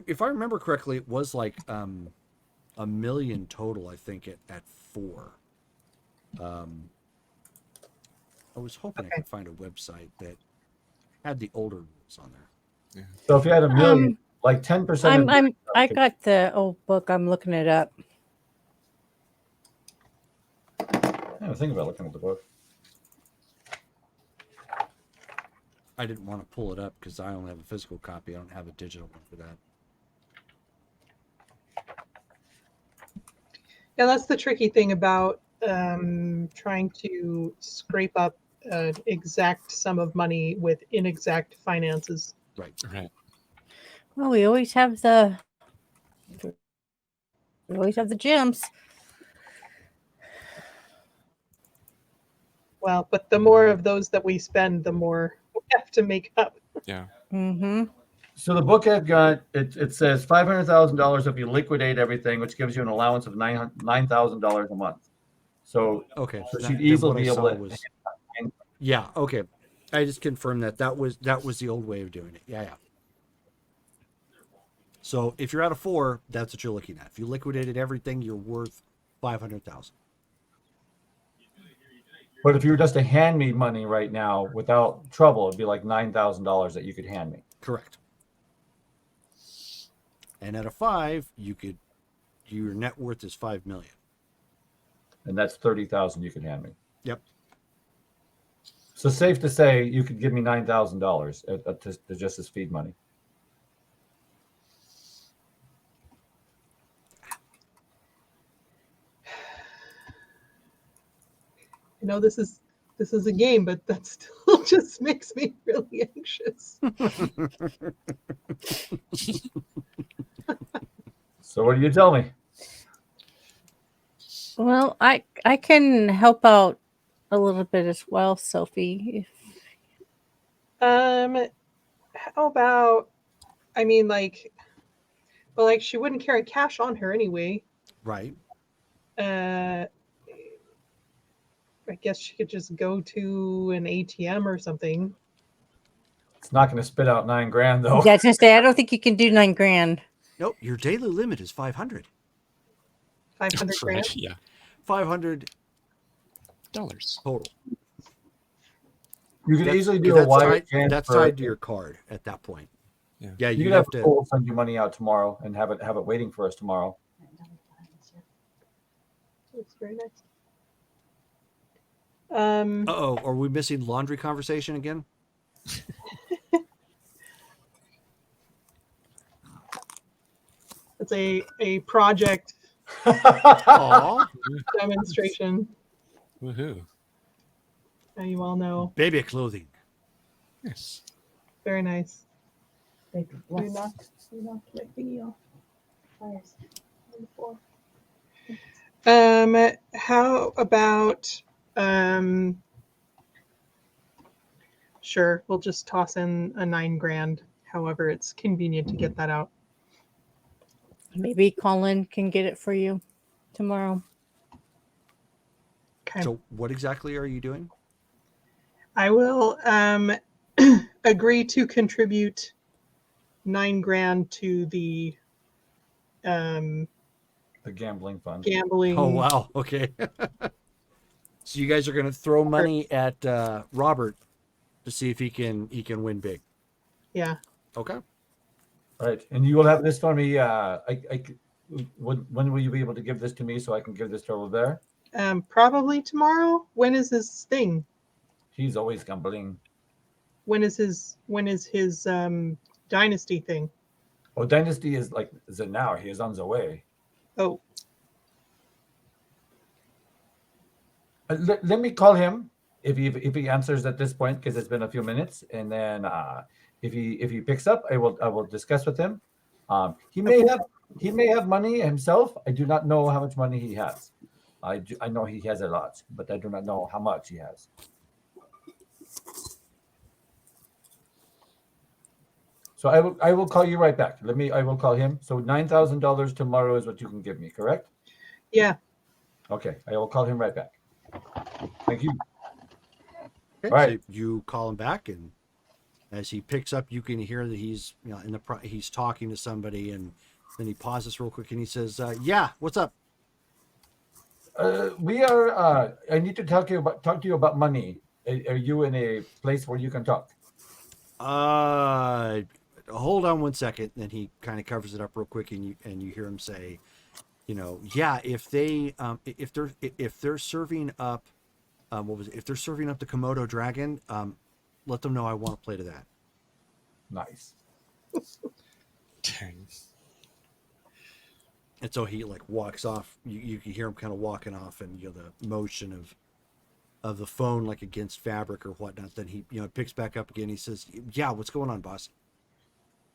if I remember correctly, it was like a million total, I think, at 4. I was hoping I could find a website that had the older rules on there. so if you had a million, like 10%. I got the old book. I'm looking it up. I was thinking about looking at the book. I didn't want to pull it up because I only have a physical copy. I don't have a digital one for that. Yeah, that's the tricky thing about trying to scrape up an exact sum of money with inexact finances. Right. Well, we always have the gems. Well, but the more of those that we spend, the more we have to make up. Yeah. Mm-hmm. So the book I've got it says $500,000 if you liquidate everything, which gives you an allowance of $9,000 a month. So Okay. so Then she'd what easily I be saw able to. yeah. Okay. I just confirmed that was the old way of doing it. Yeah. So if you're at a 4, that's what you're looking at. If you liquidated everything, you're worth 500,000. But if you were just to hand me money right now without trouble, it'd be like $9,000 that you could hand me. Correct. And at a 5, your net worth is 5 million. And that's 30,000 you could hand me. Yep. So safe to say you could give me $9,000 to just as feed money. I know this is a game, but that still just makes me really anxious. So what do you tell me? Well, I can help out a little bit as well, Sophie. How about, I mean, like, well, like she wouldn't carry cash on her anyway. Right. I guess she could just go to an ATM or something. It's not going to spit out $9,000 though. Yeah, I was gonna say I don't think you can do $9,000. Nope, your daily limit is 500. 500 grand. Right, yeah. 500 Dollars. total. You can That's- easily do a that's wire tied, transfer. that's tied to your card at that point. Yeah. Yeah, You you can have have to. Cole send you money out tomorrow and have it waiting for us tomorrow. Looks very nice. Uh-oh, are we missing laundry conversation again? It's a project Aw, demonstration. Woohoo. You all know. baby clothing. Yes. Very nice. Baby, You bless. knocked my thingy off. Fires. How about sure, we'll just toss in a $9,000. However, it's convenient to get that out. Maybe Colin can get it for you tomorrow. Okay. So what exactly are you doing? I will agree to contribute $9,000 to the The gambling fund. gambling. Oh wow, okay. So you guys are gonna throw money at Robert to see if he can win big. Yeah. Okay. All right, and you will have this for me. When will you be able to give this to me so I can give this to Robert? Probably tomorrow. When is his thing? He's always gambling. When is his dynasty thing? Oh, Dynasty is it now? He is on the way. Oh, Let me call him if he answers at this point because it's been a few minutes, and then if he picks up, I will discuss with him. He may have money himself. I do not know how much money he has. I know he has a lot, but I do not know how much he has. So I will call you right back. I will call him. So $9,000 tomorrow is what you can give me, correct? yeah. Okay, I will call him right back. Thank you. Okay, All right. so you call him back, and as he picks up, you can hear that he's he's talking to somebody, and then he pauses real quick and he says, "Yeah, what's up?" We are. I need to talk to you about money. Are you in a place where you can talk? Hold on one second. Then he kind of covers it up real quick, and you hear him say, yeah, if they're serving up, if they're serving up the Komodo dragon, let them know I want to play to that. Nice. Dang. And so he walks off. You can hear him kind of walking off, and the motion of the phone against fabric or whatnot. Then he picks back up again. He says, "Yeah, what's going on, boss?"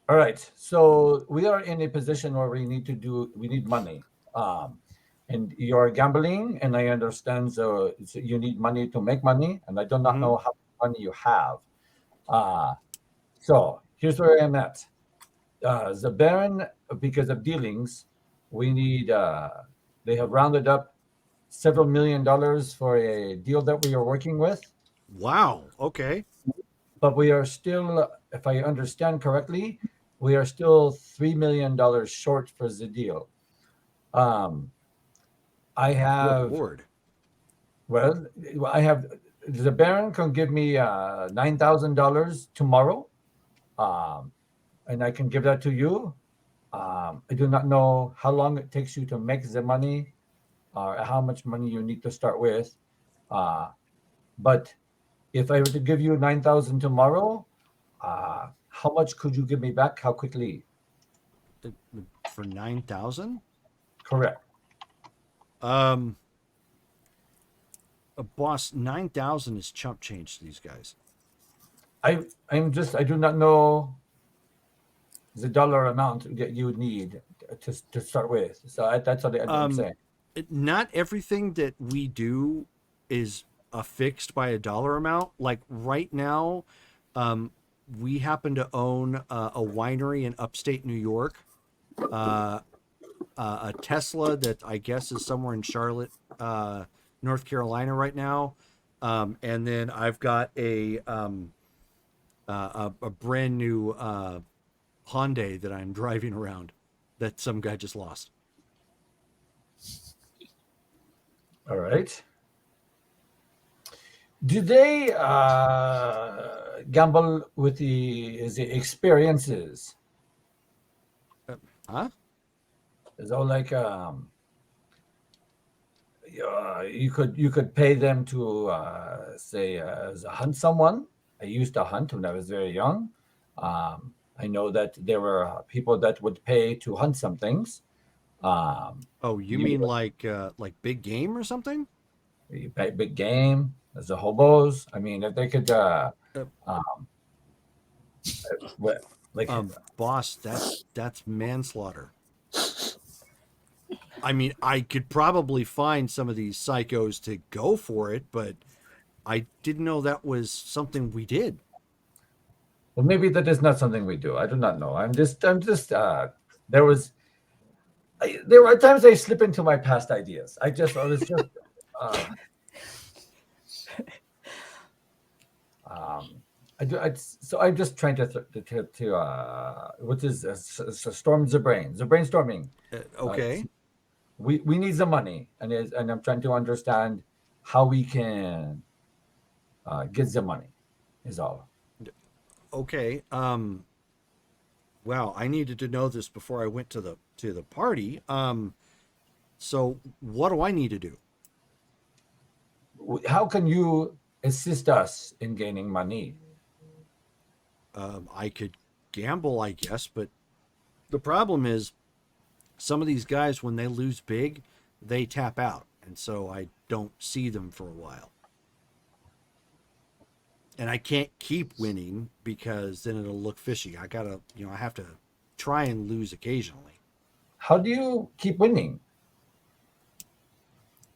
All right. So we are in a position where we need money. And you're gambling, and I understand. So you need money to make money, and I do not know how much money you have. So here's where I'm at. The Baron, because of dealings, we need. They have rounded up several $1 million for a deal that we are working with. Wow. Okay. But we are still, if I understand correctly, we are still $3 million short for the deal. I have. Good Lord. Well, I have. The Baron can give me $9,000 tomorrow, and I can give that to you. I do not know how long it takes you to make the money, or how much money you need to start with. But if I were to give you $9,000 tomorrow, how much could you give me back? How quickly? For 9,000? Correct. Boss, 9,000 is chump change to these guys. I do not know the dollar amount that you would need to start with. So that's what I'm saying. Not everything that we do is affixed by a dollar amount. Like right now, we happen to own a winery in upstate New York, a Tesla that I guess is somewhere in Charlotte, North Carolina right now, and then I've got a brand new Hyundai that I'm driving around that some guy just lost. All right. Do they gamble with the experiences? Huh? Is that like you could pay them to say hunt someone. I used to hunt when I was very young. I know that there were people that would pay to hunt some things. Oh, you You mean like big game or something? you pay big game as the hobos. I mean, if they could, um, what, like, Boss, that's manslaughter. I mean, I could probably find some of these psychos to go for it, but I didn't know that was something we did. well, maybe that is not something we do. I do not know. I'm just. There was, there were times I slip into my past ideas. I was just. Uh, um, so I'm just trying to what is storm the brain, the brainstorming. Okay. We need the money, and I'm trying to understand how we can get the money. Is all. Okay. Wow, I needed to know this before I went to the party. So what do I need to do? How can you assist us in gaining money? I could gamble, I guess, but the problem is some of these guys, when they lose big, they tap out, and so I don't see them for a while. And I can't keep winning because then it'll look fishy. I gotta, I have to try and lose occasionally. How do you keep winning?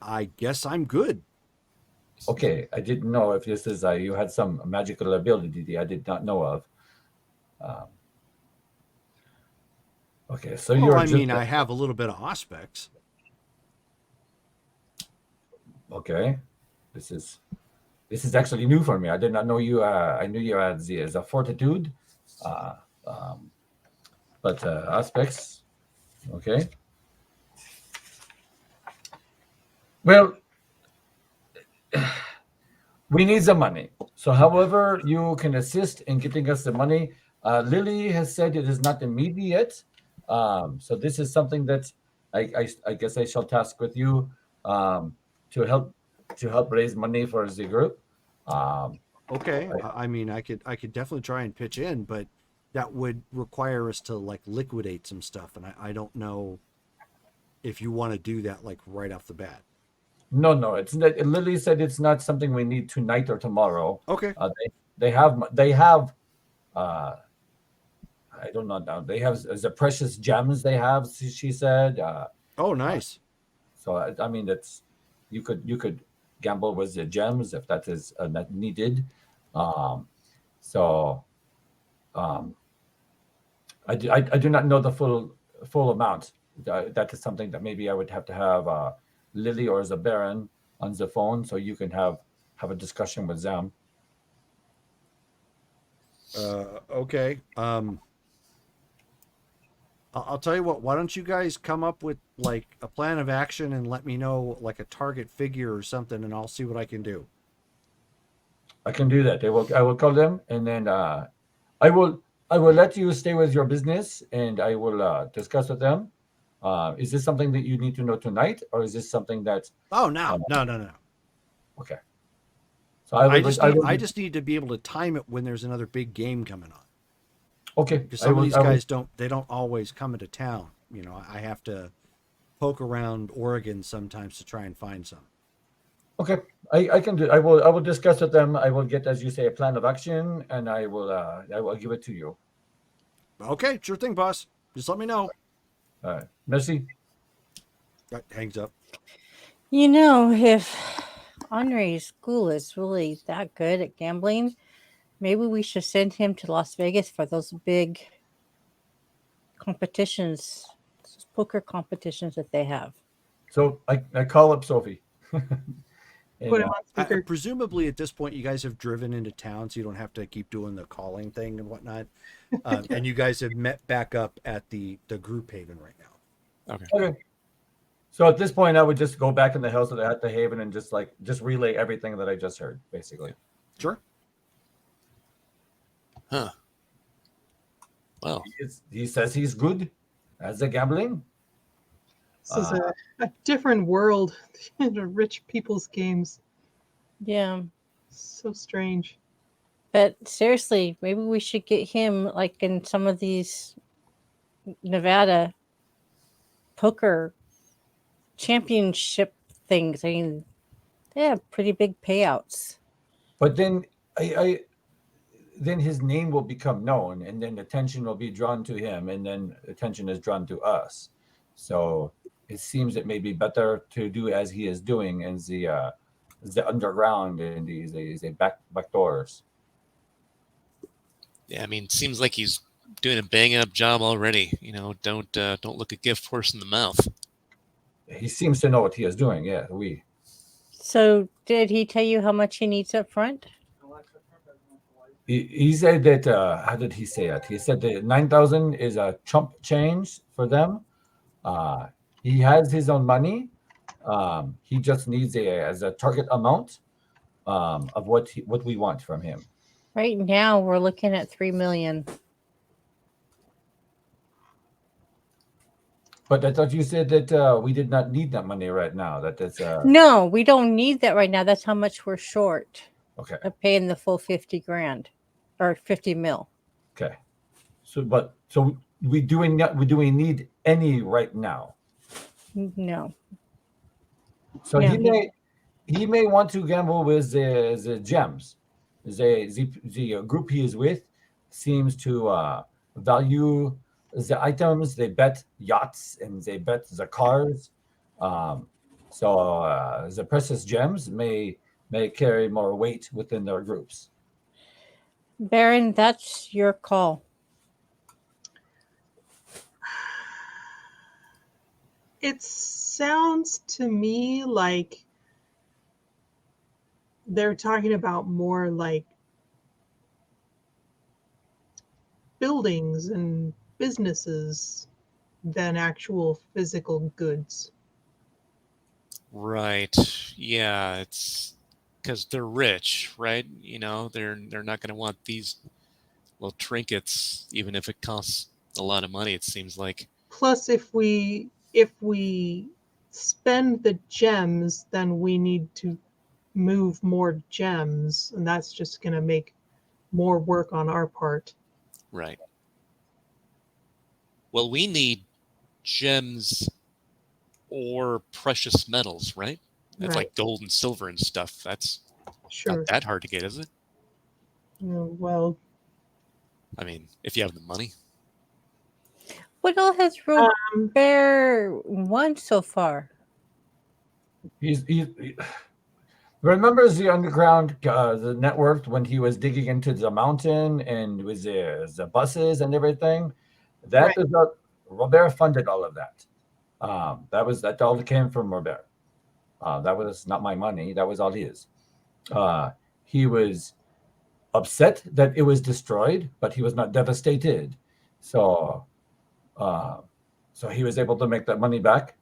I guess I'm good. Okay, I didn't know if this is you had some magical ability that I did not know of. Um, okay, so Well, you're I just mean, I have a little bit of aspects. okay. This is actually new for me. I did not know you. I knew you had the fortitude, uh, um, but aspects. Okay. Well, we need the money. So, however, you can assist in getting us the money. Lily has said it is not immediate. So, this is something that I guess I shall task with you um, to help raise money for the group. Um, Okay, I, I mean, I could definitely try and pitch in, but that would require us to like liquidate some stuff, and I don't know if you want to do that like right off the bat. no, it's not, Lily said it's not something we need tonight or tomorrow. Okay. They have uh, I don't know now. They have the precious gems they have. She said. Oh, Uh, nice. so I mean, that's you could gamble with the gems if that is not needed. Um, so um, I do not know the full amount. That is something that maybe I would have to have Lily or the Baron on the phone, so you can have a discussion with them. Okay. I'll tell you what. Why don't you guys come up with like a plan of action and let me know like a target figure or something, and I'll see what I can do. I can do that. I will call them, and then I will I will let you stay with your business, and I will discuss with them. Is this something that you need to know tonight, or is this something that Oh, uh, no. okay? So I I will. just I need will. I just need to be able to time it when there's another big game coming on. Okay. Because I some of will. these I will. guys don't always come into town. I have to poke around Oregon sometimes to try and find some. Okay. I can do. I will discuss with them. I will get, as you say, a plan of action, and I will give it to you. Okay, sure thing, boss. Just let me know. All right. Merci. That hangs up. If Henri's school is really that good at gambling, maybe we should send him to Las Vegas for those big competitions, those poker competitions that they have. So I call up Sophie. And, Put him on speaker. Presumably at this point, you guys have driven into town, so you don't have to keep doing the calling thing and whatnot. And you guys have met back up at the group haven right now. Okay. So at this point, I would just go back in the house at the haven and just relay everything that I just heard, basically. Sure. Huh. Well, he says he's good at the gambling. This is a different world. The rich people's games. Yeah. So strange. But seriously, maybe we should get him like in some of these Nevada poker championship things. I mean, they have pretty big payouts. But then then his name will become known, and then attention will be drawn to him, and then attention is drawn to us. So it seems it may be better to do as he is doing in the underground and the back doors. yeah, I mean, seems like he's doing a bang up job already. You know, don't look a gift horse in the mouth. He seems to know what he is doing. Yeah, So did he tell you how much he needs up front? He said that. How did he say it? He said that 9,000 is a chump change for them. He has his own money. He just needs as a target amount of what we want from him. Right now, we're looking at 3 million. But I thought you said that we did not need that money right now. That's No, we don't need that right now. That's how much we're short okay. of paying the full 50 grand or 50 mil. Okay. So we need any right now. No. So Yeah. he may want to gamble with the gems. The group he is with seems to value the items. They bet yachts and they bet the cars. So the precious gems may carry more weight within their groups. Baron, that's your call. It sounds to me like they're talking about more like buildings and businesses than actual physical goods. Right. Yeah, it's because they're rich, right? You know, they're not going to want these little trinkets, even if it costs a lot of money. It seems like. Plus, if we spend the gems, then we need to move more gems, and that's just going to make more work on our part. Right. Well, we need gems or precious metals, right? That's Right. like gold and silver and stuff. That's Sure. not that hard to get, is it? Well, I mean, if you have the money. What all has Bear won so far? He remembers the underground, the network when he was digging into the mountain and with the buses and everything. That Right. is what Robert funded all of that. That all came from Robert. That was not my money. That was all his. He was upset that it was destroyed, but he was not devastated. So he was able to make that money back.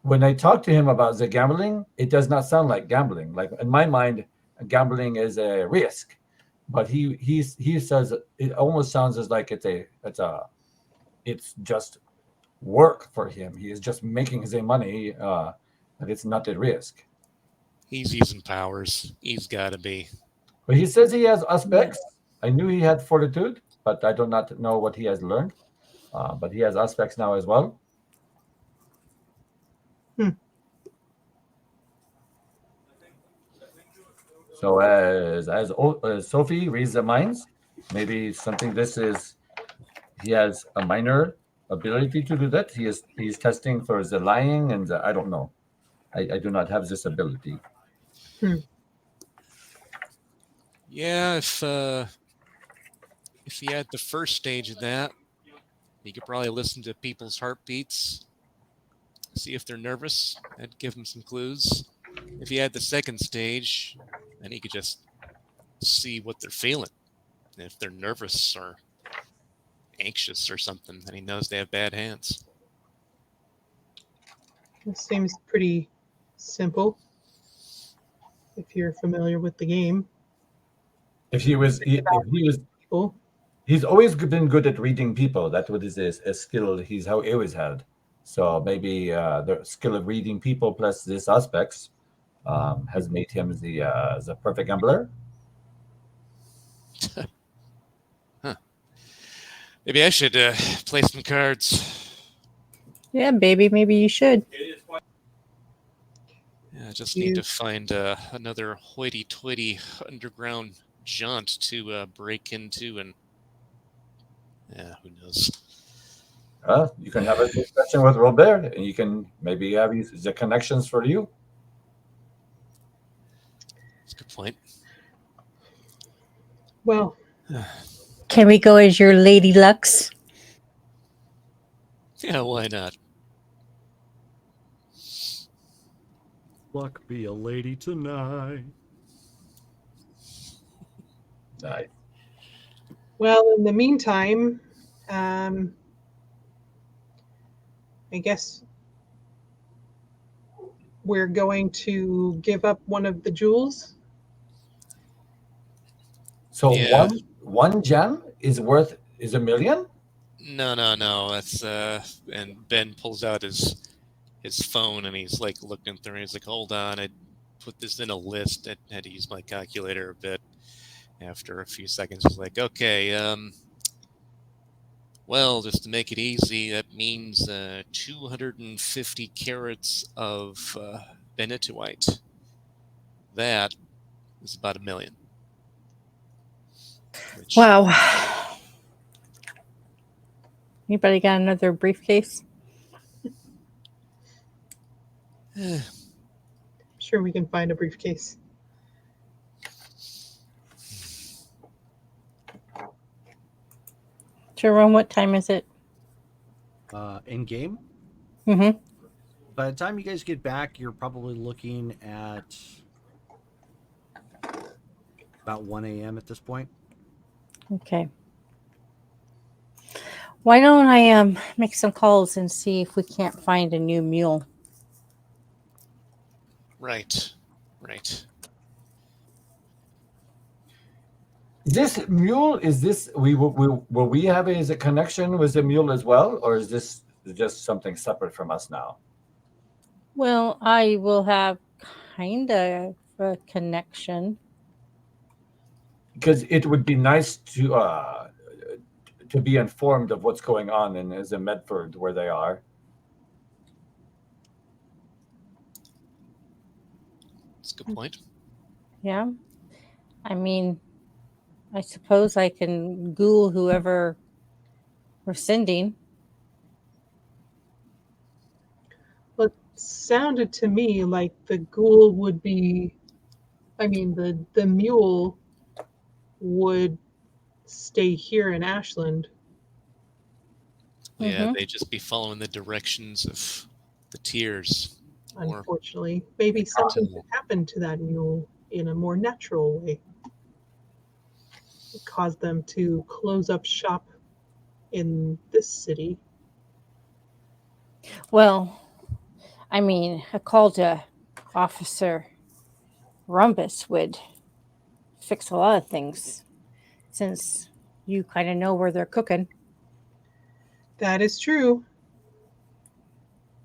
When I talk to him about the gambling, it does not sound like gambling. Like in my mind, gambling is a risk, but he says it almost sounds as like it's just work for him. He is just making his money, but it's not a risk. He's using powers. He's got to be. But he says he has aspects. I knew he had fortitude, but I do not know what he has learned. But he has aspects now as well. So as Sophie reads the minds, maybe something he has a minor ability to do that. He's testing for the lying and I don't know. I do not have this ability. Yeah, if he had the first stage of that, he could probably listen to people's heartbeats, see if they're nervous, and give them some clues. if you had the second stage, then he could just see what they're feeling. And if they're nervous or anxious or something, then he knows they have bad hands. This seems pretty simple if you're familiar with the game. If he was, if he was, People. he's always been good at reading people. That was his a skill he's how he always had. So maybe the skill of reading people plus these aspects has made him the perfect gambler. Maybe I should play some cards. Yeah, baby, maybe you should. Yeah, I just need to find another hoity-toity underground jaunt to break into, and yeah, who knows? You can have a discussion with Robert, and you can maybe have the connections for you. That's a good point. Well, Can we go as your Lady Lux? Yeah, why not? Luck be a lady tonight. Nice. well, in the meantime, I guess we're going to give up one of the jewels. So Yeah. one gem is worth $1 million. No. That's and Ben pulls out his phone and he's like looking through. He's like, "Hold on, I put this in a list. I had to use my calculator a bit." After a few seconds, he's like, "Okay, well, just to make it easy, that means 250 carats of benitoite. That is about $1 million." Which, Wow. Anybody got another briefcase? Sure, we can find a briefcase. Jerome, what time is it? In game. Mm-hmm. By the time you guys get back, you're probably looking at about 1 a.m. at this point. Okay. Why don't I make some calls and see if we can't find a new mule? right. This mule will we have a connection with the mule as well, or is this just something separate from us now? Well, I will have kind of a connection. Because it would be nice to be informed of what's going on in Medford where they are. That's a good point. Yeah. I mean, I suppose I can Google whoever we're sending. Well, it sounded to me like the ghoul would be, the mule would stay here in Ashland. Yeah, Mhm. they'd just be following the directions of the tiers. Or Unfortunately, maybe something could happen to that mule in a more natural way. It caused them to close up shop in this city. Well, I mean, a call to Officer Rumbus would fix a lot of things, since you kind of know where they're cooking. That is true.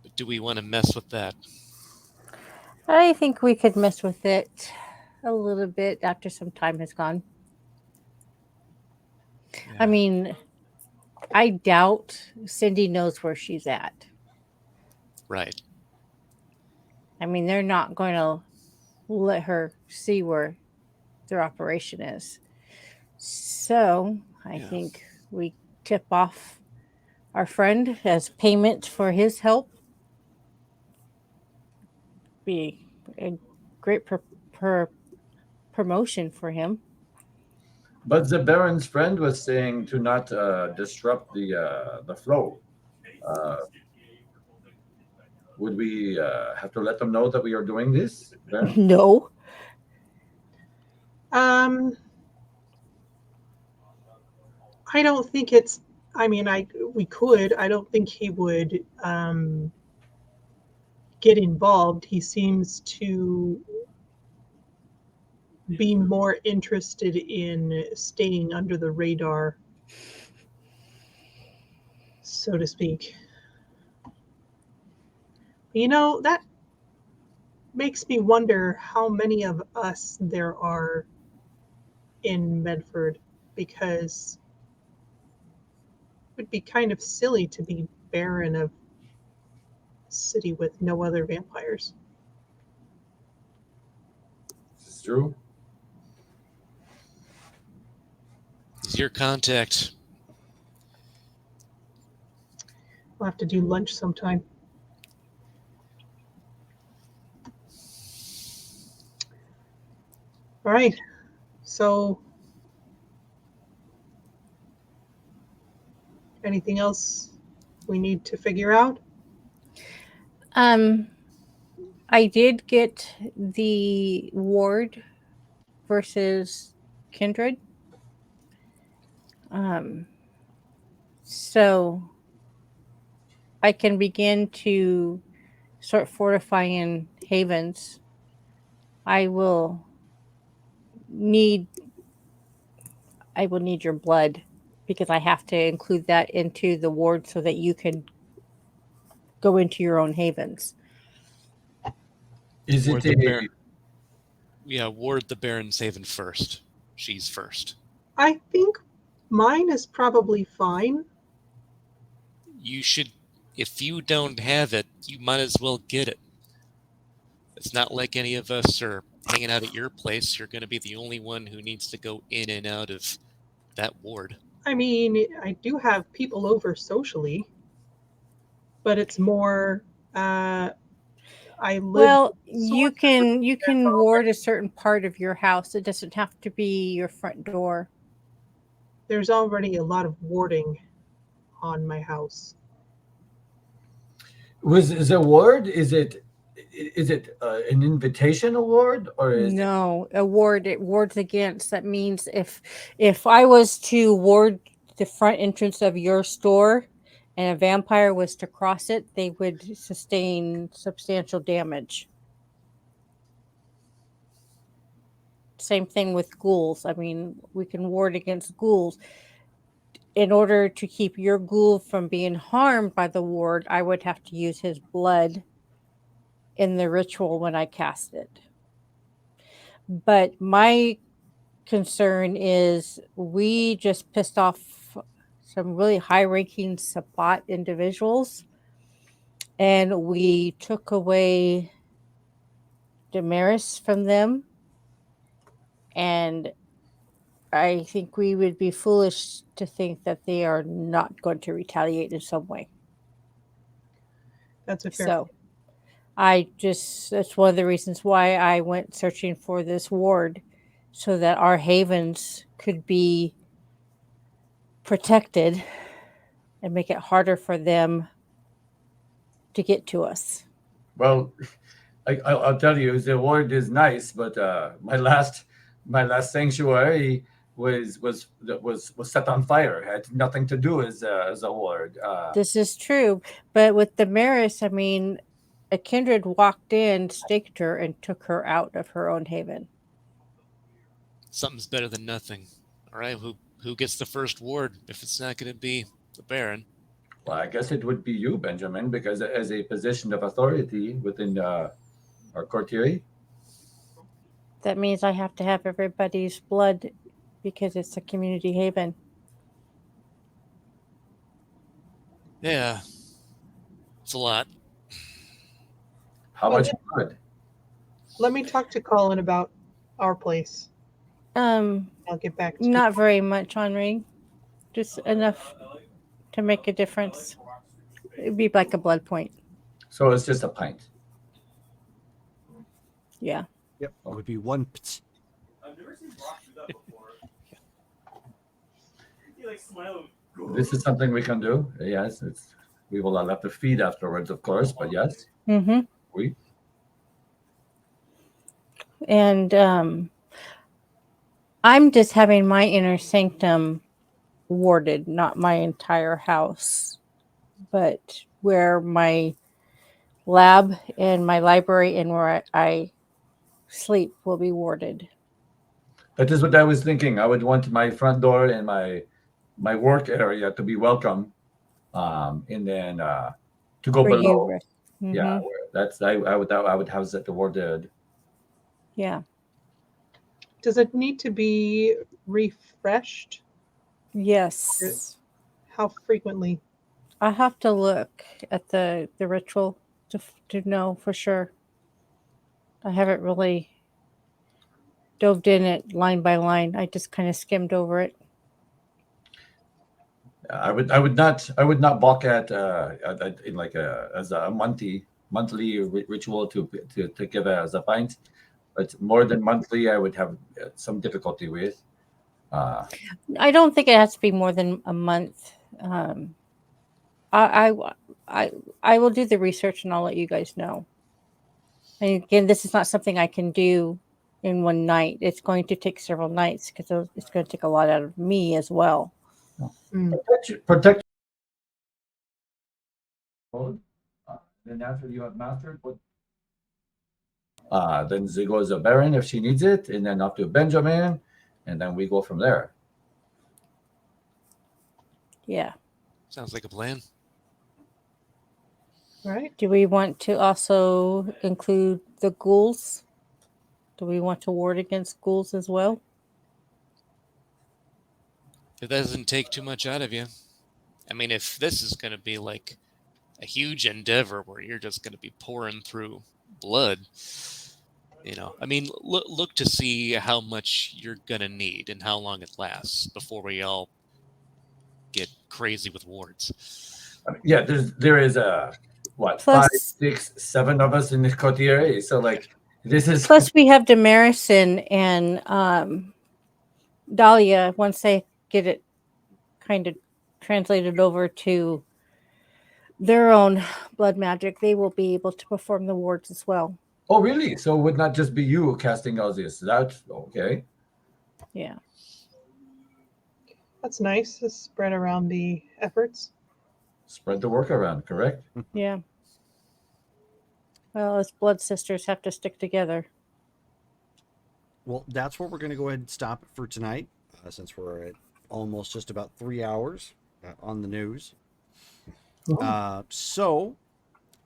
but do we want to mess with that? I think we could mess with it a little bit after some time has gone. Yeah. I mean, I doubt Cindy knows where she's at. Right. I mean, they're not going to let her see where their operation is. So I Yeah. think we tip off our friend as payment for his help. Be a great promotion for him. But the Baron's friend was saying to not disrupt the flow. Would we have to let them know that we are doing this? Baron? No. I don't think it's. I mean, we could. I don't think he would get involved. He seems to be more interested in staying under the radar, so to speak. You know, that makes me wonder how many of us there are in Medford, because it would be kind of silly to be barren of a city with no other vampires. Is this true? He's your contact. We'll have to do lunch sometime. All right. So, anything else we need to figure out? I did get the ward versus kindred. So I can begin to start fortifying havens. I will need your blood, because I have to include that into the ward so that you can go into your own havens. Is Ward it the a Baron. Yeah, ward the Baron's haven first. She's first. I think mine is probably fine. You should. If you don't have it, you might as well get it. It's not like any of us are hanging out at your place. You're going to be the only one who needs to go in and out of that ward. I mean, I do have people over socially, but it's more I live Well, you sort of can ward a certain part of your house. It doesn't have to be your front door. there's already a lot of warding on my house. is a ward? Is it an invitation award, or is it? No, a ward, it wards against. That means if I was to ward the front entrance of your store and a vampire was to cross it, they would sustain substantial damage. Same thing with ghouls. I mean, we can ward against ghouls. In order to keep your ghoul from being harmed by the ward, I would have to use his blood in the ritual when I cast it. But my concern is we just pissed off some really high-ranking Sabbat individuals, and we took away Damaris from them, and I think we would be foolish to think that they are not going to retaliate in some way. That's a fair. So that's one of the reasons why I went searching for this ward, so that our havens could be protected and make it harder for them to get to us. Well, I'll tell you, the ward is nice, but my last sanctuary was set on fire. Had nothing to do as a ward. This is true, but with Damaris, I mean, a kindred walked in, staked her, and took her out of her own haven. Something's better than nothing. All right, who gets the first ward if it's not going to be the Baron? Well, I guess it would be you, Benjamin, because as a position of authority within our coterie. That means I have to have everybody's blood because it's a community haven. Yeah, it's a lot. How much blood? Let me talk to Colin about our place. I'll get back to Not you. very much, Henri. Just enough to make a difference. It'd be like a blood point. So it's just a pint. Yeah. Yep, it would be one. I've never seen Brock do that before. He like smiled. This is something we can do. Yes, We will have to feed afterwards, of course, but yes, Mm-hmm. we. And I'm just having my inner sanctum warded, not my entire house, but where my lab and my library and where I sleep will be warded. That is what I was thinking. I would want my front door and my work area to be welcome, and then to go For you, below. Rick. Yeah, Mm-hmm. that's I would house that warded. Yeah. Does it need to be refreshed? Yes. How frequently? I have to look at the ritual to know for sure. I haven't really dove in it line by line. I just kind of skimmed over it. I would not balk at in like as a monthly ritual to give as a pint, but more than monthly, I would have some difficulty with. Uh, I don't think it has to be more than a month. I, I, I will do the research and I'll let you guys know. And again, this is not something I can do in one night. It's going to take several nights because it's going to take a lot out of me as well. protect. Then after you have mastered what. Then there goes a Baron if she needs it, and then up to Benjamin, and then we go from there. Yeah. Sounds like a plan. Right. Do we want to also include the ghouls? Do we want to ward against ghouls as well? It doesn't take too much out of you. I mean, if this is going to be like a huge endeavor where you're just going to be pouring through blood, I mean, look to see how much you're going to need and how long it lasts before we all get crazy with wards. Yeah, there is a what Plus, 5, 6, 7 of us in this coterie, so like this is plus we have Damaris and Dahlia. Once they get it kind of translated over to their own blood magic, they will be able to perform the wards as well. Oh, really? So it would not just be you casting all this. That's okay. Yeah. That's nice to spread around the efforts. Spread the work around, correct? Yeah. Well, as blood sisters have to stick together. Well, that's what we're going to go ahead and stop for tonight, since we're at almost just about 3 hours on the news. So,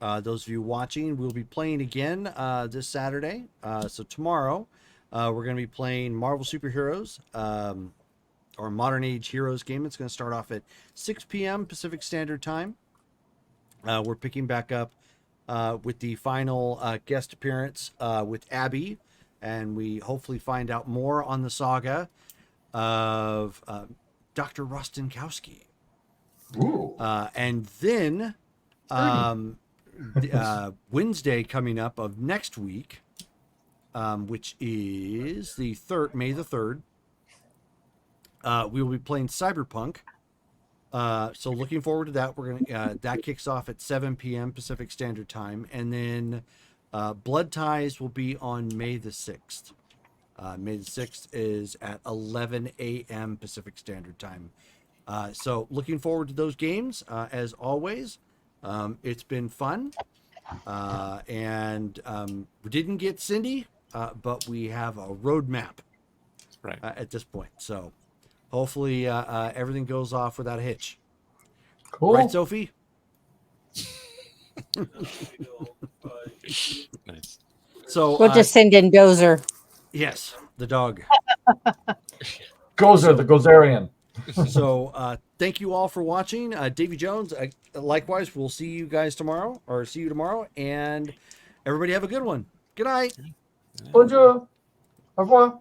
those of you watching, we'll be playing again this Saturday. So tomorrow, we're going to be playing Marvel Superheroes, or Modern Age Heroes game. It's going to start off at 6 p.m. Pacific Standard Time. We're picking back up with the final guest appearance with Abby, and we hopefully find out more on the saga of Dr. Rostenkowski. And then Wednesday coming up of next week, which is the May the 3rd, we will be playing Cyberpunk. So looking forward to that. We're gonna that kicks off at 7 p.m. Pacific Standard Time, and then Blood Ties will be on May the 6th. May the 6th is at 11 a.m. Pacific Standard Time. So looking forward to those games. As always, it's been fun, and we didn't get Cindy, but we have a roadmap at this point. So hopefully everything goes off without a hitch. Cool. Right, Sophie? Nice. So We'll just send in Dozer. Yes, the dog. Gozer, the Gozerian. So thank you all for watching. Davy Jones, likewise, we'll see you guys tomorrow, or see you tomorrow, and everybody have a good one. Good night. Bonjour. Au revoir.